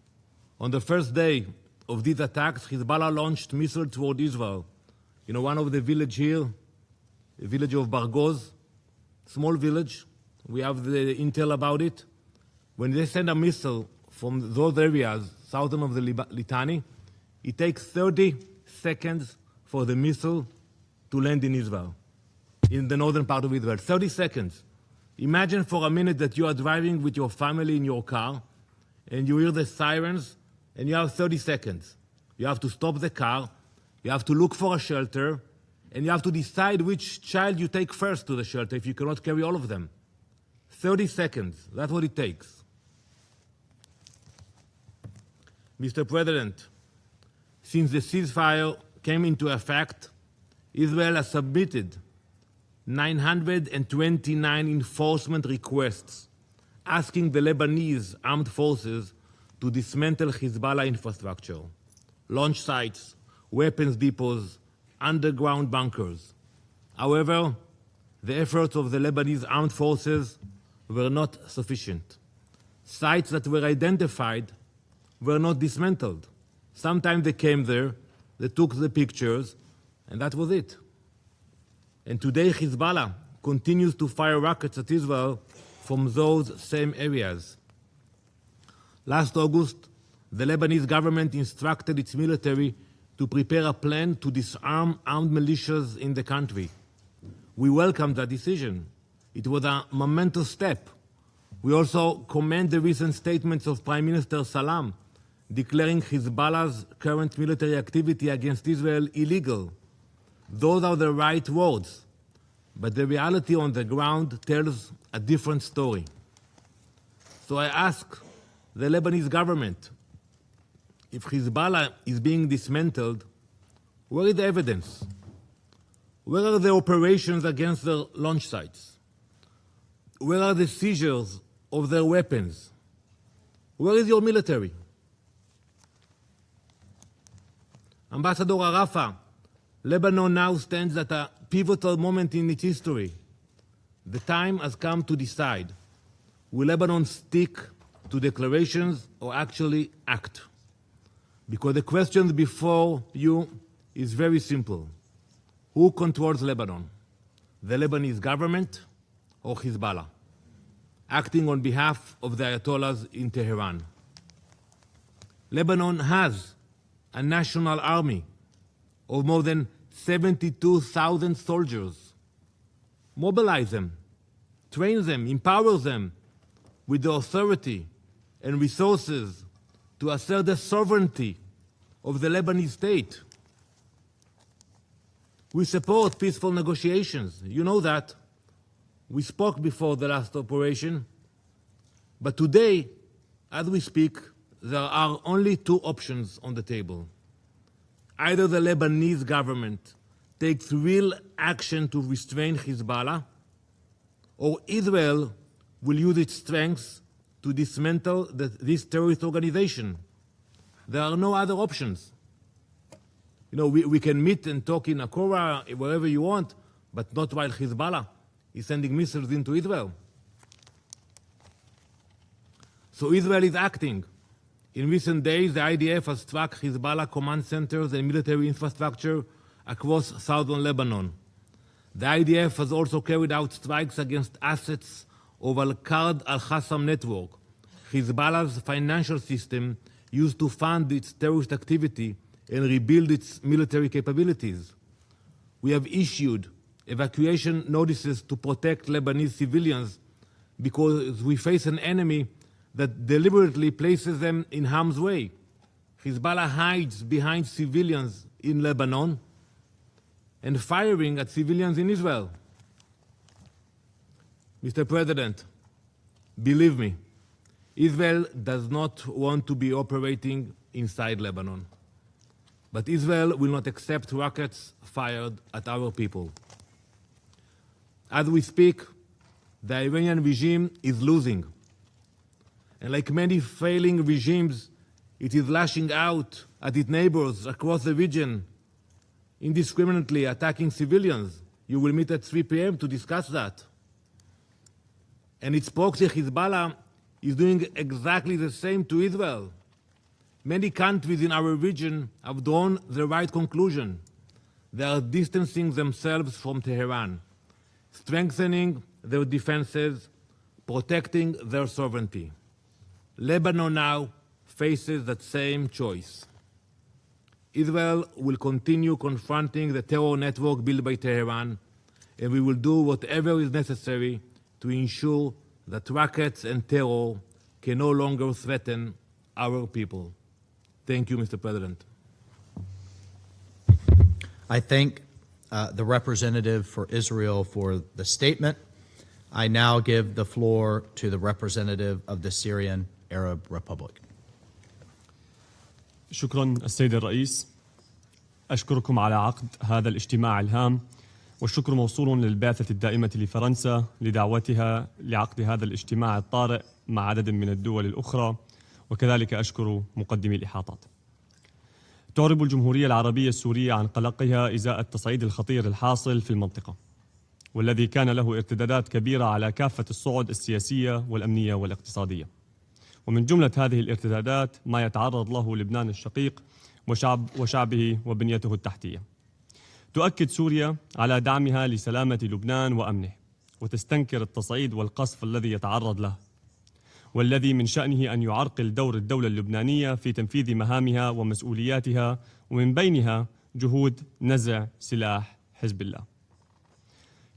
on the first day of these attacks, Hezbollah launched missiles toward Israel. You know, one of the village here, the village of Bargoz, small village. We have the intel about it. When they send a missile from those areas, southern of the Litani, it takes 30 seconds for the missile to land in Israel, in the northern part of Israel. 30 seconds. Imagine for a minute that you are driving with your family in your car, and you hear the sirens, and you have 30 seconds. You have to stop the car, you have to look for a shelter, and you have to decide which child you take first to the shelter if you cannot carry all of them. 30 seconds, that's what it takes. Mr. President, since the ceasefire came into effect, Israel has submitted 929 enforcement requests asking the Lebanese armed forces to dismantle Hezbollah infrastructure, launch sites, weapons depots, underground bunkers. However, the efforts of the Lebanese armed forces were not sufficient. Sites that were identified were not dismantled. Sometimes they came there, they took the pictures, and that was it. And today Hezbollah continues to fire rockets at Israel from those same areas. Last August, the Lebanese government instructed its military to prepare a plan to disarm armed militias in the country. We welcome that decision. It was a momentous step. We also commend the recent statements of Prime Minister Salam declaring Hezbollah's current military activity against Israel illegal. Those are the right words, but the reality on the ground tells a different story. So I ask the Lebanese government, if Hezbollah is being dismantled, where is the evidence? Where are the operations against their launch sites? Where are the seizures of their weapons? Where is your military? Ambassador Arafa, Lebanon now stands at a pivotal moment in its history. The time has come to decide. Will Lebanon stick to declarations or actually act? Because the question before you is very simple. Who controls Lebanon? The Lebanese government or Hezbollah, acting on behalf of the Ayatollahs in Tehran? Lebanon has a national army of more than 72,000 soldiers. Mobilize them, train them, empower them with the authority and resources to assert the sovereignty of the Lebanese state. We support peaceful negotiations. You know that. We spoke before the last operation. But today, as we speak, there are only two options on the table. Either the Lebanese government takes real action to restrain Hezbollah, or Israel will use its strength to dismantle this terrorist organization. There are no other options. You know, we can meet and talk in Akora, wherever you want, but not while Hezbollah is sending missiles into Israel. So Israel is acting. In recent days, the IDF has struck Hezbollah command centers and military infrastructure across southern Lebanon. The IDF has also carried out strikes against assets of Al-Qard al-Qassam network, Hezbollah's financial system used to fund its terrorist activity and rebuild its military capabilities. We have issued evacuation notices to protect Lebanese civilians because we face an enemy that deliberately places them in harm's way. Hezbollah hides behind civilians in Lebanon and firing at civilians in Israel. Mr. President, believe me, Israel does not want to be operating inside Lebanon. But Israel will not accept rockets fired at our people. As we speak, the Iranian regime is losing. And like many failing regimes, it is lashing out at its neighbors across the region indiscriminately attacking civilians. You will meet at 3 p.m. to discuss that. And its proxy Hezbollah is doing exactly the same to Israel. Many countries in our region have drawn the right conclusion. They are distancing themselves from Tehran, strengthening their defenses, protecting their sovereignty. Lebanon now faces that same choice. Israel will continue confronting the terror network built by Tehran, and we will do whatever is necessary to ensure that rockets and terror can no longer threaten our people. Thank you, Mr. President. I thank the representative for Israel for the statement. I now give the floor to the representative of the Syrian Arab Republic. شكرا السيد الرئيس. أشكركم على عقد هذا الاجتماع الهام، والشكر موصول للبعثة الدائمة لفرنسا لدعوتها لعقد هذا الاجتماع الطارئ مع عدد من الدول الأخرى، وكذلك أشكر مقدمي الإحاطات. تعرب الجمهورية العربية السورية عن قلقها إزاء التصعيد الخطير الحاصل في المنطقة، والذي كان له ارتدادات كبيرة على كافة الصعد السياسية والأمنية والاقتصادية. ومن جملة هذه الارتدادات ما يتعرض له لبنان الشقيق وشعبه وبنيته التحتية. تؤكد سوريا على دعمها لسلامة لبنان وأمنه، وتستنكر التصعيد والقصف الذي يتعرض له، والذي من شأنه أن يعرقل دور الدولة اللبنانية في تنفيذ مهامها ومسؤولياتها، ومن بينها جهود نزع سلاح حزب الله.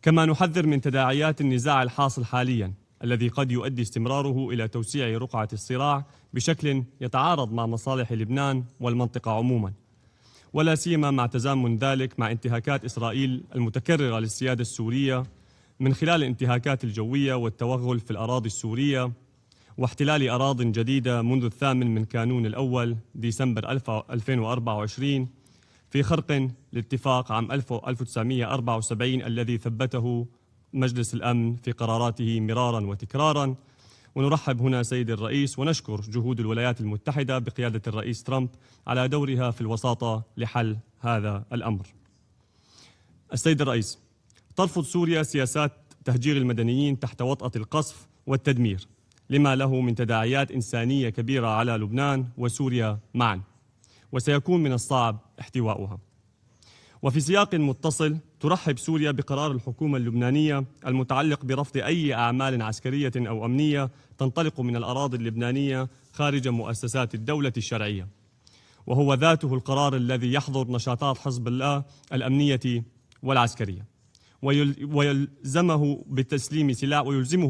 كما نحذر من تداعيات النزاع الحاصل حالياً، الذي قد يؤدي استمراره إلى توسيع رقعة الصراع بشكل يتعارض مع مصالح لبنان والمنطقة عموماً، ولا سيما مع تزامن ذلك مع انتهاكات إسرائيل المتكررة للسيادة السورية من خلال الانتهاكات الجوية والتوغل في الأراضي السورية، واحتلال أراضٍ جديدة منذ 8 كانون الأول ديسمبر 2024 في خرق لاتفاق عام 1974 الذي ثبته مجلس الأمن في قراراته مرارا وتكرارا. ونرحب هنا سيد الرئيس ونشكر جهود الولايات المتحدة بقيادة الرئيس ترامب على دورها في الوساطة لحل هذا الأمر. السيد الرئيس، ترفض سوريا سياسات تهجير المدنيين تحت وطأة القصف والتدمير، لما له من تداعيات إنسانية كبيرة على لبنان وسوريا معا، وسيكون من الصعب احتوائها. وفي سياق متصل ترحب سوريا بقرار الحكومة اللبنانية المتعلق برفض أي أعمال عسكرية أو أمنية تنطلق من الأراضي اللبنانية خارج مؤسسات الدولة الشرعية، وهو ذاته القرار الذي يحظر نشاطات حزب الله الأمنية والعسكرية، ويلزمه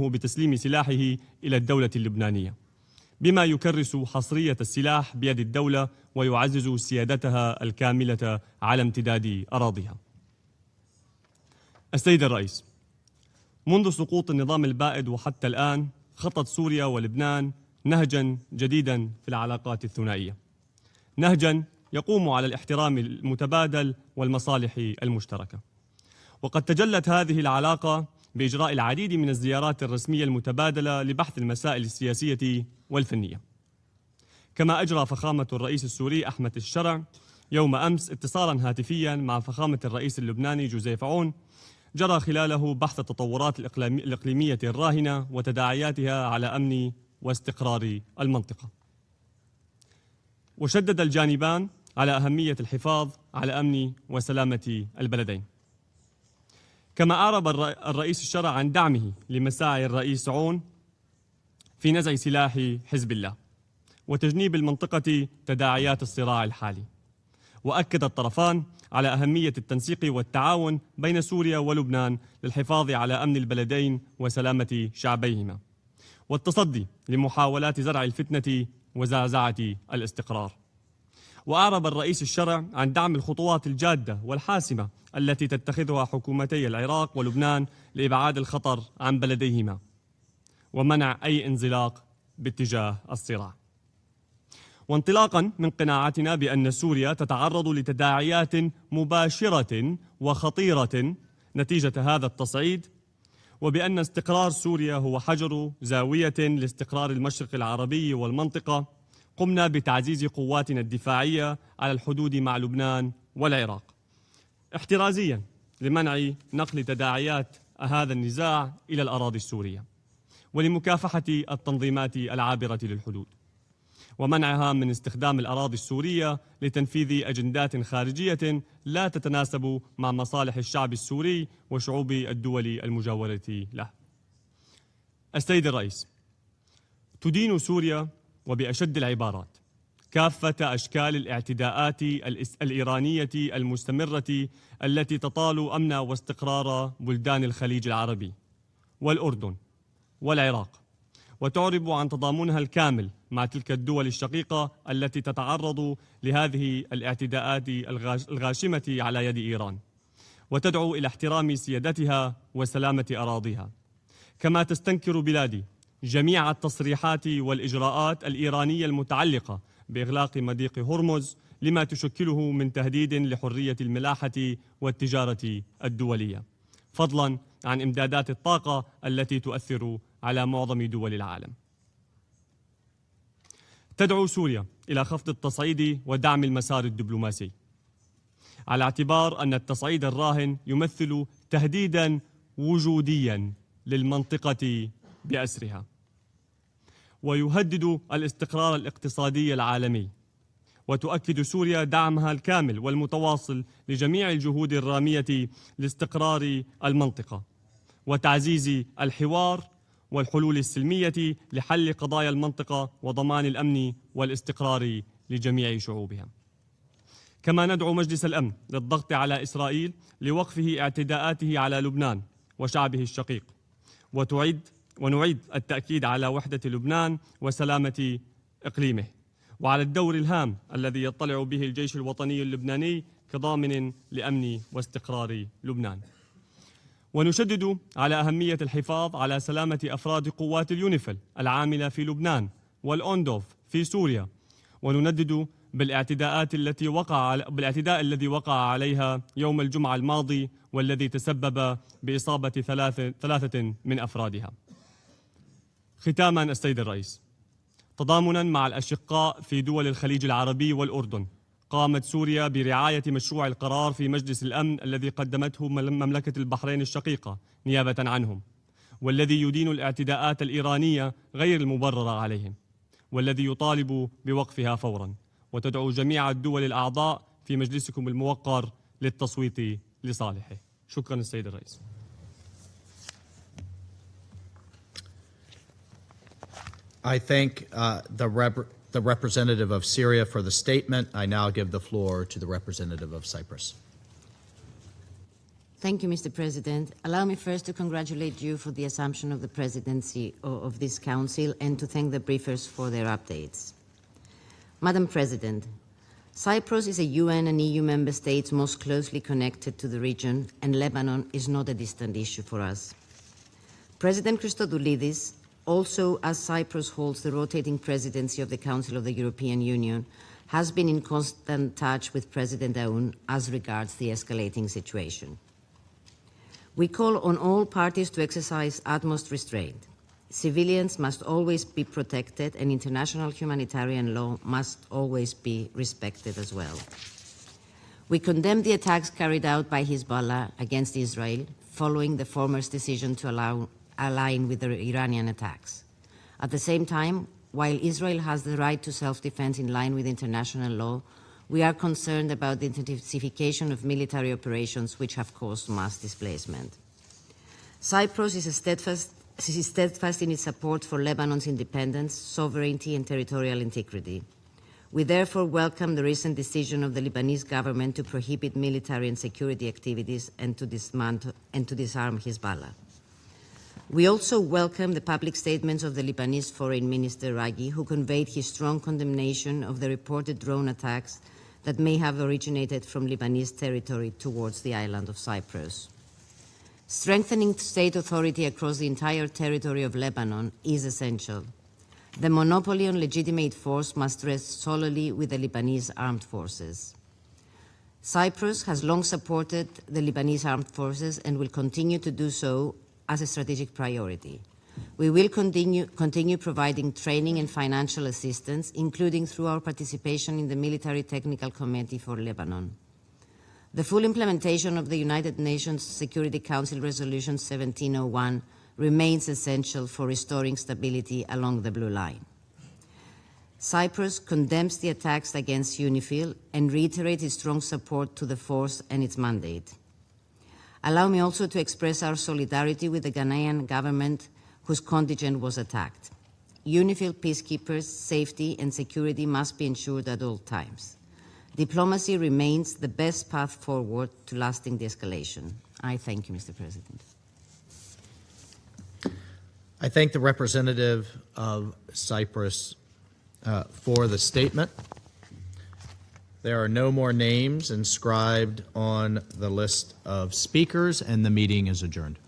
بتسليم سلاحه إلى الدولة اللبنانية، بما يكرس حصرية السلاح بيد الدولة ويعزز سيادتها الكاملة على امتداد أراضيها. السيد الرئيس، منذ سقوط النظام البائد وحتى الآن خطت سوريا ولبنان نهجا جديدا في العلاقات الثنائية، نهجا يقوم على الاحترام المتبادل والمصالح المشتركة. وقد تجلت هذه العلاقة بإجراء العديد من الزيارات الرسمية المتبادلة لبحث المسائل السياسية والفنية. كما أجرى فخامة الرئيس السوري أحمد الشرع يوم أمس اتصالا هاتفيا مع فخامة الرئيس اللبناني جوزيف عون، جرى خلاله بحث التطورات الإقليمية الراهنة وتداعياتها على أمن واستقرار المنطقة. وشدد الجانبان على أهمية الحفاظ على أمن وسلامة البلدين. كما أعرب الرئيس الشرع عن دعمه لمساعي الرئيس عون في نزع سلاح حزب الله وتجنيب المنطقة تداعيات الصراع الحالي. وأكد الطرفان على أهمية التنسيق والتعاون بين سوريا ولبنان للحفاظ على أمن البلدين وسلامة شعبيهما، والتصدي لمحاولات زرع الفتنة وزعزعة الاستقرار. وأعرب الرئيس الشرع عن دعم الخطوات الجادة والحاسمة التي تتخذها حكومتي العراق ولبنان لإبعاد الخطر عن بلديهما ومنع أي انزلاق باتجاه الصراع. وانطلاقا من قناعتنا بأن سوريا تتعرض لتداعيات مباشرة وخطيرة نتيجة هذا التصعيد، وبأن استقرار سوريا هو حجر زاوية لاستقرار المشرق العربي والمنطقة، قمنا بتعزيز قواتنا الدفاعية على الحدود مع لبنان والعراق، احترازيا لمنع نقل تداعيات هذا النزاع إلى الأراضي السورية، ولمكافحة التنظيمات العابرة للحدود، ومنعها من استخدام الأراضي السورية لتنفيذ أجندات خارجية لا تتناسب مع مصالح الشعب السوري وشعوب الدول المجاورة له. السيد الرئيس، تدين سوريا وبأشد العبارات كافة أشكال الاعتداءات الإيرانية المستمرة التي تطال أمن واستقرار بلدان الخليج العربي والأردن والعراق، وتعرب عن تضامنها الكامل مع تلك الدول الشقيقة التي تتعرض لهذه الاعتداءات الغاشمة على يد إيران، وتدعو إلى احترام سيادتها وسلامة أراضيها. كما تستنكر بلادي جميع التصريحات والإجراءات الإيرانية المتعلقة بإغلاق مضيق هرمز لما تشكله من تهديد لحرية الملاحة والتجارة الدولية، فضلا عن إمدادات الطاقة التي تؤثر على معظم دول العالم. تدعو سوريا إلى خفض التصعيد ودعم المسار الدبلوماسي، على اعتبار أن التصعيد الراهن يمثل تهديدا وجوديا للمنطقة بأسرها، ويهدد الاستقرار الاقتصادي العالمي. وتؤكد سوريا دعمها الكامل والمتواصل لجميع الجهود الرامية لاستقرار المنطقة وتعزيز الحوار والحلول السلمية لحل قضايا المنطقة وضمان الأمن والاستقرار لجميع شعوبها. كما ندعو مجلس الأمن للضغط على إسرائيل لوقفه اعتداءاته على لبنان وشعبه الشقيق، ونعيد التأكيد على وحدة لبنان وسلامة إقليمه، وعلى الدور الهام الذي يطلع به الجيش الوطني اللبناني كضامن لأمن واستقرار لبنان. ونشدد على أهمية الحفاظ على سلامة أفراد قوات اليونيفيل العاملة في لبنان والأوندوف في سوريا، ونندد بالاعتداء الذي وقع عليها يوم الجمعة الماضي والذي تسبب بإصابة ثلاثة من أفرادها. ختاما السيد الرئيس، تضامنا مع الأشقاء في دول الخليج العربي والأردن، قامت سوريا برعاية مشروع القرار في مجلس الأمن الذي قدمته مملكة البحرين الشقيقة نيابة عنهم، والذي يدين الاعتداءات الإيرانية غير المبررة عليهم، والذي يطالب بوقفها فورا، وتدعو جميع الدول الأعضاء في مجلسكم الموقر للتصويت لصالحه. شكرا السيد الرئيس. I thank the representative of Syria for the statement. I now give the floor to the representative of Cyprus. Thank you, Mr. President. Allow me first to congratulate you for the assumption of the presidency of this council and to thank the briefers for their updates. Madam President, Cyprus is a UN and EU member state most closely connected to the region, and Lebanon is not a distant issue for us. President Christodoulidis, also as Cyprus holds the rotating presidency of the Council of the European Union, has been in constant touch with President Aoun as regards the escalating situation. We call on all parties to exercise utmost restraint. Civilians must always be protected, and international humanitarian law must always be respected as well. We condemn the attacks carried out by Hezbollah against Israel following the former's decision to align with the Iranian attacks. At the same time, while Israel has the right to self-defense in line with international law, we are concerned about the intensification of military operations which have caused mass displacement. Cyprus is steadfast in its support for Lebanon's independence, sovereignty, and territorial integrity. We therefore welcome the recent decision of the Lebanese government to prohibit military and security activities and to disarm Hezbollah. We also welcome the public statements of the Lebanese Foreign Minister Raghi, who conveyed his strong condemnation of the reported drone attacks that may have originated from Lebanese territory towards the island of Cyprus. Strengthening state authority across the entire territory of Lebanon is essential. The monopoly on legitimate force must rest solely with the Lebanese armed forces. Cyprus has long supported the Lebanese armed forces and will continue to do so as a strategic priority. We will continue providing training and financial assistance, including through our participation in the Military Technical Committee for Lebanon. The full implementation of the United Nations Security Council Resolution 1701 remains essential for restoring stability along the Blue Line. Cyprus condemns the attacks against UNIFIL and reiterates its strong support to the force and its mandate. Allow me also to express our solidarity with the Ghanaian government whose contingent was attacked. UNIFIL peacekeepers' safety and security must be ensured at all times. Diplomacy remains the best path forward to lasting de-escalation. I thank you, Mr. President. I thank the representative of Cyprus for the statement. There are no more names inscribed on the list of speakers, and the meeting is adjourned.